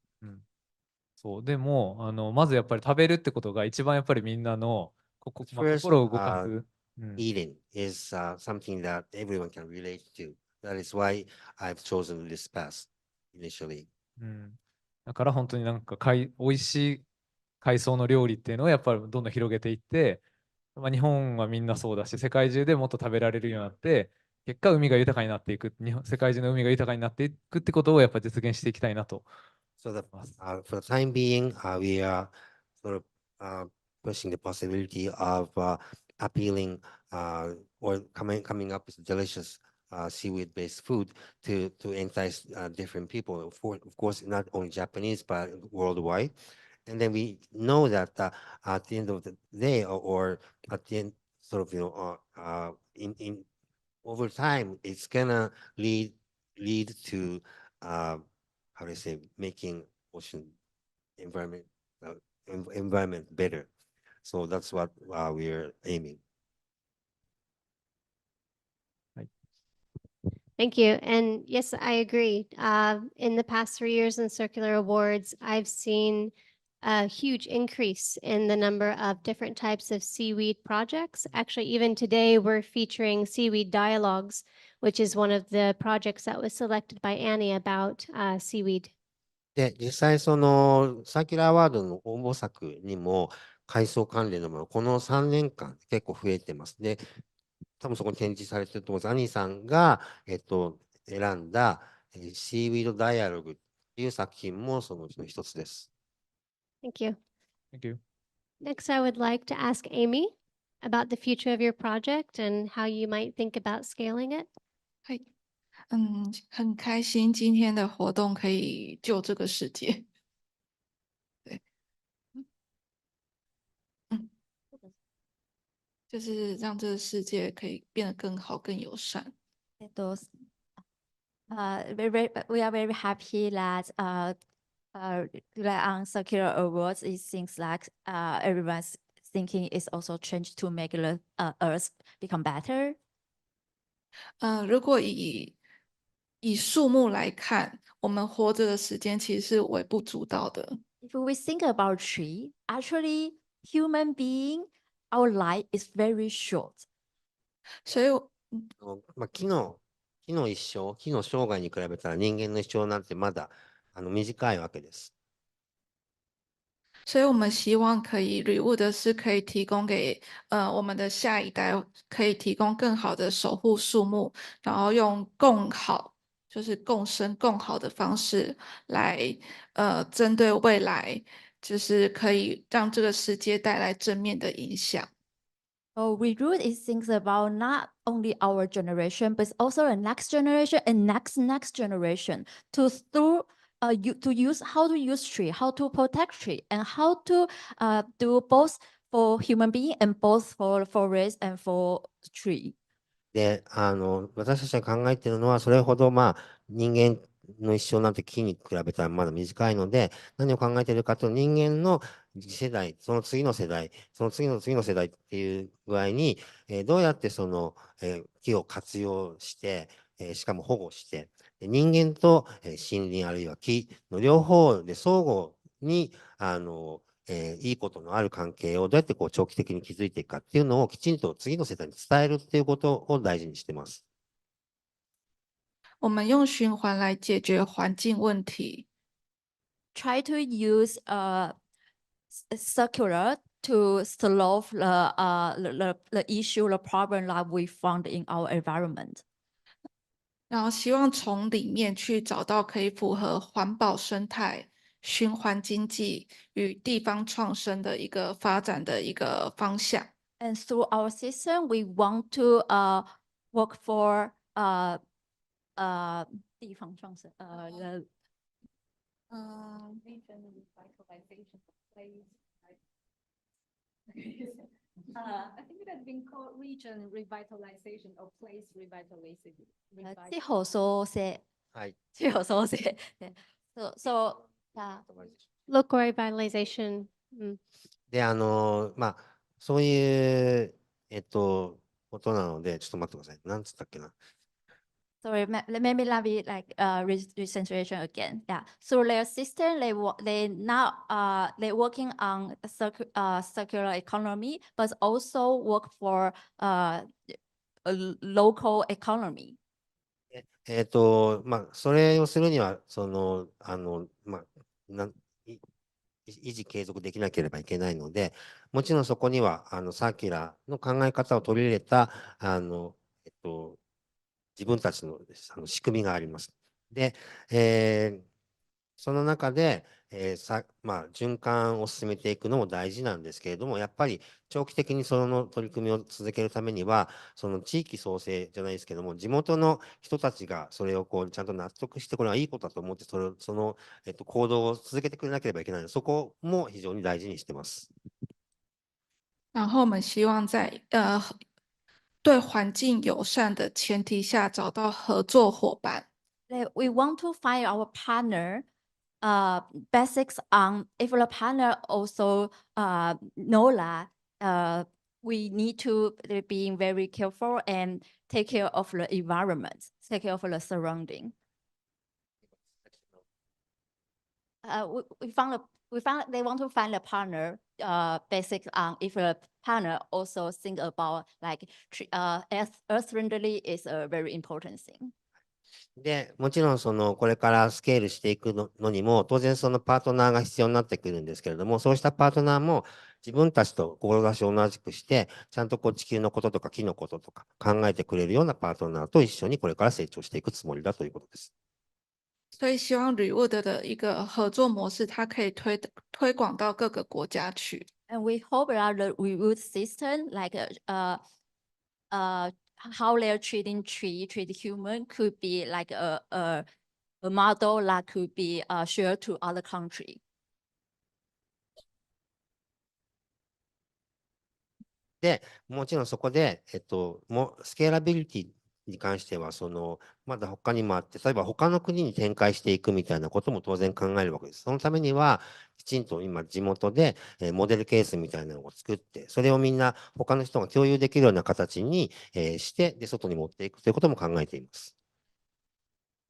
そうでもまずやっぱり食べるってことが一番やっぱりみんなの心を動かす。Eating is something that everyone can relate to. That is why I've chosen this path initially. だから本当になんか美味しい海藻の料理っていうのをやっぱりどんどん広げていって、日本はみんなそうだし、世界中でもっと食べられるようになって、結果海が豊かになっていく、世界中の海が豊かになっていくってことをやっぱり実現していきたいなと。So for the time being, we are sort of pushing the possibility of appealing or coming up with delicious seaweed-based food to entice different people. Of course, not only Japanese but worldwide. And then we know that at the end of the day, or at the end, sort of in over time, it's gonna lead to how do I say, making ocean environment better. So that's what we're aiming. Thank you. And yes, I agree. In the past 3 years in Circular Awards, I've seen a huge increase in the number of different types of seaweed projects. Actually, even today, we're featuring Seaweed Dialogues, which is one of the projects that was selected by Annie about seaweed. で、実際そのサーキュラーアワードの応募作にも海藻関連のもの、この3年間結構増えてます。で、多分そこに展示されてると思うんです。アニーさんが、選んだ、シーウィードダイアログっていう作品もそのうちの一つです。Thank you. Thank you. Next, I would like to ask Amy about the future of your project and how you might think about scaling it. はい。很开心今天的活动可以救这个世界。对，就是让这个世界可以变得更好、更友善。we are very happy that on Circular Awards, it seems like everyone's thinking is also changed to make the Earth become better. 如果以数目来看，我们活着的时间其实是微不足道的。If we think about tree, actually, human being, our life is very short. 所以，木の一生、木の生涯に比べたら人間の一生なんてまだ短いわけです。所以我们希望可以礼物的是可以提供给我们的下一代，可以提供更好的守护树木，然后用更好，就是共生更好的方式来针对未来，就是可以让这个世界带来正面的影响。So we do these things about not only our generation, but also the next generation and next generation to use how to use tree, how to protect tree, and how to do both for human being and both for forest and for tree. で、私たちが考えているのは、それほど人間の一生なんて木に比べたらまだ短いので、何を考えているかというと、人間の次世代、その次の世代、その次の次の世代っていう具合に、どうやってその、木を活用して、しかも保護して、人間と、森林あるいは木の両方で相互にいいことのある関係をどうやって長期的に築いていくかっていうのをきちんと次の世代に伝えるっていうことを大事にしています。我们用循环来解决环境问题。Try to use circular to solve the issue, the problem that we found in our environment. 然后希望从里面去找到可以符合环保生态、循环经济与地方创生的一个发展的一个方向。And through our system, we want to work for 地方创生the Region revitalization of place. I think it has been called region revitalization or place revitalization. 地方創生。はい。地方創生。ねそう、Local revitalization. で、まあ、そういう、ことなので、ちょっと待ってください。なんつったっけな。Sorry, maybe let me like recentration again. Yeah. So their system, they now they working on circular economy, but also work for a local economy. まあ、それをするには、まあ、維持継続できなければいけないので、もちろんそこには、サーキュラーの考え方を取り入れた、自分たちの仕組みがあります。で、その中で、まあ、循環を進めていくのも大事なんですけれども、やっぱり長期的にその取り組みを続けるためには、その地域創生じゃないですけども、地元の人たちがそれをこうちゃんと納得して、これはいいことだと思って、その行動を続けてくれなければいけないので、そこも非常に大事にしてます。然后我们希望在对环境友善的前提下找到合作伙伴。We want to find our partner. Basics on if the partner also know that we need to be very careful and take care of the environment, take care of the surrounding. We found they want to find a partner. Basics on if the partner also think about like earth friendly is a very important thing. で、もちろんこれからスケールしていくのにも、当然そのパートナーが必要になってくるんですけれども、そうしたパートナーも自分たちと志を同じくして、ちゃんと地球のこととか木のこととか考えてくれるようなパートナーと一緒にこれから成長していくつもりだということです。所以希望ReWood的一个合作模式，它可以推广到各个国家去。And we hope that the ReWood system, like how they're treating human, could be like a model that could be shared to other countries. で、もちろんそこで、スケーラビリティに関しては、まだ他にもあって、例えば他の国に展開していくみたいなことも当然考えるわけです。そのためには、きちんと今地元で、モデルケースみたいなのを作って、それをみんな他の人が共有できるような形に、して、で、外に持っていくということも考えています。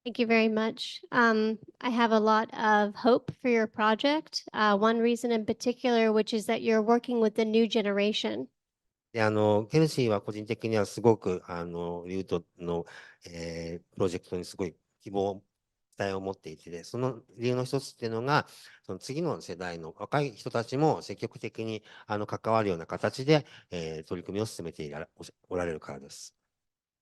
Thank you very much. I have a lot of hope for your project. One reason in particular, which is that you're working with the new generation. で、ケルシーは個人的にはすごく、リュートの、プロジェクトにすごい期待を持っていて、その理由の一つっていうのが、その次の世代の若い人たちも積極的に関わるような形で、取り組みを進めておられるからです。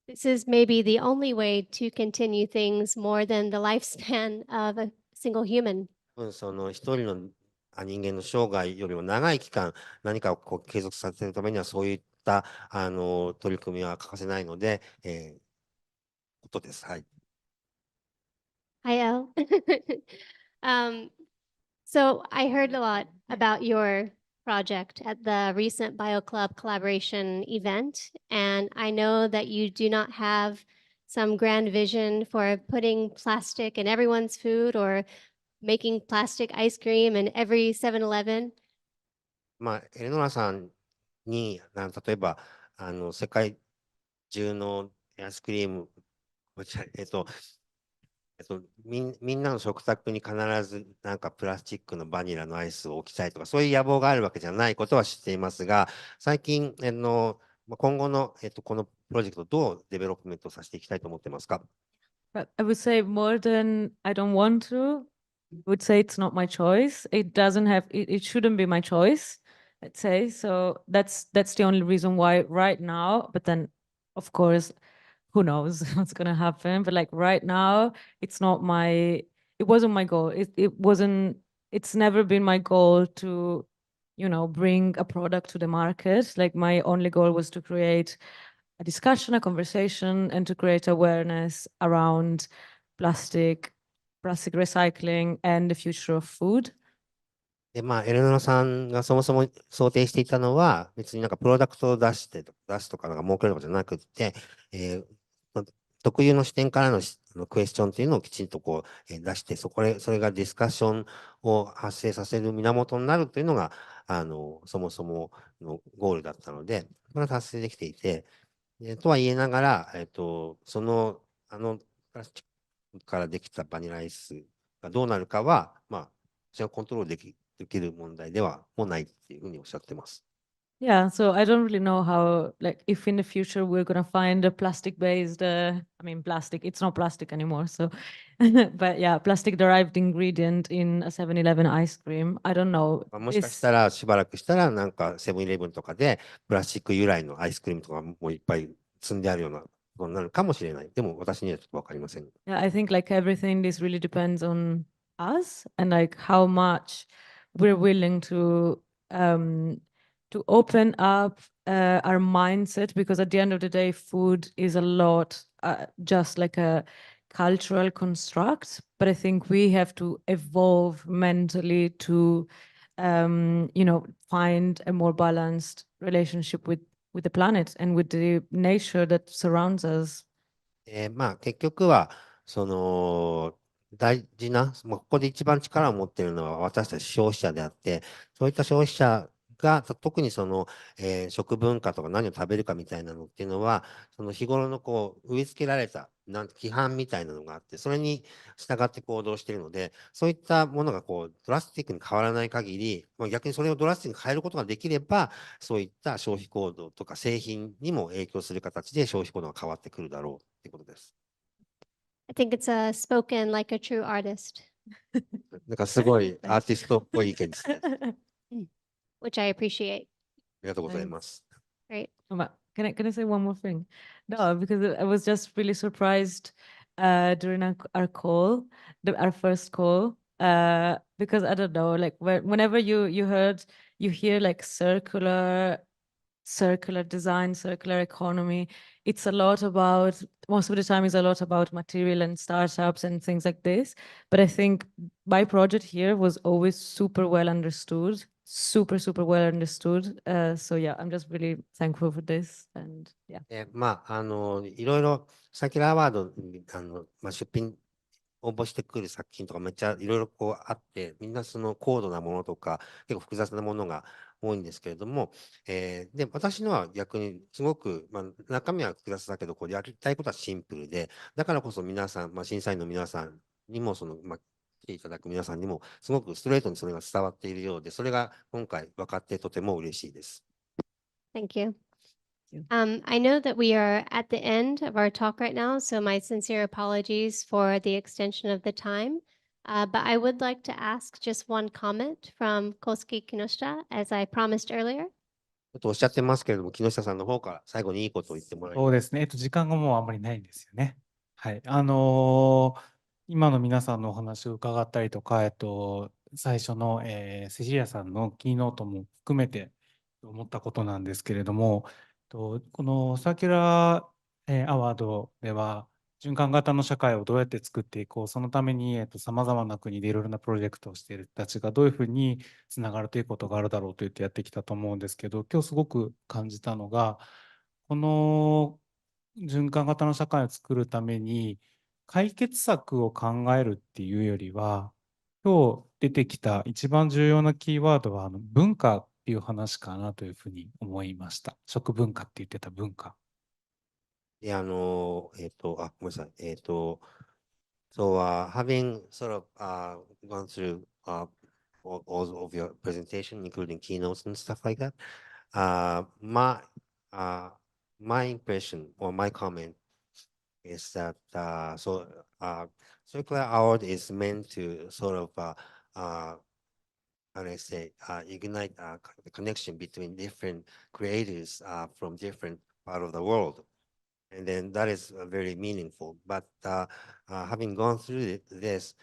This is maybe the only way to continue things more than the lifespan of a single human. その一人の人間の生涯よりも長い期間、何かを継続させるためには、そういった取り組みは欠かせないので、ことです。はい。Hi, Elle. So I heard a lot about your project at the recent BioClub collaboration event, and I know that you do not have some grand vision for putting plastic in everyone's food or making plastic ice cream in every 7-Eleven. まあ、エレノラさんに、例えば、世界中のアイスクリーム、みんなの食卓に必ずプラスチックのバニラのアイスを置きたいとか、そういう野望があるわけじゃないことは知っていますが、最近、今後の、このプロジェクトどうデベロップメントさせていきたいと思ってますか？ I would say more than I don't want to. I would say it's not my choice. It shouldn't be my choice, I'd say. So that's the only reason why right now. But then, of course, who knows what's gonna happen. But like right now, it's not my, it wasn't my goal. It's never been my goal to, bring a product to the market. Like my only goal was to create a discussion, a conversation, and to create awareness around plastic recycling, and the future of food. で、エレノラさんがそもそも想定していたのは、別になんかプロダクトを出すとか、儲けるとかじゃなくて、特有の視点からのクエスチョンっていうのをきちんと出して、それがディスカッションを発生させる源になるというのが、そもそものゴールだったので、それは達成できていて、とは言いながら、プラスチックからできたバニラアイスがどうなるかは、それをコントロールできる問題ではもうないっていうふうにおっしゃってます。Yeah, so I don't really know how, like, if in the future we're gonna find a plastic-based, plastic, it's not plastic anymore, so, but yeah, plastic-derived ingredient in a 7-Eleven ice cream. I don't know. もしかしたらしばらくしたらなんかセブンイレブンとかでプラスチック由来のアイスクリームとかもいっぱい積んであるようなことになるかもしれない。でも私にはちょっとわかりません。Yeah, I think like everything, this really depends on us and like how much we're willing to open up our mindset, because at the end of the day, food is a lot just like a cultural construct. But I think we have to evolve mentally to, find a more balanced relationship with the planet and with the nature that surrounds us. 結局は大事な、ここで一番力を持っているのは私たち消費者であって、そういった消費者が特に食文化とか何を食べるかみたいなのっていうのは、その日頃の植え付けられた規範みたいなのがあって、それに従って行動しているので、そういったものがドラスティックに変わらない限り、逆にそれをドラスティックに変えることができれば、そういった消費行動とか製品にも影響する形で消費行動が変わってくるだろうということです。I think it's spoken like a true artist. なんかすごいアーティストっぽい意見ですね。Which I appreciate. ありがとうございます。Great. Can I say one more thing? No, because I was just really surprised during our call, our first call, because I don't know, like whenever you hear like circular design, circular economy, it's a lot about, most of the time it's a lot about material and startups and things like this. But I think my project here was always super well understood, super well understood. So yeah, I'm just really thankful for this. And yeah. いろいろサーキュラーアワードに出品応募してくる作品とかめっちゃいろいろあって、みんなその高度なものとか結構複雑なものが多いんですけれども、で私のは逆にすごく、中身は複雑だけどやりたいことはシンプルで、だからこそ皆さん、審査員の皆さんにも来ていただく皆さんにもすごくストレートにそれが伝わっているようで、それが今回分かってとても嬉しいです。Thank you. I know that we are at the end of our talk right now, so my sincere apologies for the extension of the time. But I would like to ask just one comment from Kosuke Kinoshita, as I promised earlier. ちょっとおっしゃってますけれども、木下さんの方から最後にいいことを言ってもらいます。そうですね。時間がもうあんまりないんですよね。はい。今の皆さんのお話を伺ったりとか、最初の、セシリアさんのキーノートも含めて思ったことなんですけれども、このサーキュラー、アワードでは、循環型の社会をどうやって作っていこう、そのためにさまざまな国でいろいろなプロジェクトをしている人たちがどういうふうにつながるということがあるだろうと言ってやってきたと思うんですけど、今日すごく感じたのが、この循環型の社会を作るために解決策を考えるっていうよりは、今日出てきた一番重要なキーワードは文化っていう話かなというふうに思いました。食文化って言ってた文化。で、ごめんなさい。So, having sort of gone through all of your presentation, including keynotes and stuff like that, my impression or my comment is that circular award is meant to sort of how do I say ignite the connection between different creators from different part of the world. And then that is very meaningful. But having gone through this,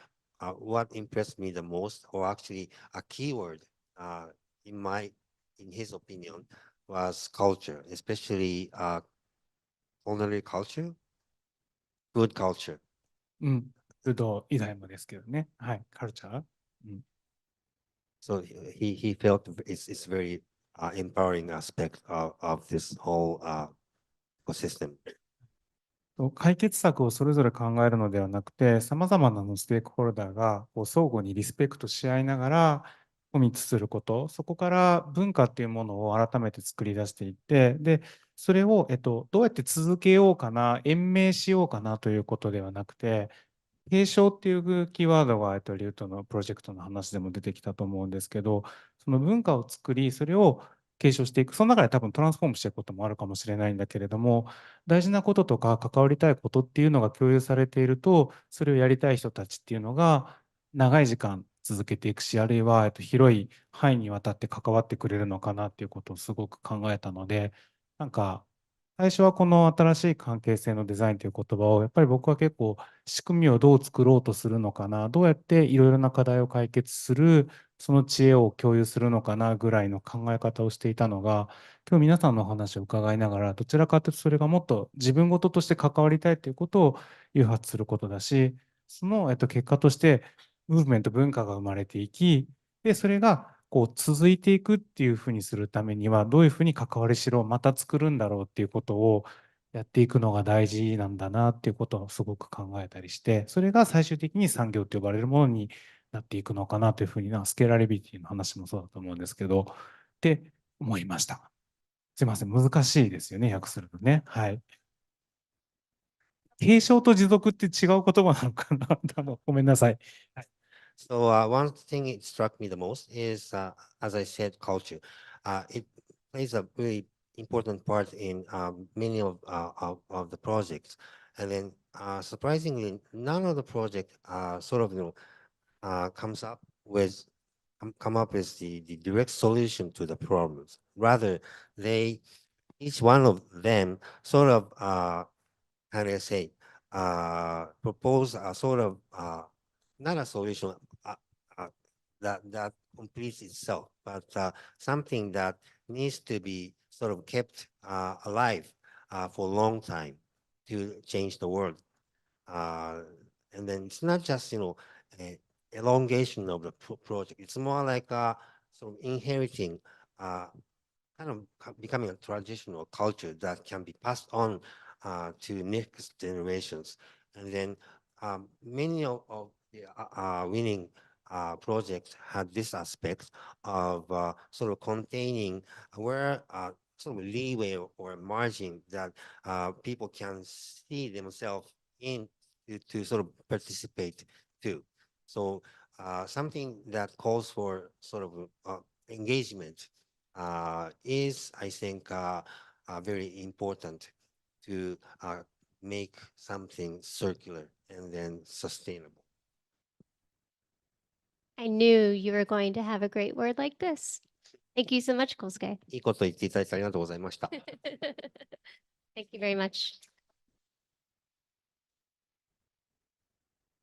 what impressed me the most, or actually a keyword in his opinion, was culture, especially culinary culture, food culture. うん。フード以外もですけどね。はい。カルチャー。So he felt it's very empowering aspect of this whole ecosystem. 解決策をそれぞれ考えるのではなくて、さまざまなステークホルダーがこう相互にリスペクトし合いながらコミットすること、そこから文化っていうものを改めて作り出していって、で、それを、どうやって続けようかな、延命しようかなということではなくて、継承っていうキーワードが、リュートのプロジェクトの話でも出てきたと思うんですけど、その文化を作り、それを継承していく、その中で多分トランスフォームしていくこともあるかもしれないんだけれども、大事なこととか関わりたいことっていうのが共有されていると、それをやりたい人たちっていうのが長い時間続けていくし、あるいは広い範囲にわたって関わってくれるのかなっていうことをすごく考えたので、なんか最初はこの新しい関係性のデザインという言葉をやっぱり僕は結構仕組みをどう作ろうとするのかな、どうやっていろいろな課題を解決するその知恵を共有するのかなぐらいの考え方をしていたのが、今日皆さんのお話を伺いながら、どちらかというとそれがもっと自分事として関わりたいということを誘発することだし、その結果としてムーブメント文化が生まれていき、でそれがこう続いていくっていうふうにするためにはどういうふうに関わりしろをまた作るんだろうっていうことをやっていくのが大事なんだなっていうことをすごく考えたりして、それが最終的に産業と呼ばれるものになっていくのかなというふうにスケーラビリティの話もそうだと思うんですけどって思いました。すいません、難しいですよね、訳するとね。はい。継承と持続って違う言葉なのかなごめんなさい。はい。So one thing it struck me the most is, as I said, culture. It plays a very important part in many of the projects, and then surprisingly, none of the project sort of come up with the direct solution to the problems. Rather, each one of them sort of how do I say propose a sort of not a solution that completes itself, but something that needs to be sort of kept alive for a long time to change the world. And then it's not just, elongation of the project. It's more like sort of inheriting, kind of becoming a traditional culture that can be passed on to next generations. And then many of the winning projects had this aspect of sort of containing where sort of leeway or margin that people can see themselves in to sort of participate too. So something that calls for sort of engagement is, I think, very important to make something circular and then sustainable. I knew you were going to have a great word like this. Thank you so much, Kosuke. いいこと言っていただいてありがとうございました。Thank you very much.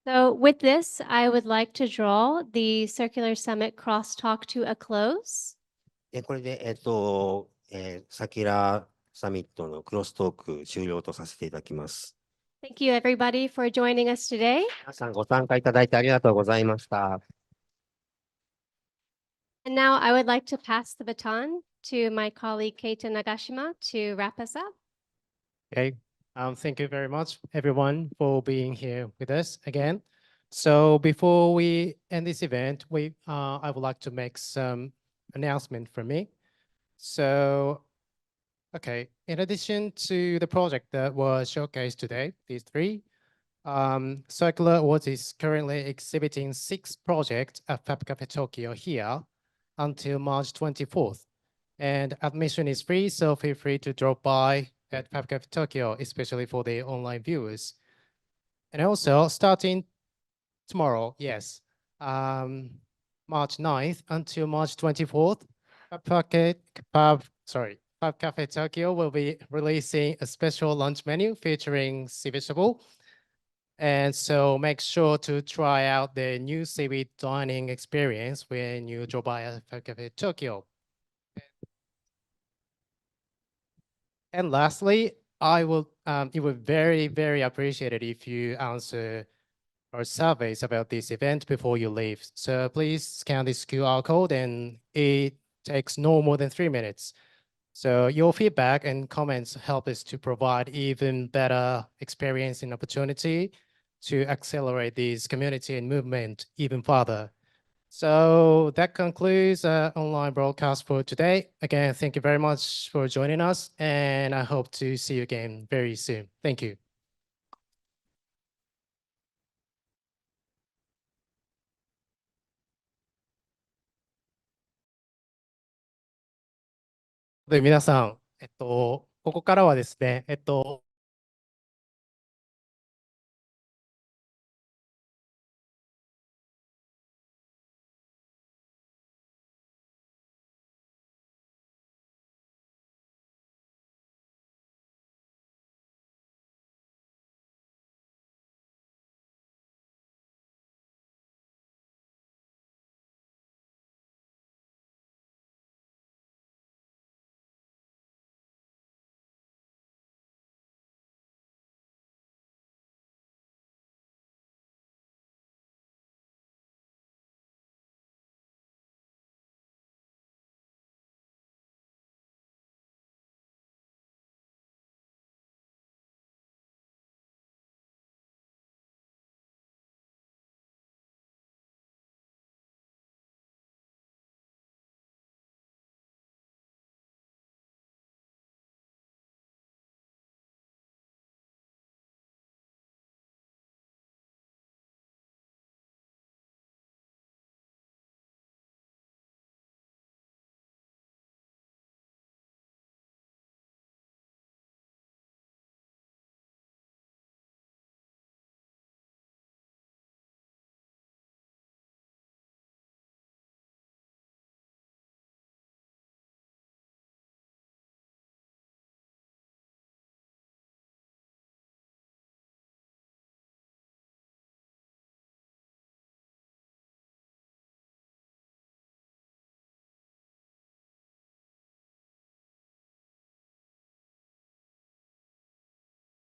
So with this, I would like to draw the Circular Summit crosstalk to a close. これで、サキュラーサミットのクロストーク終了とさせていただきます。Thank you, everybody, for joining us today. 皆さんご参加いただいてありがとうございました。And now I would like to pass the baton to my colleague Keita Nagashima to wrap us up. Okay. Thank you very much, everyone, for being here with us again. So before we end this event, I would like to make some announcement from me. So, okay, in addition to the project that was showcased today, these three, Circular Awards is currently exhibiting 6 projects at FabCafe Tokyo here until March 24th. And admission is free, so feel free to drop by at FabCafe Tokyo, especially for the online viewers. And also, starting tomorrow, yes, March 9th until March 24th, FabCafe Tokyo will be releasing a special lunch menu featuring sea vegetable. And so make sure to try out the new seaweed dining experience when you drop by at FabCafe Tokyo. And lastly, it would very appreciate it if you answer our surveys about this event before you leave. So please scan this QR code and it takes no more than 3 minutes. So your feedback and comments help us to provide even better experience and opportunity to accelerate this community and movement even further. So that concludes our online broadcast for today. Again, thank you very much for joining us, and I hope to see you again very soon. Thank you. で、皆さん、ここからはですね、